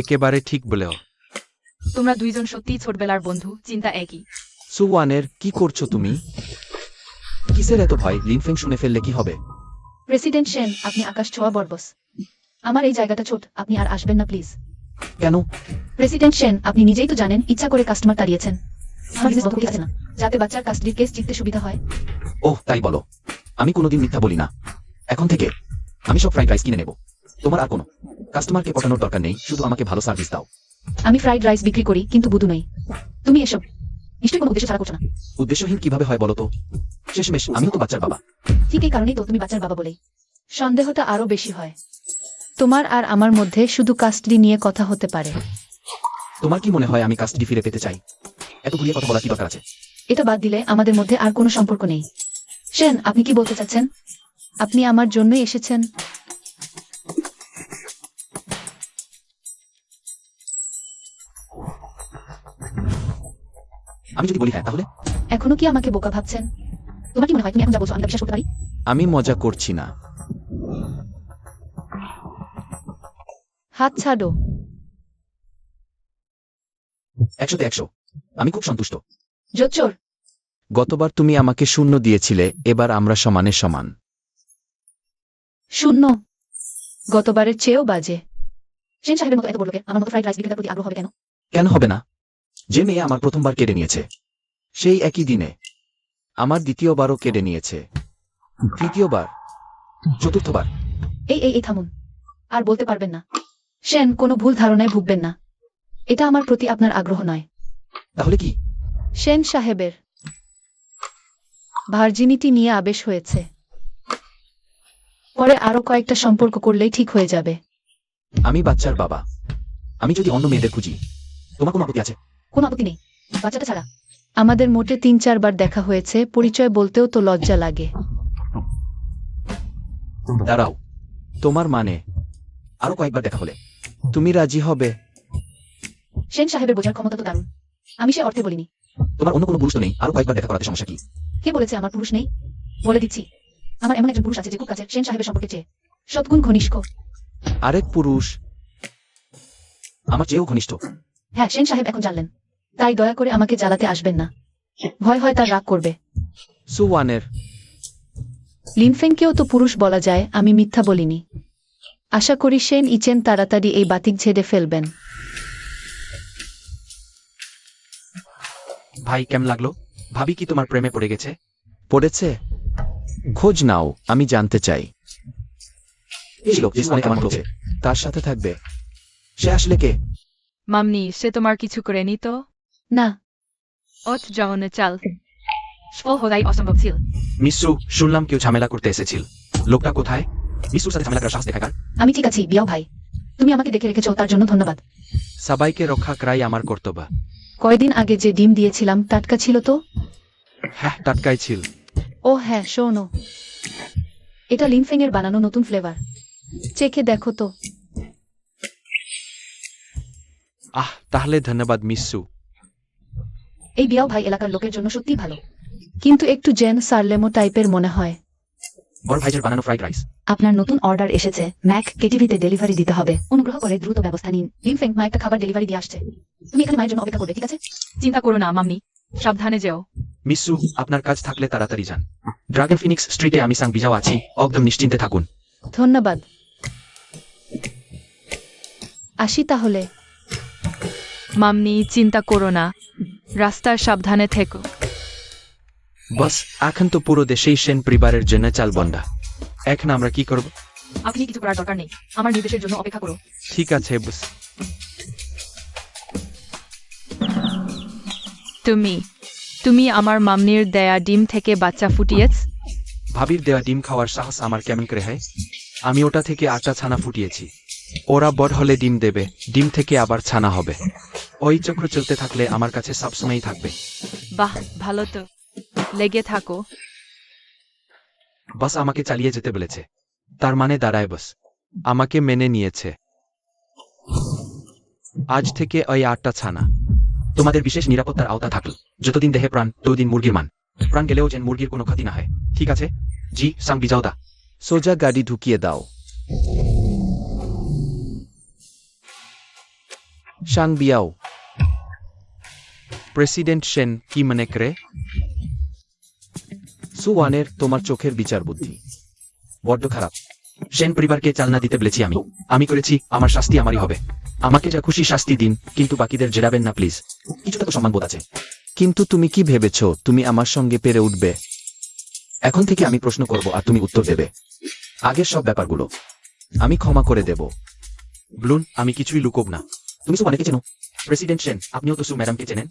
S2: একেবারে ঠিক বলেও।
S3: তোমরা দুইজন সত্যিই ছোটবেলার বন্ধু, চিন্তা একই।
S2: সুওয়ানের, কি করছো তুমি? কিসের এত ভয়? লিনফেং শুনে ফেললে কি হবে?
S1: প্রেসিডেন্ট সেন, আপনি আকাশ ছোঁয়া বড় বস। আমার এই জায়গাটা ছোট, আপনি আর আসবেন না প্লিজ।
S2: কেন?
S1: প্রেসিডেন্ট সেন, আপনি নিজেই তো জানেন ইচ্ছা করে কাস্টমার তাড়িয়েছেন। আমার বিজনেস বন্ধ আছে না, যাতে বাচ্চার কাস্টডির কেস জিততে সুবিধা হয়।
S2: ওহ, তাই বলো। আমি কোনোদিন মিথ্যা বলি না। এখন থেকে আমি সব ফ্রাইড রাইস কিনে নেব। তোমার আর কোনো কাস্টমারকে পটানোর দরকার নেই, শুধু আমাকে ভালো সার্ভিস দাও।
S1: আমি ফ্রাইড রাইস বিক্রি করি, কিন্তু বুধু নই। তুমি এসব নিশ্চয়ই কোনো উদ্দেশ্য ছাড়া করছো না।
S2: উদ্দেশ্যহীন কিভাবে হয় বলো তো? শেষমেশ আমিও তো বাচ্চার বাবা।
S1: ঠিক এই কারণেই তো তুমি বাচ্চার বাবা বলেই সন্দেহটা আরো বেশি হয়।
S4: তোমার আর আমার মধ্যে শুধু কাস্টডি নিয়ে কথা হতে পারে।
S2: তোমার কি মনে হয় আমি কাস্টডি ফিরে পেতে চাই? এত ঘুরিয়ে কথা বলা কি দরকার আছে?
S1: এটা বাদ দিলে আমাদের মধ্যে আর কোনো সম্পর্ক নেই। সেন, আপনি কি বলতে চাচ্ছেন?
S4: আপনি আমার জন্যই এসেছেন।
S2: আমি যদি বলি হ্যাঁ তাহলে?
S1: এখনো কি আমাকে বোকা ভাবছেন? তোমার কি মনে হয় তুমি এখন যা বলছো আমি তা বিশ্বাস করতে পারি?
S2: আমি মজা করছি না।
S4: হাত ছাড়ো।
S2: 100-তে 100। আমি খুব সন্তুষ্ট।
S1: জোচ্চোর।
S2: গতবার তুমি আমাকে 0 দিয়েছিলে, এবার আমরা সমানে সমান।
S1: 0?
S4: গতবারের চেয়েও বাজে।
S1: সেন সাহেবের মতো এত বড় লোকের আমার মতো ফ্রাইড রাইস বিক্রেতার প্রতি আগ্রহ হবে কেন?
S2: কেন হবে না? যে মেয়ে আমার প্রথমবার কেড়ে নিয়েছে, সেই একই দিনে আমার দ্বিতীয়বারও কেড়ে নিয়েছে, তৃতীয়বার, চতুর্থবার।
S1: এই থামুন। আর বলতে পারবেন না। সেন, কোনো ভুল ধারণায় ভুগবেন না। এটা আমার প্রতি আপনার আগ্রহ নয়।
S2: তাহলে কি?
S4: সেন সাহেবের ভার্জিনিটি নিয়ে আবেশ হয়েছে।
S1: পরে আরো কয়েকটা সম্পর্ক করলেই ঠিক হয়ে যাবে।
S2: আমি বাচ্চার বাবা। আমি যদি অন্য মেয়েদের খুঁজি, তোমার কোনো আপত্তি আছে?
S1: কোনো আপত্তি নেই, বাচ্চাটা ছাড়া।
S4: আমাদের মোটে 3-4 বার দেখা হয়েছে, পরিচয় বলতেও তো লজ্জা লাগে।
S2: দাঁড়াও, তোমার মানে আরো কয়েকবার দেখা হলে তুমি রাজি হবে?
S1: সেন সাহেবের বোঝার ক্ষমতা তো দারুণ। আমি সে অর্থে বলিনি।
S2: তোমার অন্য কোনো পুরুষ তো নেই, আরো কয়েকবার দেখা করাতে সমস্যা কি?
S1: কে বলেছে আমার পুরুষ নেই? বলে দিচ্ছি, আমার এমন একজন পুরুষ আছে যে খুব কাছে সেন সাহেবের সম্পর্কে চেয়ে সৎগুণ ঘনিষ্ঠ।
S2: আরেক পুরুষ আমার চেয়েও ঘনিষ্ঠ?
S1: হ্যাঁ, সেন সাহেব এখন জানলেন। তাই দয়া করে আমাকে জ্বালাতে আসবেন না। ভয় হয় তার রাগ করবে।
S2: সুওয়ানের
S4: লিনফেংকেও তো পুরুষ বলা যায়, আমি মিথ্যা বলিনি। আশা করি সেন ইচেন তাড়াতাড়ি এই বাতিক ঝেড়ে ফেলবেন।
S2: ভাই, কেমন লাগলো? ভাবি কি তোমার প্রেমে পড়ে গেছে? পড়েছে? খোঁজ নাও, আমি জানতে চাই। ছিল যে অনেক আমার ক্লোজে, তার সাথে থাকবে। সে আসলে কে?
S3: মামনি, সে তোমার কিছু করেনি তো?
S1: না।
S3: ওঠ যাওনে চাল। সফল হওয়াই অসম্ভব ছিল।
S2: মিশ্রু, শুনলাম কেউ ঝামেলা করতে এসেছিল। লোকটা কোথায়? মিশ্রুর সাথে ঝামেলা করার সাহস দেখাকার?
S1: আমি ঠিক আছি বিয়াও ভাই। তুমি আমাকে দেখে রেখেছো তার জন্য ধন্যবাদ।
S2: সবাইকে রক্ষা করাই আমার কর্তব্য।
S4: কয়দিন আগে যে ডিম দিয়েছিলাম টাটকা ছিল তো?
S2: হ্যাঁ, টাটকাই ছিল।
S4: ও হ্যাঁ, শোনো,
S1: এটা লিনফেং এর বানানো নতুন ফ্লেভার।
S4: চেখে দেখো তো।
S2: তাহলে ধন্যবাদ মিশ্রু।
S1: এই বিয়াও ভাই এলাকার লোকের জন্য সত্যিই ভালো।
S4: কিন্তু একটু জেন সারলেমো টাইপের মনে হয়।
S2: বড় ভাইজার বানানো ফ্রাইড রাইস।
S1: আপনার নতুন অর্ডার এসেছে। ম্যাক কেটিভিতে ডেলিভারি দিতে হবে। অনুগ্রহ করে দ্রুত ব্যবস্থা নিন। লিনফেং, মা একটা খাবার ডেলিভারি দিয়ে আসছে। তুমি এখানে মায়ের জন্য অপেক্ষা করবে, ঠিক আছে?
S3: চিন্তা করো না মামনি, সাবধানে যেও।
S2: মিশ্রু, আপনার কাজ থাকলে তাড়াতাড়ি যান। ড্রাগন ফিনিক্স স্ট্রিটে আমি সাং বিজাও আছি, একদম নিশ্চিন্তে থাকুন।
S4: ধন্যবাদ। আসি তাহলে।
S3: মামনি, চিন্তা করো না, রাস্তার সাবধানে থেকো।
S2: বাস, এখন তো পুরো দেশেই সেন পরিবারের জন্য চাল বন্ধা। এখন আমরা কি করব?
S1: আপনি কিছু করার দরকার নেই। আমার নির্দেশের জন্য অপেক্ষা করো।
S2: ঠিক আছে বস।
S3: তুমি আমার মামনির দেয়া ডিম থেকে বাচ্চা ফুটিয়েছ?
S2: ভাবির দেওয়া ডিম খাওয়ার সাহস আমার কেমন করে হয়? আমি ওটা থেকে 8টা ছানা ফুটিয়েছি। ওরা বড় হলে ডিম দেবে, ডিম থেকে আবার ছানা হবে। ওই চক্র চলতে থাকলে আমার কাছে সবসময়ই থাকবে।
S3: বাহ, ভালো তো, লেগে থাকো।
S2: বাস আমাকে চালিয়ে যেতে বলেছে, তার মানে দাঁড়ায় বাস আমাকে মেনে নিয়েছে। আজ থেকে ওই 8টা ছানা তোমাদের বিশেষ নিরাপত্তার আওতা থাকল। যতদিন দেহে প্রাণ ততদিন মুরগির মান। প্রাণ গেলেও যেন মুরগির কোনো ক্ষতি না হয়, ঠিক আছে? জি, সাং বিজাও দা। সোজা গাড়ি ঢুকিয়ে দাও। সাং বিয়াও। প্রেসিডেন্ট সেন কি মনে করে? সুওয়ানের, তোমার চোখের বিচার বুদ্ধি বড্ড খারাপ। সেন পরিবারকে চালনা দিতে বলেছি আমি করেছি, আমার শাস্তি আমারই হবে। আমাকে যা খুশি শাস্তি দিন, কিন্তু বাকিদের জেরাবেন না প্লিজ। কিছুটা তো সম্মান বোধ আছে। কিন্তু তুমি কি ভেবেছো তুমি আমার সঙ্গে পেরে উঠবে? এখন থেকে আমি প্রশ্ন করব আর তুমি উত্তর দেবে। আগের সব ব্যাপারগুলো আমি ক্ষমা করে দেব। ব্লুন, আমি কিছুই লুকোব না। তুমি সু অনেকে চেনো। প্রেসিডেন্ট সেন, আপনিও তো সু ম্যাডামকে চেনেন।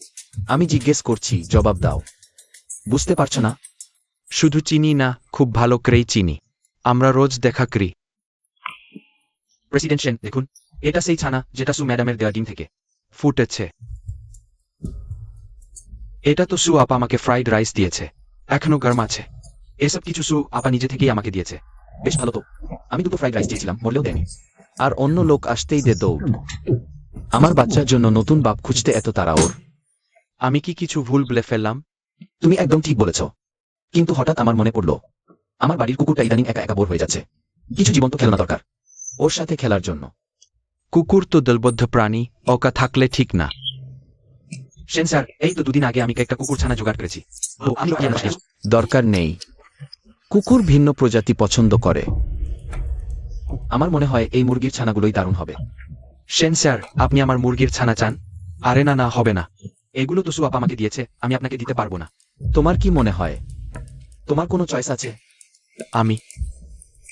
S2: আমি জিজ্ঞেস করছি, জবাব দাও। বুঝতে পারছো না? শুধু চিনি না, খুব ভালো করেই চিনি। আমরা রোজ দেখা করি। প্রেসিডেন্ট সেন, দেখুন, এটা সেই ছানা যেটা সু ম্যাডামের দেওয়া ডিম থেকে ফুটেছে। এটা তো সু আপা আমাকে ফ্রাইড রাইস দিয়েছে, এখনো গরম আছে। এসব কিছু সু আপা নিজে থেকেই আমাকে দিয়েছে। বেশ ভালো তো। আমি দুটো ফ্রাইড রাইস দিয়েছিলাম, বললেও দেয়নি। আর অন্য লোক আসতেই দে দৌড়। আমার বাচ্চার জন্য নতুন বাপ খুঁজতে এত তাড়া ওর। আমি কি কিছু ভুল বলে ফেললাম?
S5: তুমি একদম ঠিক বলেছ, কিন্তু হঠাৎ আমার মনে পড়ল আমার বাড়ির কুকুরটা ইদানিং একা একা বোর হয়ে যাচ্ছে। কিছু জীবন্ত খেলনা দরকার ওর সাথে খেলার জন্য।
S2: কুকুর তো দলবদ্ধ প্রাণী, ওকা থাকলে ঠিক না।
S5: সেন স্যার, এই তো দুদিন আগে আমি একটা কুকুর ছানা জোগাড় করেছি। ও, আমি ওকে আমার সাথে-
S2: দরকার নেই, কুকুর ভিন্ন প্রজাতি পছন্দ করে।
S5: আমার মনে হয় এই মুরগির ছানাগুলোই দারুণ হবে।
S2: সেন স্যার, আপনি আমার মুরগির ছানা চান? আরে না না, হবে না।
S5: এগুলো তো সুয়াপ আমাকে দিয়েছে, আমি আপনাকে দিতে পারবো না।
S2: তোমার কি মনে হয়?
S5: তোমার কোনো চয়েস আছে?
S2: আমি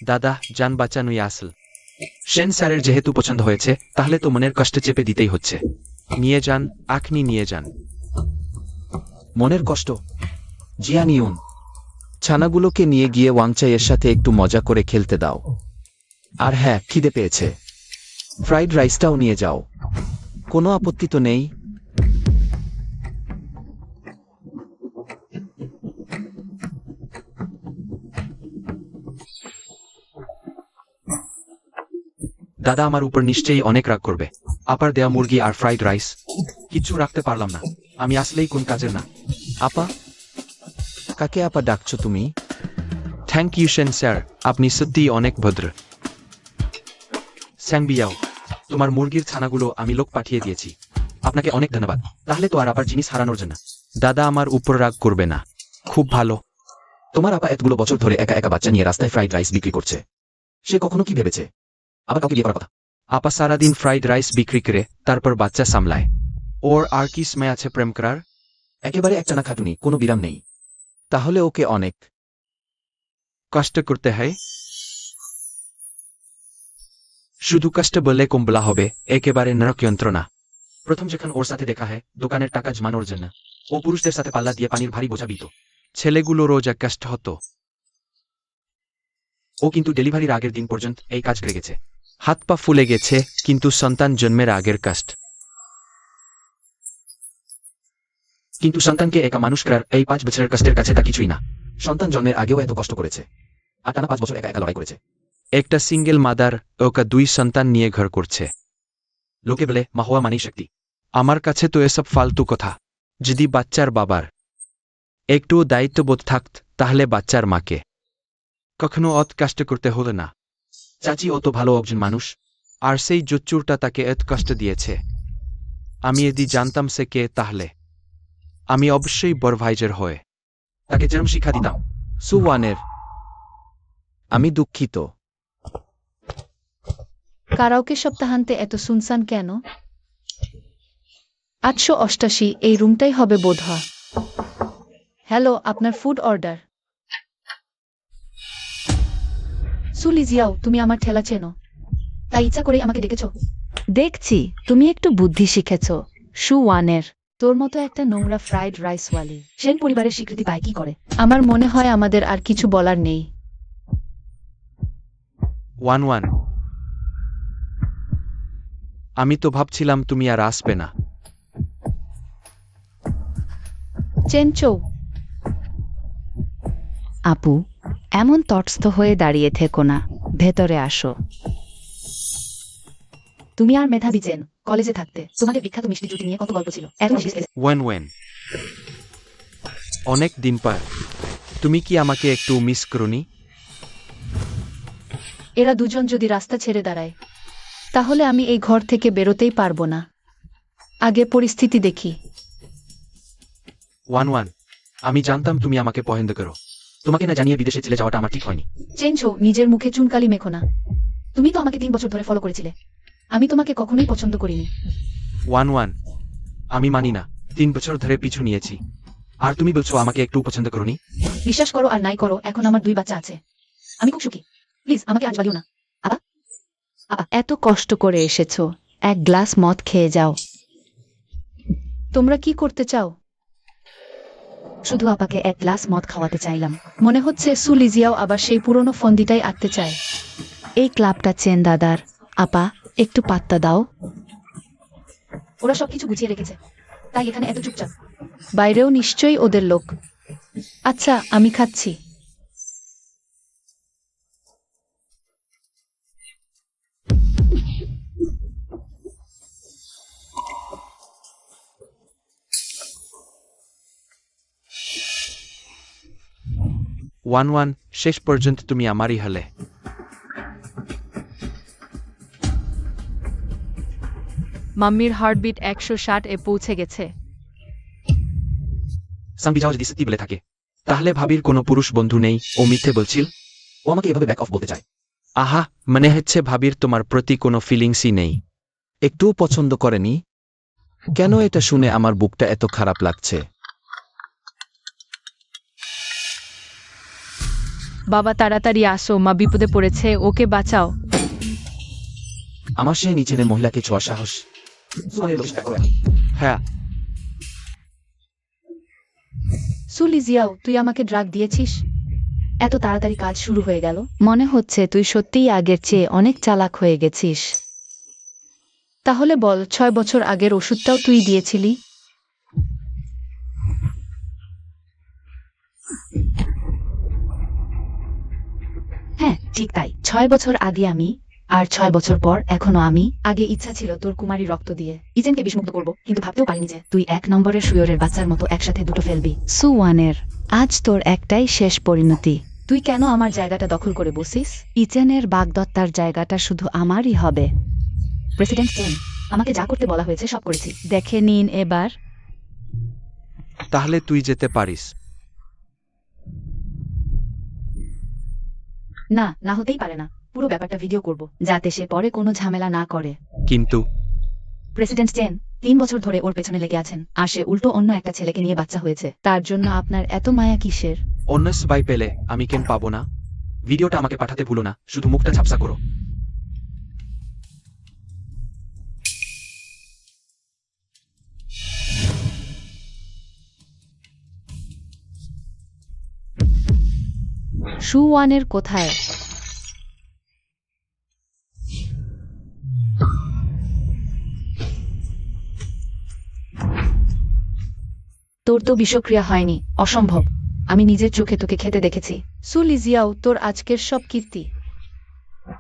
S2: দাদা, যান বাঁচানোই আসল। সেন স্যারের যেহেতু পছন্দ হয়েছে, তাহলে তো মনের কষ্ট চেপে দিতেই হচ্ছে। নিয়ে যান, আপনি নিয়ে যান।
S5: মনের কষ্ট? জিয়া নিউন।
S2: ছানাগুলোকে নিয়ে গিয়ে ওয়াংচাইয়ের সাথে একটু মজা করে খেলতে দাও। আর হ্যাঁ, খিদে পেয়েছে, ফ্রাইড রাইসটাও নিয়ে যাও। কোনো আপত্তি তো নেই?
S5: দাদা আমার উপর নিশ্চয়ই অনেক রাগ করবে। আপার দেয়া মুরগি আর ফ্রাইড রাইস কিচ্ছু রাখতে পারলাম না। আমি আসলেই কোন কাজের না।
S2: আপা? কাকে আপা ডাকছো তুমি? থ্যাংক ইউ সেন স্যার, আপনি সত্যিই অনেক ভদ্র।
S5: স্যাংবিয়াও, তোমার মুরগির ছানাগুলো আমি লোক পাঠিয়ে দিয়েছি। আপনাকে অনেক ধন্যবাদ। তাহলে তো আর আবার জিনিস হারানোর জন্য।
S2: দাদা আমার উপর রাগ করবে না, খুব ভালো।
S5: তোমার আপা এতগুলো বছর ধরে একা একা বাচ্চা নিয়ে রাস্তায় ফ্রাইড রাইস বিক্রি করছে। সে কখনো কি ভেবেছে আবার কাউকে বিয়ে করার কথা?
S2: আপা সারাদিন ফ্রাইড রাইস বিক্রি করে তারপর বাচ্চা সামলায়। ওর আর কি সময় আছে প্রেম করার?
S5: একেবারে একটানা খাটুনি, কোনো বিরাম নেই।
S2: তাহলে ওকে অনেক কষ্ট করতে হয়। শুধু কষ্ট বললে কম বলা হবে, একেবারে নরক যন্ত্রণা।
S5: প্রথম যেখানে ওর সাথে দেখা হয় দোকানের টাকা জমানোর জন্য, ও পুরুষদের সাথে পাল্লা দিয়ে পানির ভারী বোঝা দিত।
S2: ছেলেগুলো রোজ এক কষ্ট হতো।
S5: ও কিন্তু ডেলিভারির আগের দিন পর্যন্ত এই কাজ করে গেছে।
S2: হাত পা ফুলে গেছে, কিন্তু সন্তান জন্মের আগের কষ্ট।
S5: কিন্তু সন্তানকে একা মানুষ করার এই 5 বছরের কষ্টের কাছে তা কিছুই না। সন্তান জন্মের আগেও এত কষ্ট করেছে, আর টানা 5 বছর একা একা লড়াই করেছে।
S2: একটা সিঙ্গেল মাদার ওকা 2 সন্তান নিয়ে ঘর করছে।
S5: লোকে বলে মা হওয়া মানেই শক্তি।
S2: আমার কাছে তো এসব ফালতু কথা। যদি বাচ্চার বাবার একটুও দায়িত্ববোধ থাকত, তাহলে বাচ্চার মাকে কখনো অত কষ্ট করতে হলো না।
S5: চাচি ও তো ভালো একজন মানুষ।
S2: আর সেই জোচ্চুরটা তাকে এত কষ্ট দিয়েছে। আমি যদি জানতাম সে কে, তাহলে আমি অবশ্যই বড় ভাইজের হয়ে
S5: তাকে যেরম শিক্ষা দিতাম।
S2: সুওয়ানের। আমি দুঃখিত।
S4: কারাওকে সপ্তাহান্তে এত সুনসান কেন? 888, এই রুমটাই হবে বোধহয়। হ্যালো, আপনার ফুড অর্ডার।
S1: সুলি জিয়াও, তুমি আমার ঠেলা চেনো, তাই ইচ্ছা করে আমাকে ডেকেছো?
S4: দেখছি তুমি একটু বুদ্ধি শিখেছ। সুওয়ানের তোর মতো একটা নোংরা ফ্রাইড রাইসওয়ালি
S1: সেন পরিবারের স্বীকৃতি পায় কি করে?
S4: আমার মনে হয় আমাদের আর কিছু বলার নেই।
S2: 1-1। আমি তো ভাবছিলাম তুমি আর আসবে না।
S4: চেনচৌ। আপু, এমন তটস্থ হয়ে দাঁড়িয়ে থেকো না, ভেতরে আসো।
S1: তুমি আর মেধাবী চেন, কলেজে থাকতে তোমাদের বিখ্যাত মিষ্টি জুটি নিয়ে কত গল্প ছিল। এত মিষ্টি
S2: ওয়েন অনেক দিন পর। তুমি কি আমাকে একটু মিস করনি?
S1: এরা দুজন যদি রাস্তা ছেড়ে দাঁড়ায়,
S4: তাহলে আমি এই ঘর থেকে বেরোতেই পারবো না। আগে পরিস্থিতি দেখি।
S5: 1-1। আমি জানতাম তুমি আমাকে পছন্দ করো। তোমাকে না জানিয়ে বিদেশে চলে যাওয়াটা আমার ঠিক হয়নি।
S1: চেনছো, নিজের মুখে চুনকালি মেখো না। তুমি তো আমাকে 3 বছর ধরে ফলো করেছিলে। আমি তোমাকে কখনোই পছন্দ করিনি।
S2: 1-1।
S5: আমি মানি না। 3 বছর ধরে পিছু নিয়েছি, আর তুমি বলছো আমাকে একটু পছন্দ করোনি?
S1: বিশ্বাস করো আর নাই করো, এখন আমার 2 বাচ্চা আছে। আমি খুব সুখী। প্লিজ আমাকে আজ বাগিও না।
S4: এত কষ্ট করে এসেছো, এক গ্লাস মদ খেয়ে যাও। তোমরা কি করতে চাও?
S1: শুধু আপাকে 1 গ্লাস মদ খাওয়াতে চাইলাম।
S4: মনে হচ্ছে সুলিজিয়াও আবার সেই পুরনো ফন্দিটাই আঁকতে চায়। এই ক্লাবটা চেন দাদার। আপা, একটু পাত্তা দাও।
S1: ওরা সবকিছু গুছিয়ে রেখেছে, তাই এখানে এত চুপচাপ।
S4: বাইরেও নিশ্চয়ই ওদের লোক। আচ্ছা, আমি খাচ্ছি।
S2: ওয়ান শেষ পর্যন্ত তুমি আমারই হলে।
S3: মাম্মির হার্টবিট 160 এ পৌঁছে গেছে।
S5: সাংবি যাও যদি সত্যি বলে থাকে,
S2: তাহলে ভাবির কোনো পুরুষ বন্ধু নেই, ও মিথ্যে বলছিল?
S5: ও আমাকে এভাবে ব্যাক অফ বলতে চায়।
S2: আহা, মনে হচ্ছে ভাবির তোমার প্রতি কোনো ফিলিংসই নেই।
S6: একটুও পছন্দ করেনি? কেন এটা শুনে আমার বুকটা এত খারাপ লাগছে?
S3: বাবা তাড়াতাড়ি আসো, মা বিপদে পড়েছে, ওকে বাঁচাও।
S5: আমার সে নিচের মহিলাকে ছোঁয়ার সাহস। সুয়ানের লোক করে আমি।
S2: হ্যাঁ,
S1: সুলি জিয়াও, তুই আমাকে ড্রাগ দিয়েছিস? এত তাড়াতাড়ি কাজ শুরু হয়ে গেল।
S4: মনে হচ্ছে তুই সত্যিই আগের চেয়ে অনেক চালাক হয়ে গেছিস। তাহলে বল, 6 বছর আগের ওষুধটাও তুই দিয়েছিলি?
S1: হ্যাঁ, ঠিক তাই। 6 বছর আগে আমি, আর 6 বছর পর এখনো আমি। আগে ইচ্ছা ছিল তোর কুমারী রক্ত দিয়ে ইজেনকে বিষমুক্ত করব, কিন্তু ভাবতেও পারিনি যে তুই 1 নম্বরের শুয়োরের বাচ্চার মতো একসাথে দুটো ফেলবি।
S4: সুওয়ানের, আজ তোর একটাই শেষ পরিণতি।
S1: তুই কেন আমার জায়গাটা দখল করে বসিস?
S4: ইচেনের বাগদত্তার জায়গাটা শুধু আমারই হবে।
S1: প্রেসিডেন্ট চেন, আমাকে যা করতে বলা হয়েছে সব করেছি।
S4: দেখে নিন এবার।
S2: তাহলে তুই যেতে পারিস।
S1: না, না হতেই পারে না। পুরো ব্যাপারটা ভিডিও করব, যাতে সে পরে কোনো ঝামেলা না করে।
S2: কিন্তু
S1: প্রেসিডেন্ট চেন 3 বছর ধরে ওর পেছনে লেগে আছেন, আর সে উল্টো অন্য একটা ছেলেকে নিয়ে বাচ্চা হয়েছে।
S4: তার জন্য আপনার এত মায়া কিসের?
S2: অন্য সবাই পেলে আমি কেন পাবো না?
S5: ভিডিওটা আমাকে পাঠাতে ভুলো না, শুধু মুখটা ঝাপসা করো।
S4: সুওয়ানের কোথায়?
S1: তোর তো বিষক্রিয়া হয়নি, অসম্ভব। আমি নিজের চোখে তোকে খেতে দেখেছি।
S4: সুলি জিয়াও, তোর আজকের সব কীর্তি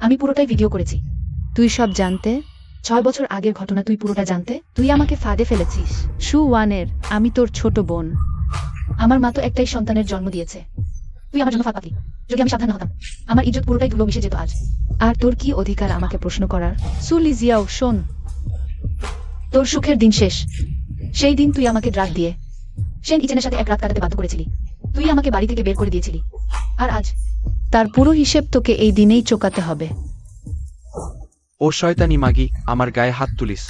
S1: আমি পুরোটাই ভিডিও করেছি।
S4: তুই সব জানতে?
S1: 6 বছর আগের ঘটনা তুই পুরোটা জানতে? তুই আমাকে ফাঁদে ফেলেছিস।
S4: সুওয়ানের, আমি তোর ছোট বোন।
S1: আমার মা তো একটাই সন্তানের জন্ম দিয়েছে। তুই আমার জন্য ফাঁদ পাতলি। যদি আমি সাবধান হতাম, আমার ইজ্জত পুরোটাই ধুলো মিশে যেত আজ। আর তোর কি অধিকার আমাকে প্রশ্ন করার?
S4: সুলি জিয়াও, শোন।
S1: তোর সুখের দিন শেষ। সেই দিন তুই আমাকে ড্রাগ দিয়ে সেন ইচেনের সাথে এক রাত কাটাতে বাধ্য করেছিলি। তুই আমাকে বাড়ি থেকে বের করে দিয়েছিলি। আর আজ
S4: তার পুরো হিসেব তোকে এই দিনেই চোকাতে হবে।
S2: ও শয়তানি মাগি, আমার গায়ে হাত তুলিস?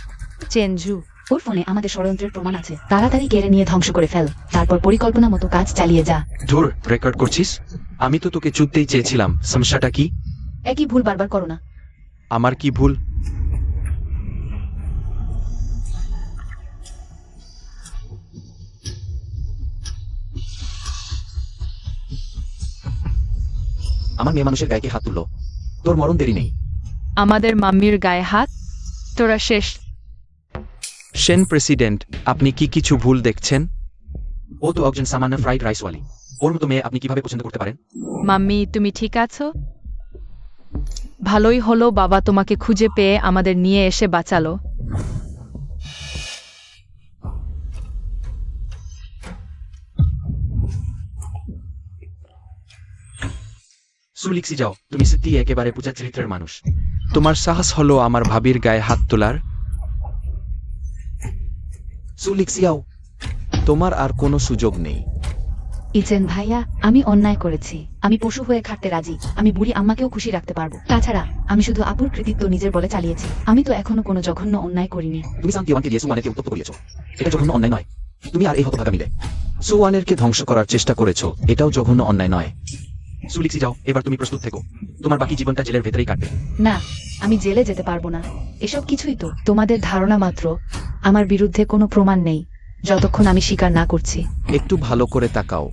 S4: চেনজু,
S1: ওর ফোনে আমাদের ষড়যন্ত্রের প্রমাণ আছে। তাড়াতাড়ি কেড়ে নিয়ে ধ্বংস করে ফেল, তারপর পরিকল্পনা মতো কাজ চালিয়ে যা।
S2: ধুর, রেকর্ড করছিস? আমি তো তোকে চুদতেই চেয়েছিলাম। সমস্যাটা কি?
S1: একই ভুল বারবার করো না।
S2: আমার কি ভুল?
S5: আমার মেয়ে মানুষের গায়ে হাত তুললো, তোর মরণ দেরি নেই।
S3: আমাদের মাম্মির গায়ে হাত? তোরা শেষ।
S2: সেন প্রেসিডেন্ট, আপনি কি কিছু ভুল দেখছেন?
S5: ও তো একজন সামান্য ফ্রাইড রাইসওয়ালি। ওর মতো মেয়ে আপনি কিভাবে পছন্দ করতে পারেন?
S3: মাম্মি, তুমি ঠিক আছো? ভালোই হলো বাবা তোমাকে খুঁজে পেয়ে আমাদের নিয়ে এসে বাঁচালো।
S5: সুলিক্সি যাও, তুমি সত্যি একেবারে পূজা চরিত্রের মানুষ।
S2: তোমার সাহস হলো আমার ভাবির গায়ে হাত তোলার?
S5: সুলিক্সি যাও।
S6: তোমার আর কোনো সুযোগ নেই।
S1: ইচেন ভাইয়া, আমি অন্যায় করেছি। আমি পশু হয়ে খাটতে রাজি। আমি বুড়ি আম্মাকেও খুশি রাখতে পারবো। তাছাড়া আমি শুধু আপুর কৃতিত্ব নিজের বলে চালিয়েছি। আমি তো এখনো কোনো জঘন্য অন্যায় করিনি।
S5: তুমি সাংকিওয়ানকে দিয়ে সুয়ানেরকে উত্তপ্ত করিয়েছো। এটা জঘন্য অন্যায় নয়। তুমি আর এই হতভাগা মিলে
S6: সুওয়ানেরকে ধ্বংস করার চেষ্টা করেছো, এটাও জঘন্য অন্যায় নয়।
S5: সুলিক্সি যাও, এবার তুমি প্রস্তুত থেকো। তোমার বাকি জীবনটা জেলের ভেতরেই কাটবে।
S1: না, আমি জেলে যেতে পারবো না। এসব কিছুই তো তোমাদের ধারণা মাত্র। আমার বিরুদ্ধে কোনো প্রমাণ নেই, যতক্ষণ আমি স্বীকার না করছি।
S6: একটু ভালো করে তাকাও।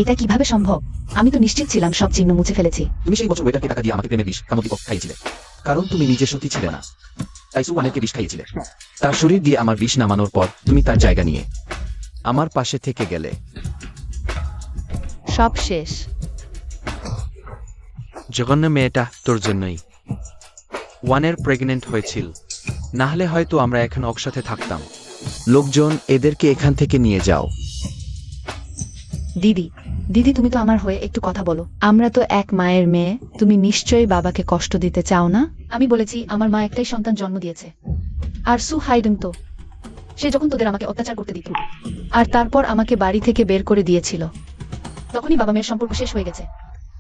S1: এটা কিভাবে সম্ভব? আমি তো নিশ্চিত ছিলাম সব চিহ্ন মুছে ফেলেছি।
S5: তুমি সেই বছর ওয়েটারকে টাকা দিয়ে আমাকে প্রেমের বিষ কামোদ্দীপক খাইয়েছিলে।
S6: কারণ তুমি নিজে সত্যি ছিলে না।
S5: তাই সুয়ানেরকে বিষ খাইয়েছিলে।
S6: তার শরীর দিয়ে আমার বিষ নামানোর পর তুমি তার জায়গা নিয়ে আমার পাশে থেকে গেলে।
S4: সব শেষ।
S2: জঘন্য মেয়েটা তোর জন্যই। ওয়ানের প্রেগনেন্ট হয়েছিল, না হলে হয়তো আমরা এখন একসাথে থাকতাম।
S6: লোকজন, এদেরকে এখান থেকে নিয়ে যাও।
S1: দিদি দিদি তুমি তো আমার হয়ে একটু কথা বলো।
S4: আমরা তো এক মায়ের মেয়ে, তুমি নিশ্চয়ই বাবাকে কষ্ট দিতে চাও না।
S1: আমি বলেছি আমার মা একটাই সন্তান জন্ম দিয়েছে। আর সু হাইডেন তো, সে যখন তোদের আমাকে অত্যাচার করতে দিত
S4: আর তারপর আমাকে বাড়ি থেকে বের করে দিয়েছিল।
S1: তখনই বাবা মেয়ের সম্পর্ক শেষ হয়ে গেছে।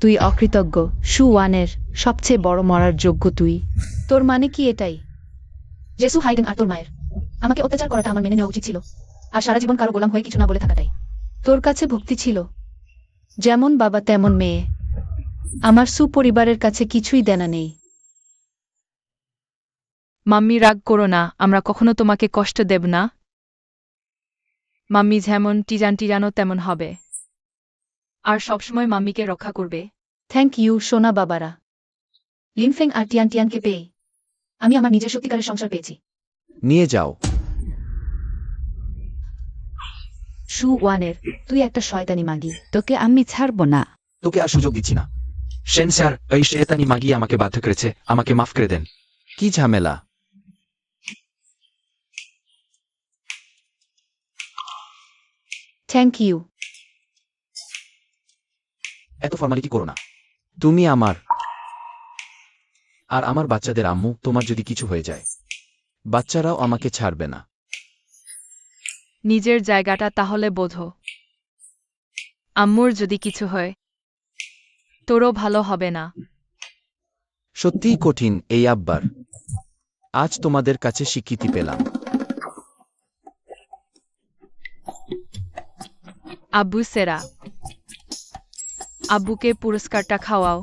S4: তুই অকৃতজ্ঞ, সু ওয়ানের সবচেয়ে বড় মরার যোগ্য তুই। তোর মানে কি এটাই?
S1: জেসু হাইডেন আর তোর মায়ের আমাকে অত্যাচার করাটা আমার মেনে নেওয়া উচিত ছিল, আর সারা জীবন কারো গোলাম হয়ে কিছু না বলে থাকাটাই।
S4: তোর কাছে ভক্তি ছিল, যেমন বাবা তেমন মেয়ে। আমার সুপরিবারের কাছে কিছুই দেনা নেই।
S3: মাম্মি রাগ করো না, আমরা কখনো তোমাকে কষ্ট দেব না। মাম্মি যেমন টিজানো তেমন হবে, আর সবসময় মাম্মিকে রক্ষা করবে।
S4: থ্যাংক ইউ সোনা বাবারা।
S1: লিনফেং আর টিয়ানকে পেয়ে আমি আমার নিজের সত্যিকারের সংসার পেয়েছি।
S6: নিয়ে যাও।
S1: সু ওয়ানের তুই একটা শয়তানি মাগি।
S4: তোকে আমি ছাড়ব না।
S5: তোকে আর সুযোগ দিচ্ছি না।
S2: সেন স্যার, এই শেতানি মাগি আমাকে বাধ্য করেছে, আমাকে মাফ করে দেন।
S6: কি ঝামেলা?
S4: Thank you.
S5: এত ফর্মালিটি করো না।
S6: তুমি আমার
S5: আর আমার বাচ্চাদের আম্মু, তোমার যদি কিছু হয়ে যায়
S6: বাচ্চারাও আমাকে ছাড়বে না।
S3: নিজের জায়গাটা তাহলে বোঝো। আম্মুর যদি কিছু হয়, তোরও ভালো হবে না।
S6: সত্যিই কঠিন এই আব্বার। আজ তোমাদের কাছে স্বীকৃতি পেলাম।
S3: আব্বু সেরা, আব্বুকে পুরস্কারটা খাওয়াও।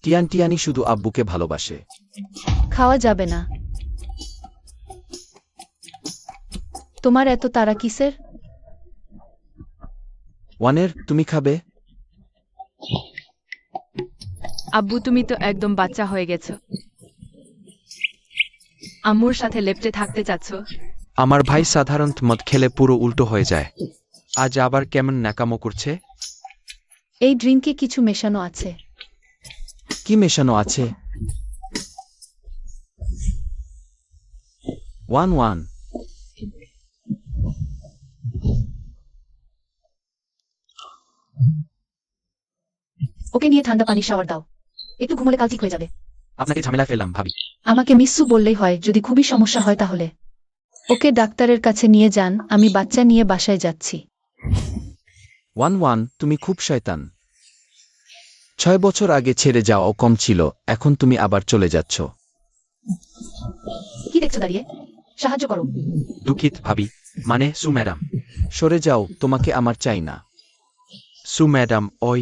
S6: টিয়ানি শুধু আব্বুকে ভালোবাসে।
S4: খাওয়া যাবে না। তোমার এত তাড়া কিসের?
S6: ওয়ানের, তুমি খাবে?
S3: আব্বু তুমি তো একদম বাচ্চা হয়ে গেছো, আম্মুর সাথে লেপ্টে থাকতে চাচ্ছ।
S2: আমার ভাই সাধারণত মদ খেলে পুরো উল্টো হয়ে যায়, আজ আবার কেমন ন্যাকামো করছে।
S4: এই ড্রিঙ্কে কিছু মেশানো আছে।
S6: কি মেশানো আছে? ওয়ান।
S1: ওকে নিয়ে ঠান্ডা পানি শাওয়ার দাও, একটু ঘুমলে কাল ঠিক হয়ে যাবে।
S5: আপনাকে ঝামেলা ফেললাম ভাবি।
S1: আমাকে মিসু বললেই হয় যদি খুবই সমস্যা হয় তাহলে।
S4: ওকে ডাক্তারের কাছে নিয়ে যান, আমি বাচ্চা নিয়ে বাসায় যাচ্ছি।
S6: ওয়ান, তুমি খুব শয়তান। 6 বছর আগে ছেড়ে যাওয়াও কম ছিল, এখন তুমি আবার চলে যাচ্ছ।
S1: কি দেখছো দাঁড়িয়ে? সাহায্য করো।
S2: দুঃখিত ভাবি, মানে সু ম্যাডাম।
S6: সরে যাও, তোমাকে আমার চাই না।
S2: সু ম্যাডাম, ওই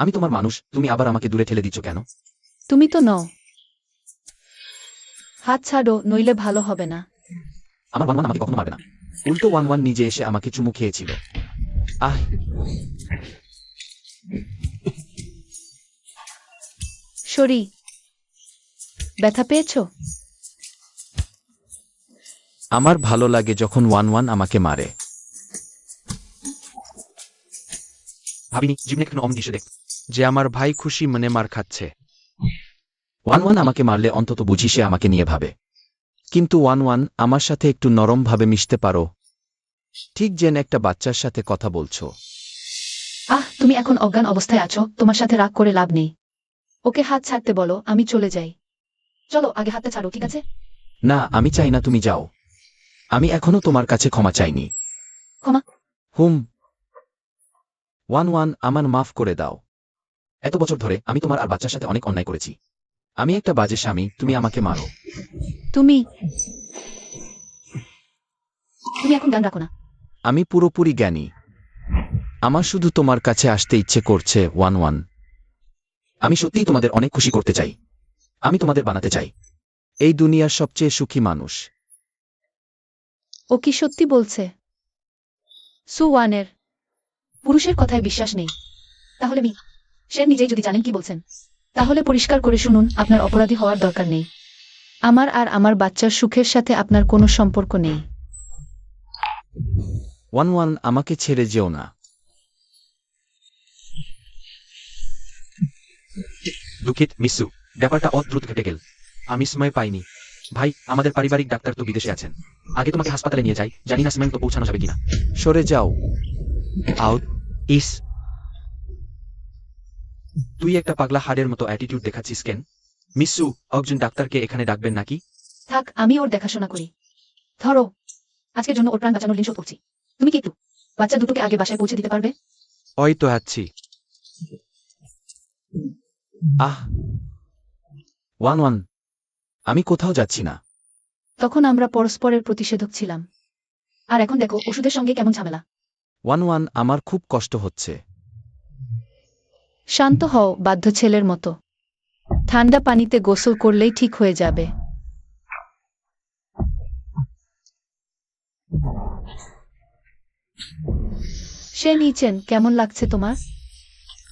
S5: আমি তোমার মানুষ, তুমি আবার আমাকে দূরে ঠেলে দিচ্ছ কেন?
S4: তুমি তো নও। হাত ছাড়ো, নইলে ভালো হবে না।
S5: আমার ওয়ান আমাকে কখনো মারবে না। উল্টো ওয়ান নিজে এসে আমাকে চুমু খেয়েছিল।
S6: আহ,
S4: সরি। ব্যথা পেয়েছো?
S6: আমার ভালো লাগে যখন ওয়ান আমাকে মারে।
S5: ভাবিনি জীবনে কোনো অমন দৃশ্য দেখ।
S2: যে আমার ভাই খুশি মনে মার খাচ্ছে।
S5: ওয়ান আমাকে মারলে অন্তত বুঝি সে আমাকে নিয়ে ভাবে।
S6: কিন্তু ওয়ান আমার সাথে একটু নরমভাবে মিশতে পারো, ঠিক যেন একটা বাচ্চার সাথে কথা বলছো।
S1: তুমি এখন অজ্ঞান অবস্থায় আছো, তোমার সাথে রাগ করে লাভ নেই। ওকে হাত ছাড়তে বলো, আমি চলে যাই। চলো আগে হাতটা ছাড়ো, ঠিক আছে?
S5: না, আমি চাই না তুমি যাও। আমি এখনো তোমার কাছে ক্ষমা চাইনি।
S1: ক্ষমা?
S6: হুম। ওয়ান আমার মাফ করে দাও।
S5: এত বছর ধরে আমি তোমার আর বাচ্চার সাথে অনেক অন্যায় করেছি। আমি একটা বাজে স্বামী, তুমি আমাকে মারো।
S4: তুমি
S1: এখন জ্ঞান রাখো না।
S6: আমি পুরোপুরি জ্ঞানী। আমার শুধু তোমার কাছে আসতে ইচ্ছে করছে ওয়ান।
S5: আমি সত্যিই তোমাদের অনেক খুশি করতে চাই। আমি তোমাদের বানাতে চাই
S6: এই দুনিয়ার সবচেয়ে সুখী মানুষ।
S4: ও কি সত্যি বলছে? সু ওয়ানের
S1: পুরুষের কথায় বিশ্বাস নেই। তাহলে সে নিজেই যদি জানেন কি বলছেন, তাহলে পরিষ্কার করে শুনুন, আপনার অপরাধী হওয়ার দরকার নেই।
S4: আমার আর আমার বাচ্চার সুখের সাথে আপনার কোনো সম্পর্ক নেই।
S6: ওয়ান আমাকে ছেড়ে যেও না।
S5: দুঃখিত মিসু, ব্যাপারটা অদ্ভুত ঘটে গেল।
S2: আমি সময় পাইনি।
S5: ভাই, আমাদের পারিবারিক ডাক্তার তো বিদেশে আছেন। আগে তোমাকে হাসপাতালে নিয়ে যাই, জানি না স্মেল তো পৌঁছানো যাবে কিনা।
S6: সরে যাও।
S2: আউট ইস তুই একটা পাগলা হাড়ের মতো অ্যাটিটিউড দেখাচ্ছিস কেন? মিসু, একজন ডাক্তারকে এখানে ডাকবেন নাকি?
S1: থাক, আমি ওর দেখাশোনা করি। ধরো, আজকের জন্য ওর প্রাণ বাঁচানোর ঋণ শোধ করছি। তুমি কি একটু বাচ্চা দুটোকে আগে বাসায় পৌঁছে দিতে পারবে?
S2: ওই তো আছি।
S5: আহ 1-1 আমি কোথাও যাচ্ছি না।
S1: তখন আমরা পরস্পরের প্রতিষেধক ছিলাম, আর এখন দেখো ওষুধের সঙ্গে কেমন ঝামেলা।
S6: 1-1 আমার খুব কষ্ট হচ্ছে।
S4: শান্ত হও, বাধ্য ছেলের মতো। ঠান্ডা পানিতে গোসল করলেই ঠিক হয়ে যাবে। সে নিচেন, কেমন লাগছে তোমার?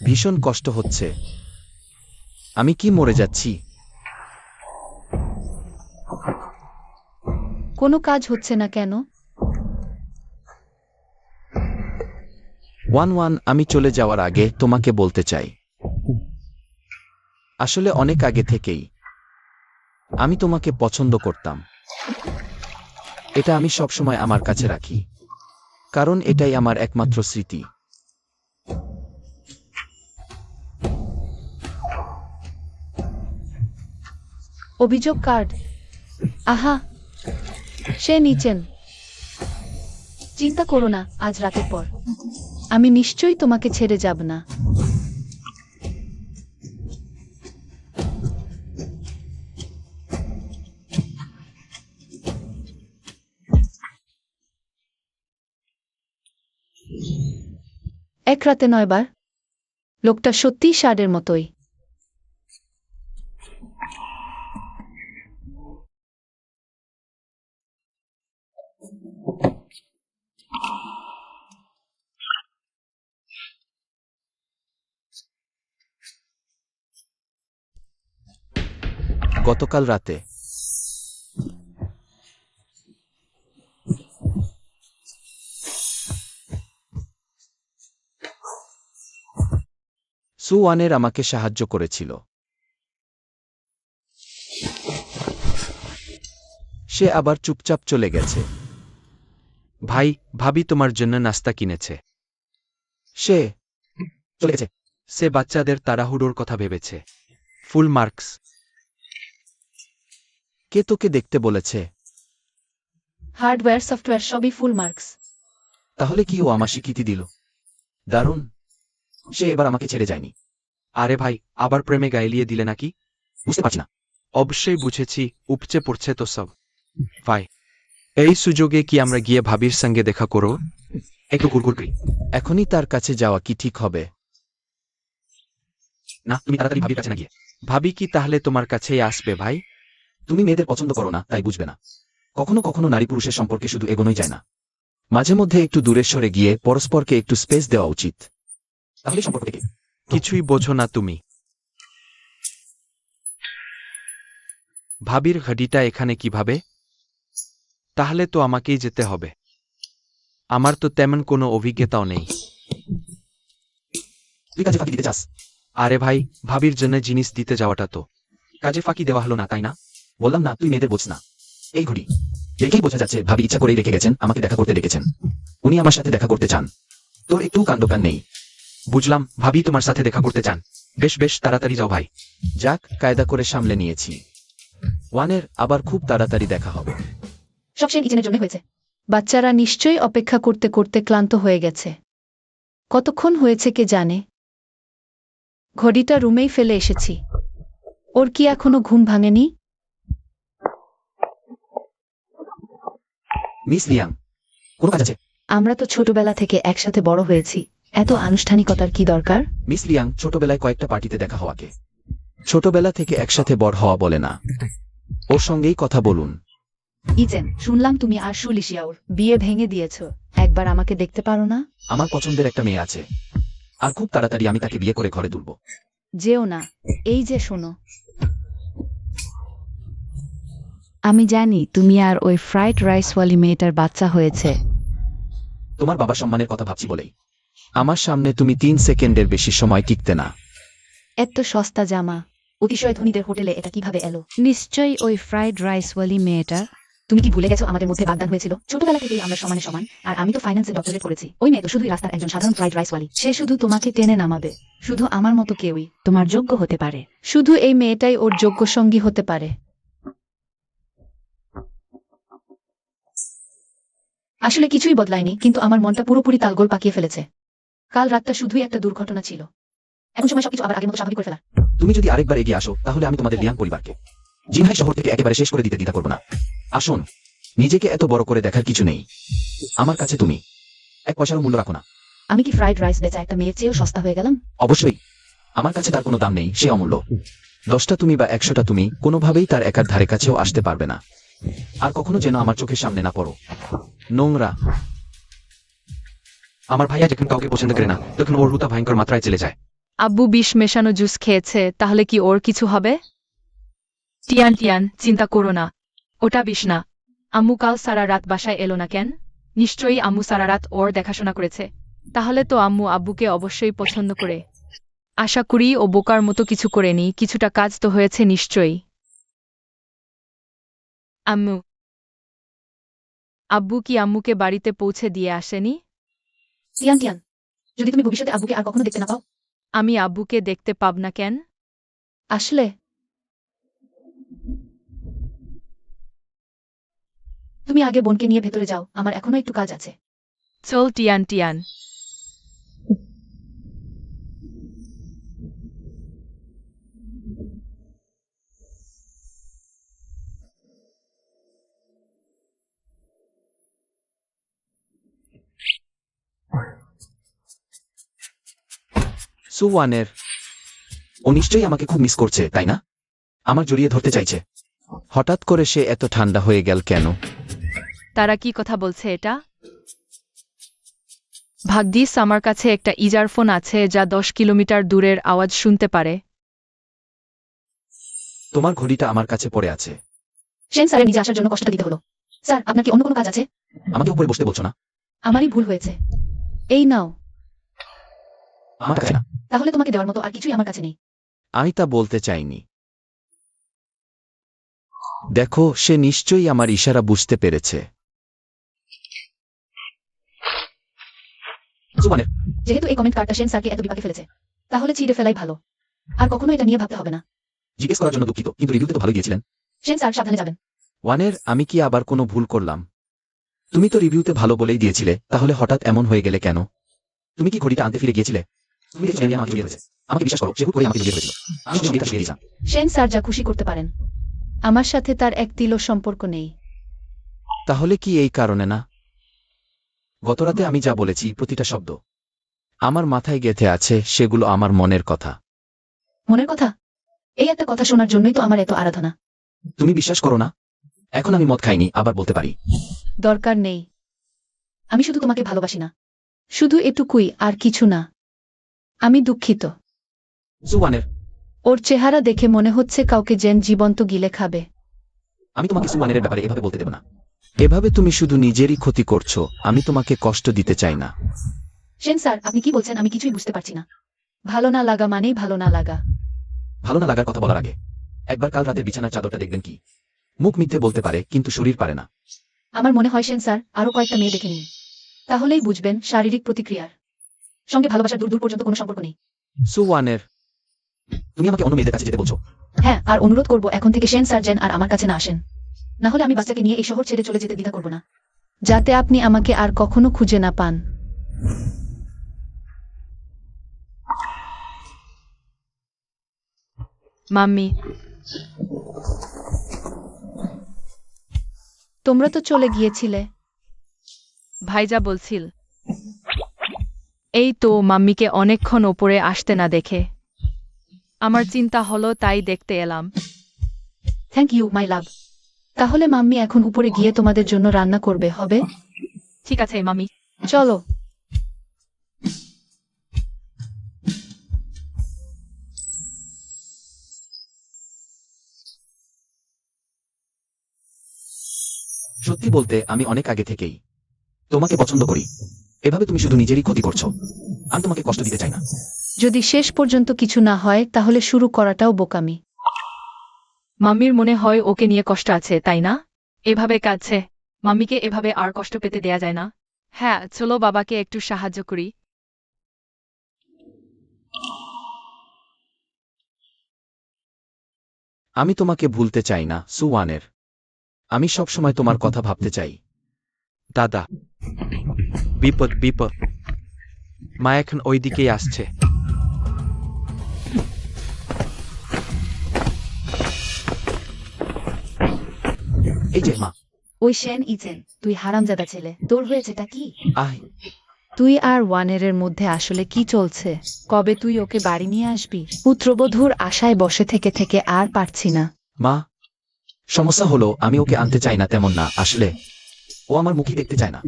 S6: ভীষণ কষ্ট হচ্ছে। আমি কি মরে যাচ্ছি?
S4: কোনো কাজ হচ্ছে না কেন?
S6: 1-1 আমি চলে যাওয়ার আগে তোমাকে বলতে চাই, আসলে অনেক আগে থেকেই আমি তোমাকে পছন্দ করতাম। এটা আমি সবসময় আমার কাছে রাখি, কারণ এটাই আমার একমাত্র স্মৃতি।
S4: অভিযোগ কার্ড। আহা, সে নিচেন। চিন্তা করো না, আজ রাতের পর আমি নিশ্চয়ই তোমাকে ছেড়ে যাব না। এক রাতে 9 বার। লোকটা সত্যিই ষাঁড়ের মতোই।
S6: গতকাল রাতে সুওয়ানের আমাকে সাহায্য করেছিল। সে আবার চুপচাপ চলে গেছে।
S2: ভাই, ভাবি তোমার জন্য নাস্তা কিনেছে।
S6: সে
S5: চলে গেছে।
S2: সে বাচ্চাদের তাড়াহুড়োর কথা ভেবেছে। Full marks.
S6: কে তোকে দেখতে বলেছে?
S1: হার্ডওয়্যার, সফটওয়্যার সবই ফুল মার্কস।
S5: তাহলে কি ও আমার স্বীকৃতি দিল? দারুণ। সে এবার আমাকে ছেড়ে যায়নি।
S2: আরে ভাই, আবার প্রেমে গাইলিয়ে দিলে নাকি?
S5: বুঝতে পারছি না।
S2: অবশ্যই বুঝেছি, উপচে পড়ছে তো সব। ভাই, এই সুযোগে কি আমরা গিয়ে ভাবির সঙ্গে দেখা করো?
S5: একটু গুড়গুড় করি।
S6: এখনই তার কাছে যাওয়া কি ঠিক হবে?
S5: না, তুমি তাড়াতাড়ি ভাবির কাছে না গিয়ে।
S2: ভাবি কি তাহলে তোমার কাছেই আসবে ভাই?
S5: তুমি মেয়েদের পছন্দ করো না, তাই বুঝবে না। কখনো কখনো নারী পুরুষের সম্পর্কে শুধু এগোনোই যায় না, মাঝে মধ্যে একটু দূরে সরে গিয়ে পরস্পরকে একটু স্পেস দেওয়া উচিত। তাহলে সম্পর্ক থেকে
S2: কিছুই বোঝো না তুমি। ভাবির ঘড়িটা এখানে কিভাবে? তাহলে তো আমাকেই যেতে হবে। আমার তো তেমন কোনো অভিজ্ঞতাও নেই।
S5: তুই কাজে ফাঁকি দিতে চাস?
S2: আরে ভাই, ভাবির জন্য জিনিস দিতে যাওয়াটা তো।
S5: কাজে ফাঁকি দেওয়া হলো না, তাই না? বললাম না তুই মেয়েদের বোঝ না। এই ঘড়ি দেখেই বোঝা যাচ্ছে ভাবি ইচ্ছা করেই রেখে গেছেন, আমাকে দেখা করতে ডেকেছেন। উনি আমার সাথে দেখা করতে চান। তোর একটু কাণ্ডজ্ঞান নেই।
S2: বুঝলাম, ভাবি তোমার সাথে দেখা করতে চান। বেশ বেশ, তাড়াতাড়ি যাও ভাই।
S6: যাক, কায়দা করে সামলে নিয়েছি। ওয়ানের আবার খুব তাড়াতাড়ি দেখা হবে।
S1: সব সে নিচেনের জন্য হয়েছে।
S4: বাচ্চারা নিশ্চয়ই অপেক্ষা করতে করতে ক্লান্ত হয়ে গেছে। কতক্ষণ হয়েছে কে জানে। ঘড়িটা রুমেই ফেলে এসেছি। ওর কি এখনো ঘুম ভাঙেনি?
S5: মিস লিয়াং, কোনো কাজ আছে?
S1: আমরা তো ছোটবেলা থেকে একসাথে বড় হয়েছি, এত আনুষ্ঠানিকতার কি দরকার?
S5: মিস লিয়াং, ছোটবেলায় কয়েকটা পার্টিতে দেখা হওয়াকে
S6: ছোটবেলা থেকে একসাথে বড় হওয়া বলে না। ওর সঙ্গেই কথা বলুন।
S1: ইজেন, শুনলাম তুমি আর সুলিশিয়াওর
S4: বিয়ে ভেঙে দিয়েছ। একবার আমাকে দেখতে পারো না?
S5: আমার পছন্দের একটা মেয়ে আছে, আর খুব তাড়াতাড়ি আমি তাকে বিয়ে করে ঘরে তুলব।
S4: যেও না। এই যে শোনো, আমি জানি তুমি আর ওই ফ্রাইড রাইসওয়ালি মেয়েটার বাচ্চা হয়েছে।
S5: তোমার বাবা সম্মানের কথা ভাবছি বলেই।
S6: আমার সামনে তুমি 3 সেকেন্ডের বেশি সময় টিকতে না।
S4: এত সস্তা জামা
S1: অতিশয় ধনীদের হোটেলে এটা কিভাবে এলো?
S4: নিশ্চয়ই ওই ফ্রাইড রাইসওয়ালি মেয়েটা।
S1: তুমি কি ভুলে গেছো আমাদের মধ্যে বাগদান হয়েছিল? ছোটবেলা থেকেই আমরা সমানে সমান, আর আমি তো ফাইন্যান্সে ডক্টরেট করেছি। ওই মেয়ে তো শুধুই রাস্তার একজন সাধারণ ফ্রাইড রাইসওয়ালি।
S4: সে শুধু তোমাকে টেনে নামাবে। শুধু আমার মতো কেউই
S1: তোমার যোগ্য হতে পারে।
S4: শুধু এই মেয়েটাই ওর যোগ্য সঙ্গী হতে পারে।
S1: আসলে কিছুই বদলায়নি, কিন্তু আমার মনটা পুরোপুরি তালগোল পাকিয়ে ফেলেছে। কাল রাতটা শুধুই একটা দুর্ঘটনা ছিল। এখন সময় সবকিছু আবার আগের মতো স্বাভাবিক করে ফেলার।
S5: তুমি যদি আরেকবার এগিয়ে আসো তাহলে আমি তোমাদের লিয়াং পরিবারকে জিনহাই শহর থেকে একেবারে শেষ করে দিতে দ্বিধা করবো না। আসুন, নিজেকে এত বড় করে দেখার কিছু নেই। আমার কাছে তুমি এক পয়সারও মূল্য রাখো না।
S1: আমি কি ফ্রাইড রাইস বেচা একটা মেয়ের চেয়েও সস্তা হয়ে গেলাম?
S5: অবশ্যই, আমার কাছে তার কোনো দাম নেই, সে অমূল্য। 10টা তুমি বা 100টা তুমি কোনোভাবেই তার একার ধারে কাছেও আসতে পারবে না। আর কখনো যেন আমার চোখের সামনে না পড়ো। নোংরা।
S2: আমার ভাইয়া যখন কাউকে পছন্দ করে না তখন ওর রুতা ভয়ঙ্কর মাত্রায় চলে যায়।
S3: আব্বু বিষ মেশানো জুস খেয়েছে, তাহলে কি ওর কিছু হবে? টিয়ান টিয়ান, চিন্তা করো না, ওটা বিষ না। আম্মু কাল সারা রাত বাসায় এলো না কেন? নিশ্চয়ই আম্মু সারা রাত ওর দেখাশোনা করেছে। তাহলে তো আম্মু আব্বুকে অবশ্যই পছন্দ করে। আশা করি ও বোকার মতো কিছু করেনি, কিছুটা কাজ তো হয়েছে নিশ্চয়ই। আম্মু, আব্বু কি আম্মুকে বাড়িতে পৌঁছে দিয়ে আসেনি?
S1: টিয়ান টিয়ান, যদি তুমি ভবিষ্যতে আব্বুকে আর কখনো দেখতে না পাও।
S3: আমি আব্বুকে দেখতে পাব না কেন?
S1: আসলে তুমি আগে বোনকে নিয়ে ভেতরে যাও, আমার এখনো একটু কাজ আছে।
S3: চল টিয়ান টিয়ান।
S6: সুওয়ানের
S5: ও নিশ্চয়ই আমাকে খুব মিস করছে, তাই না? আমার জড়িয়ে ধরতে চাইছে।
S6: হঠাৎ করে সে এত ঠান্ডা হয়ে গেল কেন?
S3: তারা কি কথা বলছে এটা? ভাগ্যিস আমার কাছে একটা ইজারফোন আছে যা 10 কিলোমিটার দূরের আওয়াজ শুনতে পারে।
S5: তোমার ঘড়িটা আমার কাছে পড়ে আছে।
S1: সেন স্যারের নিজে আসার জন্য কষ্টটা দিতে হলো। স্যার, আপনার কি অন্য কোনো কাজ আছে?
S5: আমাকে উপরে বসতে বলছো না?
S1: আমারই ভুল হয়েছে।
S4: এই নাও।
S5: আমার কাছে না।
S1: তাহলে তোমাকে দেওয়ার মতো আর কিছুই আমার কাছে নেই।
S6: আমি তা বলতে চাইনি। দেখো, সে নিশ্চয়ই আমার ইশারা বুঝতে পেরেছে।
S5: সুবানের,
S1: যেহেতু এই কমেন্ট কার্ডটা সেন স্যারকে এত বিপাকে ফেলেছে, তাহলে ছিঁড়ে ফেলাই ভালো। আর কখনো এটা নিয়ে ভাবতে হবে না।
S5: জিজ্ঞেস করার জন্য দুঃখিত, কিন্তু রিভিউতে তো ভালোই দিয়েছিলেন।
S1: সেন স্যার, সাবধানে যাবেন।
S6: ওয়ানের, আমি কি আবার কোনো ভুল করলাম?
S5: তুমি তো রিভিউতে ভালো বলেই দিয়েছিলে, তাহলে হঠাৎ এমন হয়ে গেলে কেন? তুমি কি ঘড়িটা আনতে ফিরে গিয়েছিলে? তুমি দেখছো আমাকে জড়িয়ে ধরেছে। আমাকে বিশ্বাস করো, সে হুট করে আমাকে জড়িয়ে ধরেছিল। আমি শুধু ঘড়িটা সরিয়ে দিয়েছিলাম।
S1: সেন স্যার যা খুশি করতে পারেন।
S4: আমার সাথে তার এক তিলও সম্পর্ক নেই।
S6: তাহলে কি এই কারণে না?
S5: গতরাতে আমি যা বলেছি প্রতিটা শব্দ
S6: আমার মাথায় গেঁথে আছে, সেগুলো আমার মনের কথা।
S1: মনের কথা? এই একটা কথা শোনার জন্যই তো আমার এত আরাধনা।
S5: তুমি বিশ্বাস করো না? এখন আমি মদ খাইনি, আবার বলতে পারি।
S4: দরকার নেই।
S1: আমি শুধু তোমাকে ভালোবাসি না।
S4: শুধু এটুকুই, আর কিছু না। আমি দুঃখিত।
S5: সুবানের,
S4: ওর চেহারা দেখে মনে হচ্ছে কাউকে জেন জীবন্ত গিলে খাবে।
S5: আমি তোমাকে সুবানের ব্যাপারে এভাবে বলতে দেব না।
S6: এভাবে তুমি শুধু নিজেরই ক্ষতি করছো। আমি তোমাকে কষ্ট দিতে চাই না।
S1: সেন স্যার, আপনি কি বলছেন আমি কিছুই বুঝতে পারছি না।
S4: ভালো না লাগা মানেই ভালো না লাগা।
S5: ভালো না লাগার কথা বলার আগে একবার কাল রাতের বিছানার চাদরটা দেখবেন কি? মুখ মিথ্যে বলতে পারে, কিন্তু শরীর পারে না।
S1: আমার মনে হয় সেন স্যার আরো কয়েকটা মেয়ে দেখে নিন, তাহলেই বুঝবেন শারীরিক প্রতিক্রিয়ার সঙ্গে ভালোবাসার দূর দূর পর্যন্ত কোনো সম্পর্ক নেই।
S6: সুওয়ানের,
S5: তুমি আমাকে অন্য মেয়েদের কাছে যেতে বলছো?
S1: হ্যাঁ, আর অনুরোধ করব এখন থেকে সেন স্যার যেন আর আমার কাছে না আসেন। না হলে আমি বাচ্চাকে নিয়ে এই শহর ছেড়ে চলে যেতে দ্বিধা করব না।
S4: যাতে আপনি আমাকে আর কখনো খুঁজে না পান।
S3: মাম্মি,
S4: তোমরা তো চলে গিয়েছিলে।
S3: ভাইজা বলছিল। এই তো মাম্মিকে অনেকক্ষণ ওপরে আসতে না দেখে আমার চিন্তা হলো, তাই দেখতে এলাম।
S1: থ্যাংক ইউ মাই লাভ।
S4: তাহলে মাম্মি এখন উপরে গিয়ে তোমাদের জন্য রান্না করবে, হবে?
S3: ঠিক আছে মাম্মি।
S4: চলো।
S5: সত্যি বলতে আমি অনেক আগে থেকেই তোমাকে পছন্দ করি। এভাবে তুমি শুধু নিজেরই ক্ষতি করছো। আমি তোমাকে কষ্ট দিতে চাই না।
S4: যদি শেষ পর্যন্ত কিছু না হয় তাহলে শুরু করাটাও বোকামি।
S3: মাম্মির মনে হয় ওকে নিয়ে কষ্ট আছে, তাই না? এভাবে কাঁদছে, মাম্মিকে এভাবে আর কষ্ট পেতে দেয়া যায় না। হ্যাঁ, চলো বাবাকে একটু সাহায্য করি।
S6: আমি তোমাকে ভুলতে চাই না, সুওয়ানের। আমি সবসময় তোমার কথা ভাবতে চাই।
S2: দাদা, বিপদ বিপদ। মা এখন ওই দিকেই আসছে।
S5: এই যে মা,
S4: ওই শেন ইজেন, তুই হারামজাদা ছেলে, তোর হয়েছেটা কি?
S5: আয়।
S4: তুই আর ওয়ানেরের মধ্যে আসলে কি চলছে? কবে তুই ওকে বাড়ি নিয়ে আসবি? পুত্রবধূর আশায় বসে থেকে থেকে আর পারছি না।
S5: মা, সমস্যা হলো আমি ওকে আনতে চাই না তেমন না, আসলে ও আমার মুখই দেখতে চায় না।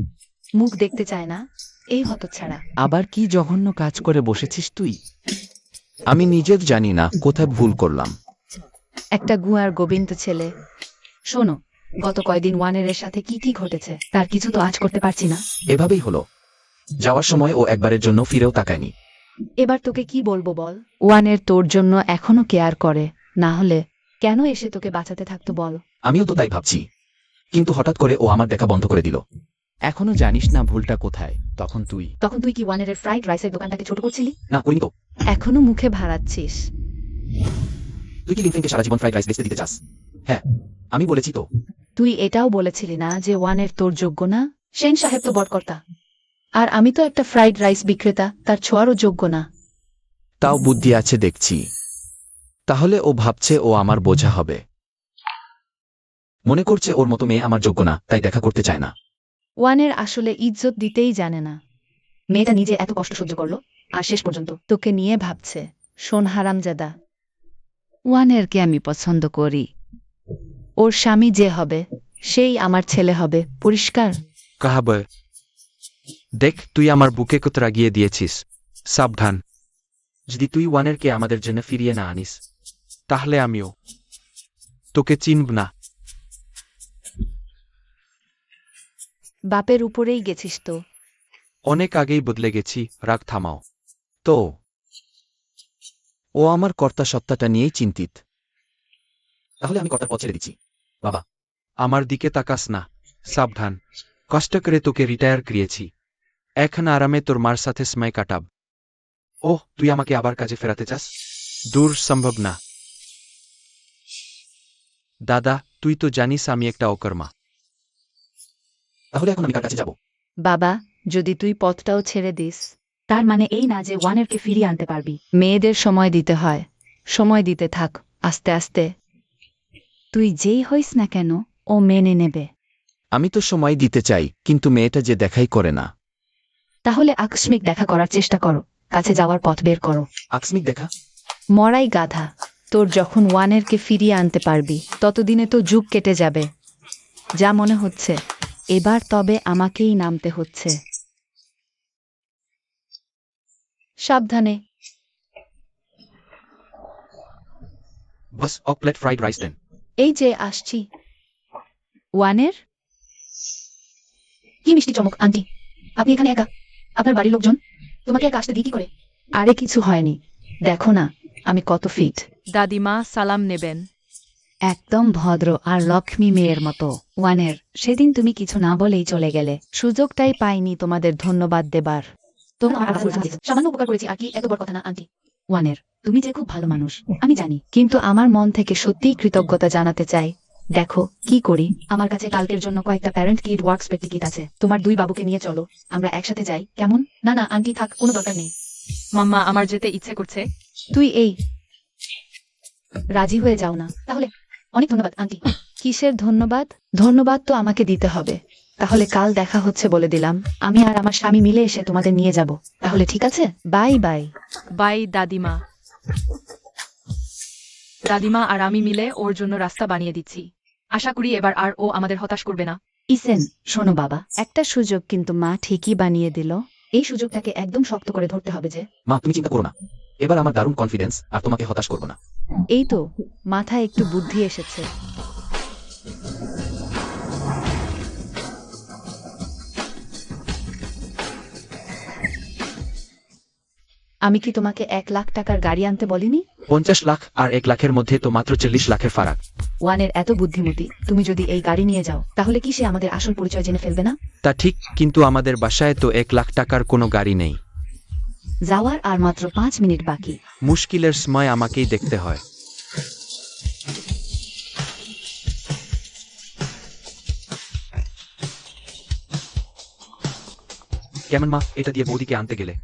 S4: মুখ দেখতে চায় না? এই হতচ্ছাড়া।
S6: আবার কি জঘন্য কাজ করে বসেছিস তুই? আমি নিজের জানি না কোথায় ভুল করলাম।
S4: একটা গুয়ার গোবিন্দ ছেলে। শোনো, গত কয়দিন ওয়ানেরের সাথে কি কি ঘটেছে তার কিছু তো আজ করতে পারছি না।
S5: এভাবেই হলো। যাওয়ার সময় ও একবারের জন্য ফিরেও তাকায়নি।
S4: এবার তোকে কি বলবো বল? ওয়ানের তোর জন্য এখনো কেয়ার করে, না হলে কেন এসে তোকে বাঁচাতে থাকতো বল?
S5: আমিও তো তাই ভাবছি, কিন্তু হঠাৎ করে ও আমার দেখা বন্ধ করে দিল।
S6: এখনো জানিস না ভুলটা কোথায়? তখন তুই
S1: কি ওয়ানেরের ফ্রাইড রাইসের দোকানটাকে ছোট করছিলি?
S5: না করিনি তো।
S4: এখনো মুখে ভাড়াচ্ছিস?
S5: তুই কি লিনফেনকে সারা জীবন ফ্রাইড রাইস বেচতে দিতে চাস? হ্যাঁ, আমি বলেছি তো।
S4: তুই এটাও বলেছিলি না যে ওয়ানের তোর যোগ্য না?
S1: সেন সাহেব তো বটকর্তা।
S4: আর আমি তো একটা ফ্রাইড রাইস বিক্রেতা, তার ছোঁয়ারও যোগ্য না।
S6: তাও বুদ্ধি আছে দেখছি। তাহলে ও ভাবছে ও আমার বোঝা হবে।
S5: মনে করছে ওর মতো মেয়ে আমার যোগ্য না, তাই দেখা করতে চায় না।
S4: ওয়ানের আসলে ইজ্জত দিতেই জানে না।
S1: মেয়েটা নিজে এত কষ্ট সহ্য করলো, আর শেষ পর্যন্ত
S4: তোকে নিয়ে ভাবছে। শোন হারামজাদা, ওয়ানেরকে আমি পছন্দ করি। ওর স্বামী যে হবে সেই আমার ছেলে হবে, পরিষ্কার?
S2: কাহাবে, দেখ তুই আমার বুকে কত রাগিয়ে দিয়েছিস। সাবধান,
S5: যদি তুই ওয়ানেরকে আমাদের জন্য ফিরিয়ে না আনিস,
S2: তাহলে আমিও তোকে চিনব না।
S4: বাপের উপরেই গেছিস তো।
S2: অনেক আগেই বদলে গেছি, রাগ থামাও।
S6: তো ও আমার কর্তা সত্তাটা নিয়েই চিন্তিত।
S5: তাহলে আমি কর্তার পথ ছেড়ে দিচ্ছি। বাবা,
S2: আমার দিকে তাকাস না, সাবধান। কষ্ট করে তোকে রিটায়ার করিয়েছি, এখন আরামে তোর মার সাথে সময় কাটাব।
S5: ওহ, তুই আমাকে আবার কাজে ফেরাতে চাস?
S2: দূর সম্ভব না। দাদা, তুই তো জানিস আমি একটা অকর্মা।
S5: তাহলে এখন আমি কার কাছে যাব?
S4: বাবা, যদি তুই পথটাও ছেড়ে দিস,
S1: তার মানে এই না যে ওয়ানেরকে ফিরিয়ে আনতে পারবি।
S4: মেয়েদের সময় দিতে হয়, সময় দিতে থাক। আস্তে আস্তে তুই যেই হইস না কেন, ও মেনে নেবে।
S6: আমি তো সময় দিতে চাই, কিন্তু মেয়েটা যে দেখাই করে না।
S1: তাহলে আকস্মিক দেখা করার চেষ্টা করো, কাছে যাওয়ার পথ বের করো।
S5: আকস্মিক দেখা?
S4: মরাই গাধা, তোর যখন ওয়ানেরকে ফিরিয়ে আনতে পারবি ততদিনে তো যুগ কেটে যাবে। যা মনে হচ্ছে এবার তবে আমাকেই নামতে হচ্ছে। সাবধানে।
S5: বস, এক প্লেট ফ্রাইড রাইস দেন।
S4: এই যে আসছি। ওয়ানের,
S1: কি মিষ্টি চমক আন্টি, আপনি এখানে একা? আপনার বাড়ির লোকজন তোমাকে একা আসতে দিই কি করে?
S4: আরে কিছু হয়নি, দেখো না আমি কত ফিট।
S3: দাদিমা সালাম নেবেন।
S4: একদম ভদ্র আর লক্ষ্মী মেয়ের মতো। ওয়ানের, সেদিন তুমি কিছু না বলেই চলে গেলে, সুযোগটাই পাইনি তোমাদের ধন্যবাদ দেবার।
S1: তোমরা আমার আবার বলছো, সামান্য উপকার করেছি, আর কি এত বড় কথা না আন্টি। ওয়ানের, তুমি যে খুব ভালো মানুষ আমি জানি,
S4: কিন্তু আমার মন থেকে সত্যিই কৃতজ্ঞতা জানাতে চাই। দেখো কি করি।
S1: আমার কাছে কালকের জন্য কয়েকটা প্যারেন্ট কিড ওয়ার্কস পেট টিকিট আছে, তোমার দুই বাবুকে নিয়ে চলো, আমরা একসাথে যাই, কেমন? না না আন্টি থাক, কোনো দরকার নেই।
S3: মাম্মা, আমার যেতে ইচ্ছে করছে।
S4: তুই এই
S1: রাজি হয়ে যাও না তাহলে? অনেক ধন্যবাদ আন্টি।
S4: কিসের ধন্যবাদ? ধন্যবাদ তো আমাকে দিতে হবে।
S1: তাহলে কাল দেখা হচ্ছে বলে দিলাম, আমি আর আমার স্বামী মিলে এসে তোমাদের নিয়ে যাব, তাহলে ঠিক আছে?
S4: Bye bye.
S3: বাই দাদিমা। দাদিমা আর আমি মিলে ওর জন্য রাস্তা বানিয়ে দিচ্ছি। আশা করি এবার আর ও আমাদের হতাশ করবে না।
S1: ইসেন, শোনো বাবা,
S4: একটা সুযোগ কিন্তু মা ঠিকই বানিয়ে দিল।
S1: এই সুযোগটাকে একদম শক্ত করে ধরতে হবে যে।
S5: মা, তুমি চিন্তা করো না, এবার আমার দারুণ কনফিডেন্স, আর তোমাকে হতাশ করবো না।
S4: এই তো মাথায় একটু বুদ্ধি এসেছে। আমি কি তোমাকে 1 লাখ টাকার গাড়ি আনতে বলিনি?
S2: 50 লাখ আর 1 লাখের মধ্যে তো মাত্র 40 লাখের ফারাক।
S1: ওয়ানের এত বুদ্ধিমতী, তুমি যদি এই গাড়ি নিয়ে যাও তাহলে কি সে আমাদের আসল পরিচয় জেনে ফেলবে না?
S6: তা ঠিক, কিন্তু আমাদের বাসায় তো 1 লাখ টাকার কোনো গাড়ি নেই।
S1: যাওয়ার আর মাত্র 5 মিনিট বাকি।
S6: মুশকিলের সময় আমাকেই দেখতে হয়।
S2: কেমন মা, এটা দিয়ে বৌদিকে আনতে গেলে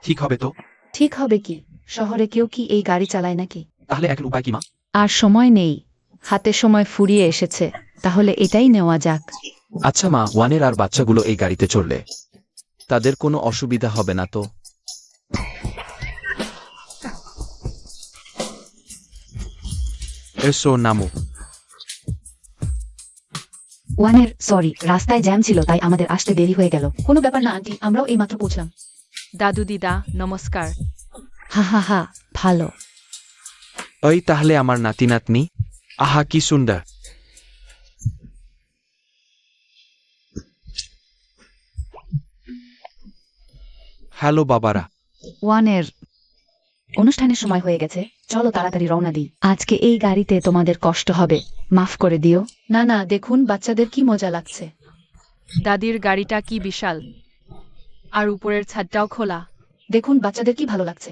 S2: ঠিক হবে তো?
S4: ঠিক হবে কি? শহরে কেউ কি এই গাড়ি চালায় নাকি?
S2: তাহলে এখন উপায় কি মা?
S4: আর সময় নেই, হাতে সময় ফুরিয়ে এসেছে, তাহলে এটাই নেওয়া যাক।
S5: আচ্ছা মা, ওয়ানের আর বাচ্চাগুলো এই গাড়িতে চললে
S6: তাদের কোনো অসুবিধা হবে না তো? এসো, নামো।
S1: ওয়ানের সরি, রাস্তায় জ্যাম ছিল তাই আমাদের আসতে দেরি হয়ে গেল। কোনো ব্যাপার না আন্টি, আমরাও এইমাত্র পৌঁছলাম।
S3: দাদু দিদা নমস্কার।
S4: হা হা হা, ভালো।
S6: ওই তাহলে আমার নাতি নাতনি, আহা কি সুন্দর। হ্যালো বাবারা।
S4: ওয়ানের,
S1: অনুষ্ঠানের সময় হয়ে গেছে, চলো তাড়াতাড়ি রওনা দিই।
S4: আজকে এই গাড়িতে তোমাদের কষ্ট হবে, মাফ করে দিও।
S1: না না, দেখুন বাচ্চাদের কি মজা লাগছে।
S3: দাদির গাড়িটা কি বিশাল, আর উপরের ছাদটাও খোলা।
S1: দেখুন বাচ্চাদের কি ভালো লাগছে।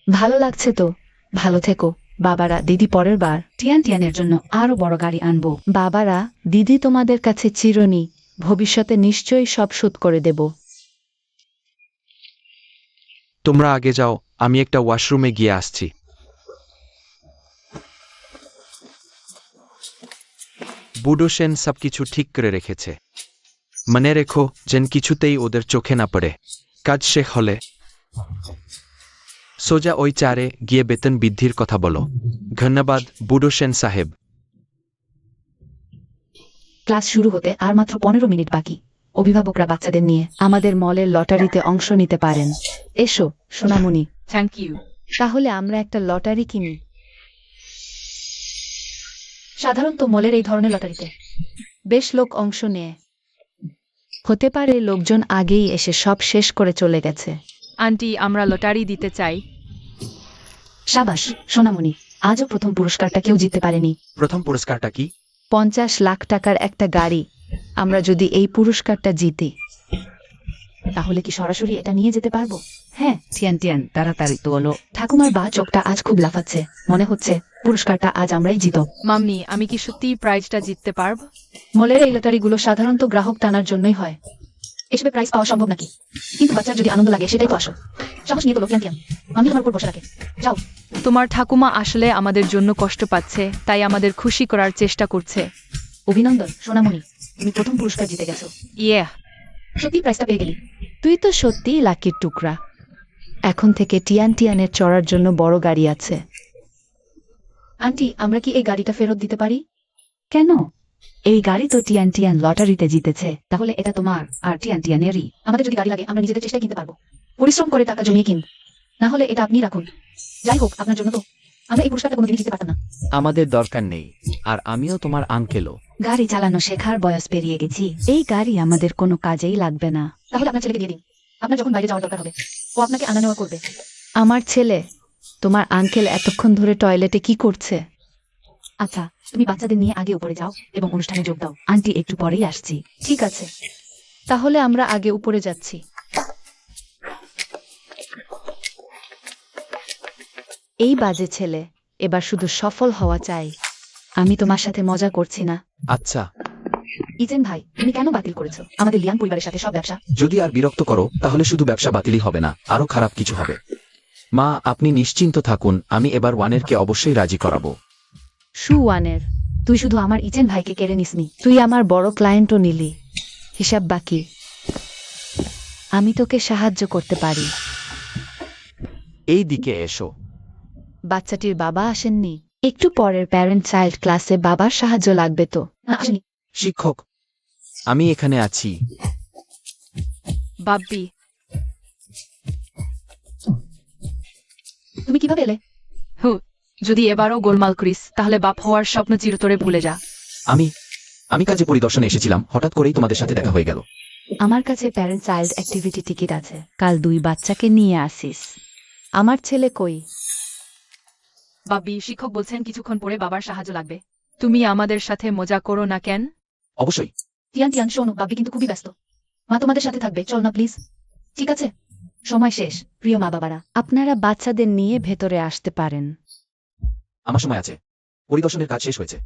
S4: ভালো লাগছে তো, ভালো থেকো। বাবারা, দিদি পরের বার
S1: টিয়ানের জন্য আরো বড় গাড়ি আনবো।
S4: বাবারা, দিদি তোমাদের কাছে চিরনি, ভবিষ্যতে নিশ্চয়ই সব শোধ করে দেব।
S6: তোমরা আগে যাও, আমি একটা ওয়াশরুমে গিয়ে আসছি। বুডো সেন সবকিছু ঠিক করে রেখেছে। মনে রেখো যেন কিছুতেই ওদের চোখে না পড়ে। কাজ শেষ হলে সোজা ওই চারে গিয়ে বেতন বৃদ্ধির কথা বলো। ধন্যবাদ বুডো সেন সাহেব।
S1: ক্লাস শুরু হতে আর মাত্র 15 মিনিট বাকি। অভিভাবকরা বাচ্চাদের নিয়ে
S4: আমাদের মলের লটারিতে অংশ নিতে পারেন। এসো সোনামণি,
S3: থ্যাংক ইউ।
S4: তাহলে আমরা একটা লটারি কিনি।
S1: সাধারণত মলের এই ধরনের লটারিতে
S4: বেশ লোক অংশ নেয়। হতে পারে লোকজন আগেই এসে সব শেষ করে চলে গেছে।
S3: আন্টি, আমরা লটারি দিতে চাই।
S1: সাবাস সোনামণি, আজও প্রথম পুরস্কারটা কেউ জিততে পারেনি।
S2: প্রথম পুরস্কারটা কি?
S4: 50 লাখ টাকার একটা গাড়ি। আমরা যদি এই পুরস্কারটা জিতি,
S1: তাহলে কি সরাসরি এটা নিয়ে যেতে পারবো? হ্যাঁ।
S7: টিয়ান তাড়াতাড়ি তোলো।
S1: ঠাকুমার বা চোখটা আজ খুব লাফাচ্ছে, মনে হচ্ছে পুরস্কারটা আজ আমরাই জিত।
S3: মাম্মি, আমি কি সত্যিই প্রাইজটা জিততে পারব?
S1: মলের এই লটারিগুলো সাধারণত গ্রাহক টানার জন্যই হয়। এসবে প্রাইজ পাওয়া সম্ভব নাকি? কিন্তু বাচ্চার যদি আনন্দ লাগে সেটাই তো আসল। সাহস নিয়ে তোলো টিয়ান, আমি তোমার উপর বসে রাখে। যাও।
S3: তোমার ঠাকুমা আসলে আমাদের জন্য কষ্ট পাচ্ছে, তাই আমাদের খুশি করার চেষ্টা করছে।
S1: অভিনন্দন সোনামণি, তুমি প্রথম পুরস্কার জিতে গেছো।
S3: ইয়ে,
S1: সত্যি প্রাইজটা পেয়ে গেলি।
S4: তুই তো সত্যিই লাকির টুকরা। এখন থেকে টিয়ানের চড়ার জন্য বড় গাড়ি আছে।
S1: আন্টি, আমরা কি এই গাড়িটা ফেরত দিতে পারি?
S7: কেন? এই গাড়ি তো টিয়ান লটারিতে জিতেছে।
S1: তাহলে এটা তোমার আর টিয়ানেরই। আমাদের যদি গাড়ি লাগে আমরা নিজেদের চেষ্টায় কিনতে পারবো, পরিশ্রম করে টাকা জমিয়ে কিন। না হলে এটা আপনি রাখুন। যাই হোক, আপনার জন্য তো আমরা এই পুরস্কারটা কোনোদিন জিততে পারতাম না।
S6: আমাদের দরকার নেই, আর আমিও তোমার আঙ্কেলও।
S7: গাড়ি চালানো শেখার বয়স পেরিয়ে গেছি। এই গাড়ি আমাদের কোনো কাজেই লাগবে না।
S1: তাহলে আপনার ছেলেকে দিয়ে দিন। আপনার যখন বাইরে যাওয়ার দরকার হবে ও আপনাকে আনা নেওয়া করবে।
S4: আমার ছেলে? তোমার আঙ্কেল এতক্ষণ ধরে টয়লেটে কি করছে?
S1: আচ্ছা, তুমি বাচ্চাদের নিয়ে আগে উপরে যাও এবং অনুষ্ঠানে যোগ দাও।
S7: আন্টি, একটু পরেই আসছি।
S1: ঠিক আছে।
S4: তাহলে আমরা আগে উপরে যাচ্ছি। এই বাজে ছেলে এবার শুধু সফল হওয়া চাই।
S7: আমি তোমার সাথে মজা করছি না।
S6: আচ্ছা,
S1: ইজেন ভাই, তুমি কেন বাতিল করেছো আমাদের লিয়াং পরিবারের সাথে সব ব্যবসা?
S5: যদি আর বিরক্ত করো তাহলে শুধু ব্যবসা বাতিলই হবে না, আরো খারাপ কিছু হবে। মা, আপনি নিশ্চিন্ত থাকুন, আমি এবার ওয়ানেরকে অবশ্যই রাজি করাবো।
S4: ওয়ানের,
S1: তুই শুধু আমার ইজেন ভাইকে কেড়ে নিসনি,
S4: তুই আমার বড় ক্লায়েন্টও নিলি। হিসাব বাকি। আমি তোকে সাহায্য করতে পারি।
S6: এই দিকে এসো।
S4: বাচ্চাটির বাবা আসেননি? একটু পরের প্যারেন্ট চাইল্ড ক্লাসে বাবার সাহায্য লাগবে তো?
S1: না আসেনি।
S5: শিক্ষক,
S6: আমি এখানে আছি।
S3: বাব্বি,
S1: তুমি কিভাবে এলে?
S3: যদি এবারও গোলমাল করিস তাহলে বাপ হওয়ার স্বপ্ন চিরতরে ভুলে যা।
S5: আমি কাজে পরিদর্শনে এসেছিলাম, হঠাৎ করেই তোমাদের সাথে দেখা হয়ে গেল।
S7: আমার কাছে প্যারেন্ট চাইল্ড অ্যাক্টিভিটি টিকিট আছে। কাল 2 বাচ্চাকে নিয়ে আসিস।
S4: আমার ছেলে কই?
S3: বাব্বি, শিক্ষক বলছেন কিছুক্ষণ পরে বাবার সাহায্য লাগবে। তুমি আমাদের সাথে মজা করো না কেন?
S5: অবশ্যই।
S1: টিয়ান টিয়ান শোনো, বাবি কিন্তু খুবই ব্যস্ত। মা তোমাদের সাথে থাকবে, চল না প্লিজ। ঠিক আছে, সময় শেষ। প্রিয় মা বাবারা,
S7: আপনারা বাচ্চাদের নিয়ে ভেতরে আসতে পারেন।
S5: আমার সময় আছে, পরিদর্শনের কাজ শেষ হয়েছে।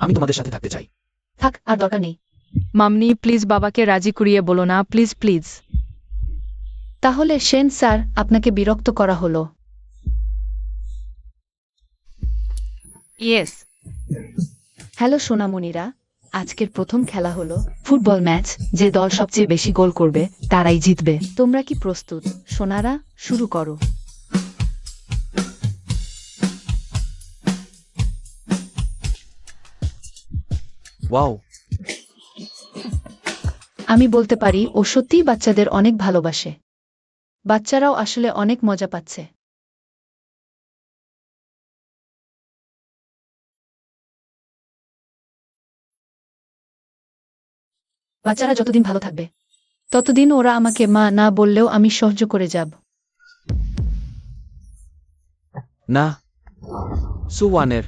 S5: আমি তোমাদের সাথে থাকতে চাই।
S1: থাক, আর দরকার নেই।
S3: মামনি প্লিজ বাবাকে রাজি করিয়ে বলো না, প্লিজ প্লিজ।
S4: তাহলে সেন স্যার, আপনাকে বিরক্ত করা হলো।
S3: ইয়েস।
S4: হ্যালো সোনামণিরা, আজকের প্রথম খেলা হলো
S1: ফুটবল ম্যাচ। যে দল সবচেয়ে বেশি গোল করবে তারাই জিতবে।
S4: তোমরা কি প্রস্তুত? সোনারা, শুরু করো।
S6: ওয়াও,
S4: আমি বলতে পারি ও সত্যিই বাচ্চাদের অনেক ভালোবাসে। বাচ্চারাও আসলে অনেক মজা পাচ্ছে।
S1: বাচ্চারা যতদিন ভালো থাকবে।
S4: ততদিন ওরা আমাকে মা না বললেও আমি সহ্য করে যাব।
S6: না, সুওয়ানের।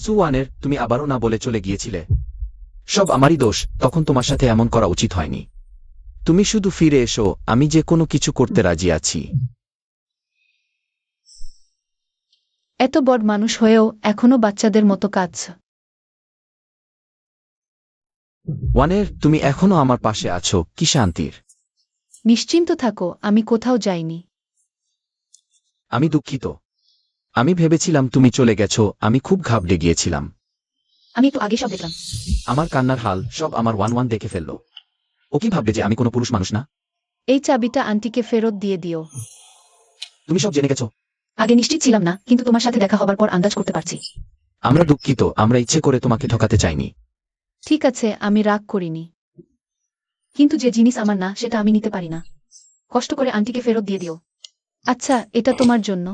S5: সুওয়ানের, তুমি আবারও না বলে চলে গিয়েছিলে। সব আমারই দোষ, তখন তোমার সাথে এমন করা উচিত হয়নি।
S6: তুমি শুধু ফিরে এসো, আমি যে কোনো কিছু করতে রাজি আছি।
S4: এত বড় মানুষ হয়েও এখনো বাচ্চাদের মতো কাজ।
S6: ওয়ানের, তুমি এখনো আমার পাশে আছো, কি শান্তির।
S4: নিশ্চিন্ত থাকো, আমি কোথাও যাইনি।
S5: আমি দুঃখিত।
S6: আমি ভেবেছিলাম তুমি চলে গেছো, আমি খুব ঘাবড়ে গিয়েছিলাম।
S1: আমি একটু আগে সব দেখলাম।
S5: আমার কান্নার হাল সব আমার ওয়ান দেখে ফেললো। ও কি ভাববে যে আমি কোনো পুরুষ মানুষ না?
S4: এই চাবিটা আন্টিকে ফেরত দিয়ে দিও।
S5: তুমি সব জেনে গেছো।
S1: আগে নিশ্চিত ছিলাম না, কিন্তু তোমার সাথে দেখা হবার পর আন্দাজ করতে পারছি।
S5: আমরা দুঃখিত, আমরা ইচ্ছে করে তোমাকে ঠকাতে চাইনি।
S4: ঠিক আছে, আমি রাগ করিনি।
S1: কিন্তু যে জিনিস আমার না সেটা আমি নিতে পারি না। কষ্ট করে আন্টিকে ফেরত দিয়ে দিও।
S4: আচ্ছা, এটা তোমার জন্য।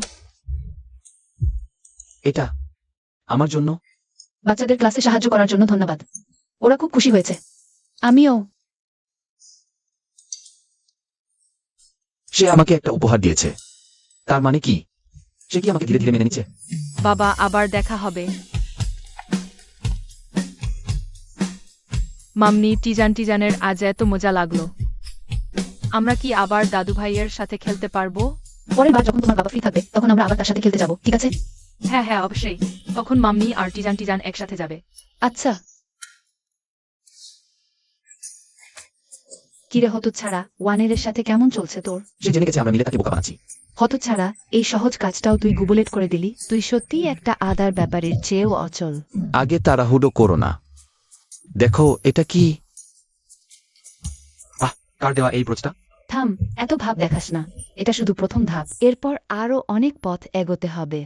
S5: এটা আমার জন্য?
S1: বাচ্চাদের ক্লাসে সাহায্য করার জন্য ধন্যবাদ। ওরা খুব খুশি হয়েছে।
S4: আমিও।
S5: সে আমাকে একটা উপহার দিয়েছে। তার মানে কি? সে কি আমাকে ধীরে ধীরে মেনে নিচ্ছে?
S3: বাবা, আবার দেখা হবে। মামনি, টিজানের আজ এত মজা লাগলো। আমরা কি আবার দাদু ভাইয়ের সাথে খেলতে পারবো?
S1: পরের বার যখন তোমার বাবা ফ্রি থাকবে তখন আমরা আবার তার সাথে খেলতে যাব, ঠিক আছে?
S3: হ্যাঁ হ্যাঁ, অবশ্যই। তখন মামনি আর টিজান একসাথে যাবে।
S4: আচ্ছা।
S1: কিরে হতচ্ছাড়া, ওয়ানের সাথে কেমন চলছে তোর?
S5: সে জেনে গেছে আমরা মিলে তাকে বোকা বানাচ্ছি।
S1: হতচ্ছাড়া, এই সহজ কাজটাও তুই গুবলেট করে দিলি।
S7: তুই সত্যিই একটা আদার ব্যাপারের চেয়েও অচল।
S6: আগে তাড়াহুড়ো করো না। দেখো, এটা কি?
S5: কার দেওয়া এই ব্রোচটা?
S1: থাম, এত ভাব দেখাস না। এটা শুধু প্রথম ধাপ।
S7: এরপর আরো অনেক পথ এগোতে হবে।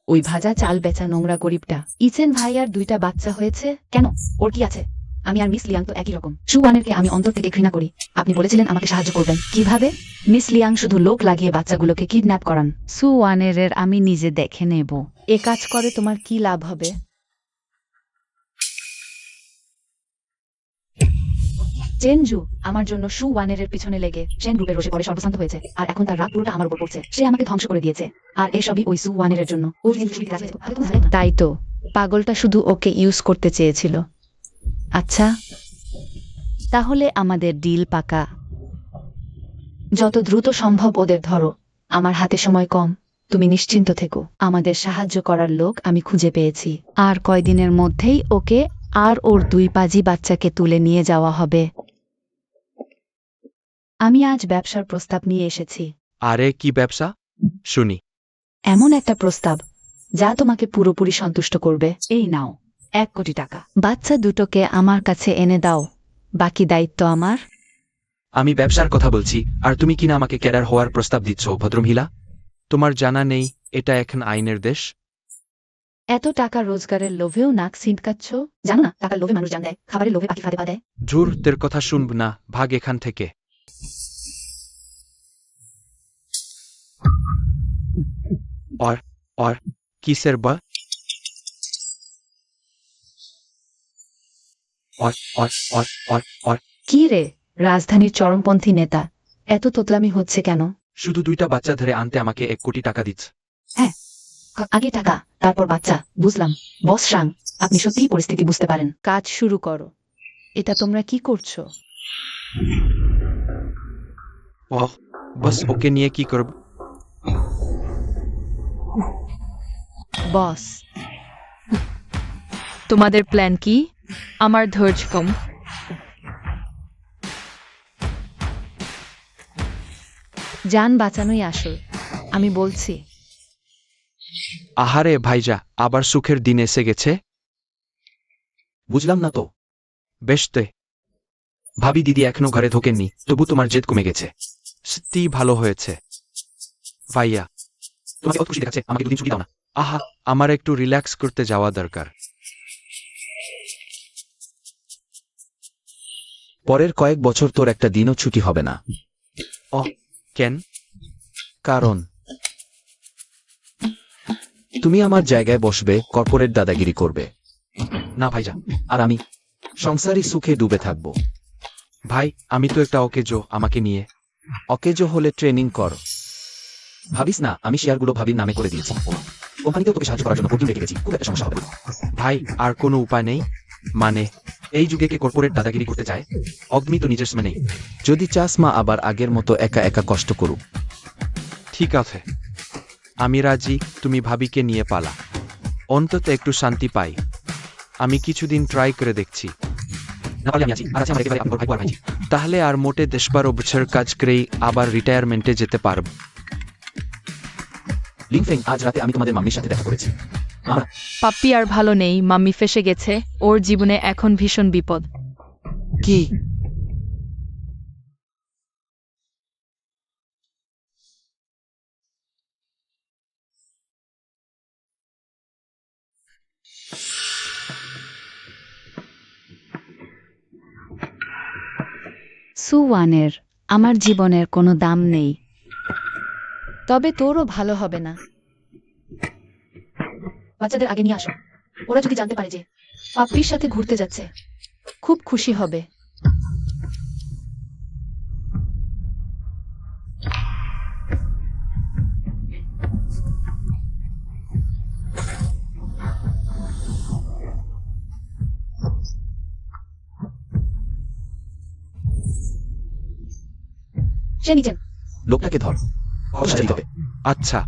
S1: ওই ভাজা চাল বেচা নোংরা গরিবটা ইচেন ভাই আর 2টা বাচ্চা হয়েছে কেন? ওর কি আছে? আমি আর মিস লিয়াং তো একই রকম। সুওয়ানেরকে আমি অন্তর থেকে ঘৃণা করি। আপনি বলেছিলেন আমাকে সাহায্য করবেন। কিভাবে? মিস লিয়াং শুধু লোক লাগিয়ে বাচ্চাগুলোকে কিডন্যাপ করান।
S7: সুওয়ানের আমি নিজে দেখে নেব।
S4: এ কাজ করে তোমার কি লাভ হবে?
S1: চেনজু আমার জন্য সুওয়ানের পিছনে লেগে চেন গ্রুপের রোষে পরে সর্বশান্ত হয়েছে, আর এখন তার রাগ পুরোটা আমার উপর পড়ছে। সে আমাকে ধ্বংস করে দিয়েছে, আর এসবই ওই সুওয়ানের জন্য। ও কিন্তু সুবিধা আছে, আরে তুমি জানো না?
S4: তাই তো, পাগলটা শুধু ওকে ইউজ করতে চেয়েছিল। আচ্ছা,
S7: তাহলে আমাদের ডিল পাকা।
S1: যত দ্রুত সম্ভব ওদের ধরো। আমার হাতে সময় কম, তুমি নিশ্চিন্ত থেকো।
S4: আমাদের সাহায্য করার লোক আমি খুঁজে পেয়েছি।
S7: আর কয়দিনের মধ্যেই ওকে আর ওর 2 পাজি বাচ্চাকে তুলে নিয়ে যাওয়া হবে।
S4: আমি আজ ব্যবসার প্রস্তাব নিয়ে এসেছি।
S6: আরে কি ব্যবসা? শুনি।
S1: এমন একটা প্রস্তাব যা তোমাকে পুরোপুরি সন্তুষ্ট করবে। এই নাও, 1 কোটি টাকা।
S7: বাচ্চা দুটোকে আমার কাছে এনে দাও, বাকি দায়িত্ব আমার।
S5: আমি ব্যবসার কথা বলছি, আর তুমি কিনা আমাকে ক্যাডার হওয়ার প্রস্তাব দিচ্ছ, ভদ্রমহিলা?
S6: তোমার জানা নেই এটা এখন আইনের দেশ?
S4: এত টাকা রোজগারের লোভেও নাক ছিটকাচ্ছ?
S1: জানো না, টাকার লোভে মানুষ জান দেয়, খাবারের লোভে পাখি ফাঁদে পা দেয়।
S6: ঝুর, তের কথা শুনব না, ভাগ এখান থেকে। और কিসের বা और
S7: কি রে রাজধানীর চরমপন্থী নেতা এত তোতলামি হচ্ছে কেন?
S2: শুধু 2টা বাচ্চা ধরে আনতে আমাকে 1 কোটি টাকা দিচ্ছে।
S1: আগে টাকা তারপর বাচ্চা, বুঝলাম। বস রাং, আপনি সত্যিই পরিস্থিতি বুঝতে পারেন।
S4: কাজ শুরু করো। এটা তোমরা কি করছো?
S6: বাস ওকে নিয়ে কি করব?
S4: বস,
S3: তোমাদের প্ল্যান কি? আমার ধৈর্য কম।
S4: যান বাঁচানোই আসল। আমি বলছি
S6: আহারে ভাইজা, আবার সুখের দিন এসে গেছে।
S5: বুঝলাম না তো।
S6: বেশতে
S5: ভাবি দিদি এখনো ঘরে ঢোকেননি, তবু তোমার জেদ কমে গেছে।
S6: সত্যি ভালো হয়েছে ভাইয়া।
S5: তোমাকে অত খুশি দেখাচ্ছে, আমাকে 2 দিন ছুটি দাও না।
S6: আহা, আমার একটু রিল্যাক্স করতে যাওয়া দরকার।
S5: পরের কয়েক বছর তোর একটা দিনও ছুটি হবে না।
S6: কেন?
S5: কারণ তুমি আমার জায়গায় বসবে, কর্পোরেট দাদাগিরি করবে। না ভাইজা, আর আমি সংসারী সুখে ডুবে থাকব।
S6: ভাই, আমি তো একটা অকেজো, আমাকে নিয়ে।
S5: অকেজো হলে ট্রেনিং কর। ভাবিস না, আমি শেয়ারগুলো ভাবির নামে করে দিয়েছি। কোম্পানিতেও তোকে সাহায্য করার জন্য বুকিং রেখে গেছি, খুব একটা সমস্যা হবে না।
S6: ভাই, আর কোনো উপায় নেই? মানে
S5: এই যুগে কে কর্পোরেট দাদাগিরি করতে চায়? অগ্নি তো নিজের নেই। যদি চাস মা আবার আগের মতো একা একা কষ্ট করুক।
S6: ঠিক আছে, আমি রাজি। তুমি ভাবিকে নিয়ে পালা, অন্তত একটু শান্তি পাই। আমি কিছুদিন ট্রাই করে দেখছি।
S5: না পারলে আমি আছি, আর আছে আমার একেবারে আপন ভাই আর ভাইজি।
S6: তাহলে আর মোটে 10-12 বছর কাজ করেই আবার রিটায়ারমেন্টে যেতে পারব।
S5: লিংফেং, আজ রাতে আমি তোমাদের মাম্মির সাথে দেখা করেছি।
S3: পাপ্পি আর ভালো নেই, মাম্মি ফেসে গেছে। ওর জীবনে এখন ভীষণ বিপদ।
S5: কি?
S7: সুওয়ানের আমার জীবনের কোনো দাম নেই।
S4: তবে তোরও ভালো হবে না।
S1: বাচ্চাদের আগে নিয়ে আসো। ওরা যদি জানতে পারে যে পাপ্পির সাথে ঘুরতে যাচ্ছে,
S4: খুব খুশি হবে।
S1: সে নিচেন।
S5: লোকটাকে ধর, সাজাতে হবে।
S6: আচ্ছা,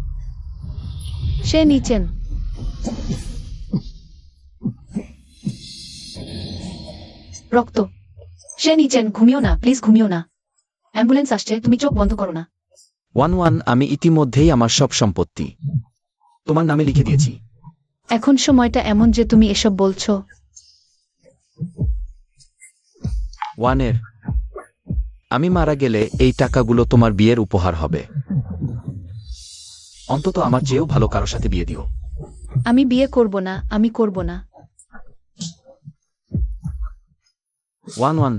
S4: সে নিচেন।
S1: রক্ত। সে নিচেন। ঘুমিও না, প্লিজ ঘুমিও না। অ্যাম্বুলেন্স আসছে, তুমি চোখ বন্ধ করো না।
S5: 1-1, আমি ইতিমধ্যেই আমার সব সম্পত্তি তোমার নামে লিখে দিয়েছি।
S4: এখন সময়টা এমন যে তুমি এসব বলছো।
S5: ওয়ানের, আমি মারা গেলে এই টাকাগুলো তোমার বিয়ের উপহার হবে। অন্তত আমার চেয়েও ভালো কারোর সাথে বিয়ে দিও।
S4: আমি বিয়ে করব না, আমি করব না।
S5: 1-1,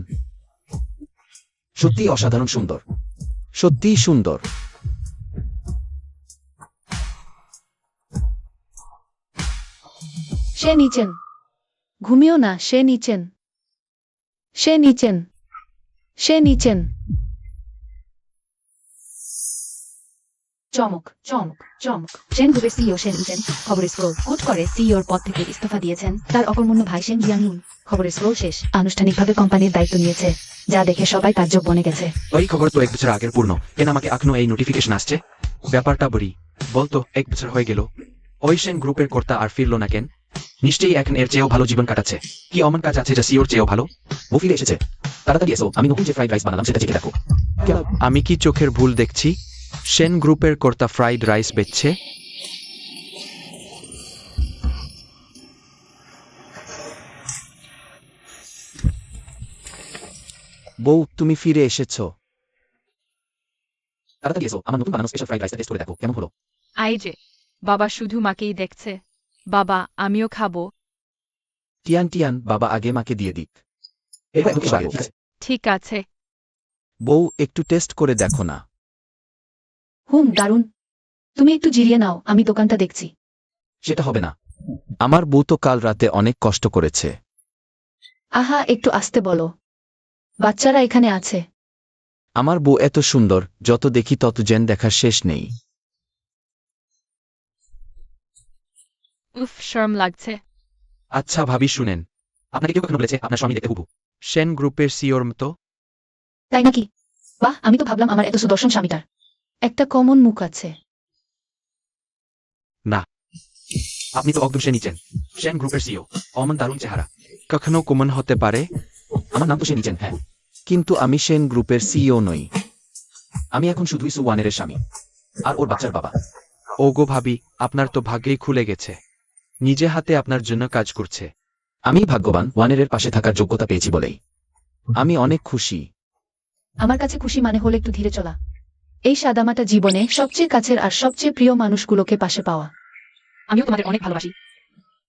S5: সত্যিই অসাধারণ সুন্দর, সত্যিই সুন্দর।
S4: সে নিচেন। ঘুমিও না, সে নিচেন। সে নিচেন। সে নিচেন।
S1: চমক চমক চমক। সেন গ্রুপের সিইও সেন ইচেন খবরের স্ক্রোল কোট করে সিইওর পদ থেকে ইস্তফা দিয়েছেন। তার অকর্মণ্য ভাই সেন জিয়াংলুন খবরের স্ক্রোল শেষ, আনুষ্ঠানিকভাবে কোম্পানির দায়িত্ব নিয়েছে, যা দেখে সবাই তাজ্জব বনে গেছে।
S5: ওই খবর তো 1 বছর আগের পূর্ণ, কেন আমাকে এখনো এই নোটিফিকেশন আসছে?
S6: ব্যাপারটা বলি। বলতো 1 বছর হয়ে গেল, ওই সেন গ্রুপের কর্তা আর ফিরল না কেন?
S5: নিশ্চয়ই এখন এর চেয়েও ভালো জীবন কাটাচ্ছে। কি অমন কাজ আছে যা সিওর চেয়েও ভালো? ও ফিরে এসেছে, তাড়াতাড়ি এসো। আমি নতুন যে ফ্রাইড রাইস বানালাম সেটা চেখে দেখো।
S6: আমি কি চোখের ভুল দেখছি? সেন গ্রুপের কর্তা ফ্রাইড রাইস বেচছে?
S5: বউ, তুমি ফিরে এসেছো। তাড়াতাড়ি এসো, আমার নতুন বানানো স্পেশাল ফ্রাইড রাইসটা টেস্ট করে দেখো কেমন হলো।
S3: আই যে, বাবা শুধু মাকেই দেখছে। বাবা, আমিও খাবো।
S5: টিয়ান টিয়ান, বাবা আগে মাকে দিয়ে দিক। এবার ওকে বাড়ি, ঠিক আছে?
S3: ঠিক আছে।
S6: বউ একটু টেস্ট করে দেখো না।
S1: দারুণ। তুমি একটু জিরিয়ে নাও, আমি দোকানটা দেখছি।
S5: সেটা হবে না।
S6: আমার বউ তো কাল রাতে অনেক কষ্ট করেছে।
S1: আহা, একটু আসতে বলো। বাচ্চারা এখানে আছে।
S6: আমার বউ এত সুন্দর, যত দেখি তত যেন দেখার শেষ নেই।
S3: উফ, শরম লাগছে।
S2: আচ্ছা ভাবি শুনেন,
S5: আপনাকে কেউ কখনো বলেছে আপনার স্বামী দেখতে হুবু?
S2: সেন গ্রুপের সিওর মতো।
S1: তাই নাকি? বাহ, আমি তো ভাবলাম আমার এত সুদর্শন স্বামীটার একটা কমন মুখ আছে।
S5: আপনি তো একদম সে নিচ্ছেন, সেন গ্রুপের সিও। অমন দারুণ চেহারা।
S2: কখনো কমন হতে পারে।
S5: আমার নাম তো সে নিচ্ছেন, হ্যাঁ।
S6: কিন্তু আমি সেন গ্রুপের সিইও নই।
S5: আমি এখন শুধুই সুওয়ানের স্বামী আর ওর বাচ্চার বাবা।
S2: ওগো ভাবি, আপনার তো ভাগ্যেই খুলে গেছে। নিজে হাতে আপনার জন্য কাজ করছে।
S5: আমি ভাগ্যবান ওয়ানের পাশে থাকার যোগ্যতা পেয়েছি বলেই।
S6: আমি অনেক খুশি।
S1: আমার কাছে খুশি মানে হলো একটু ধীরে চলা। এই সাদামাটা জীবনে সবচেয়ে কাছের আর সবচেয়ে প্রিয় মানুষগুলোকে পাশে পাওয়া।
S3: আমিও তোমাদের অনেক ভালোবাসি।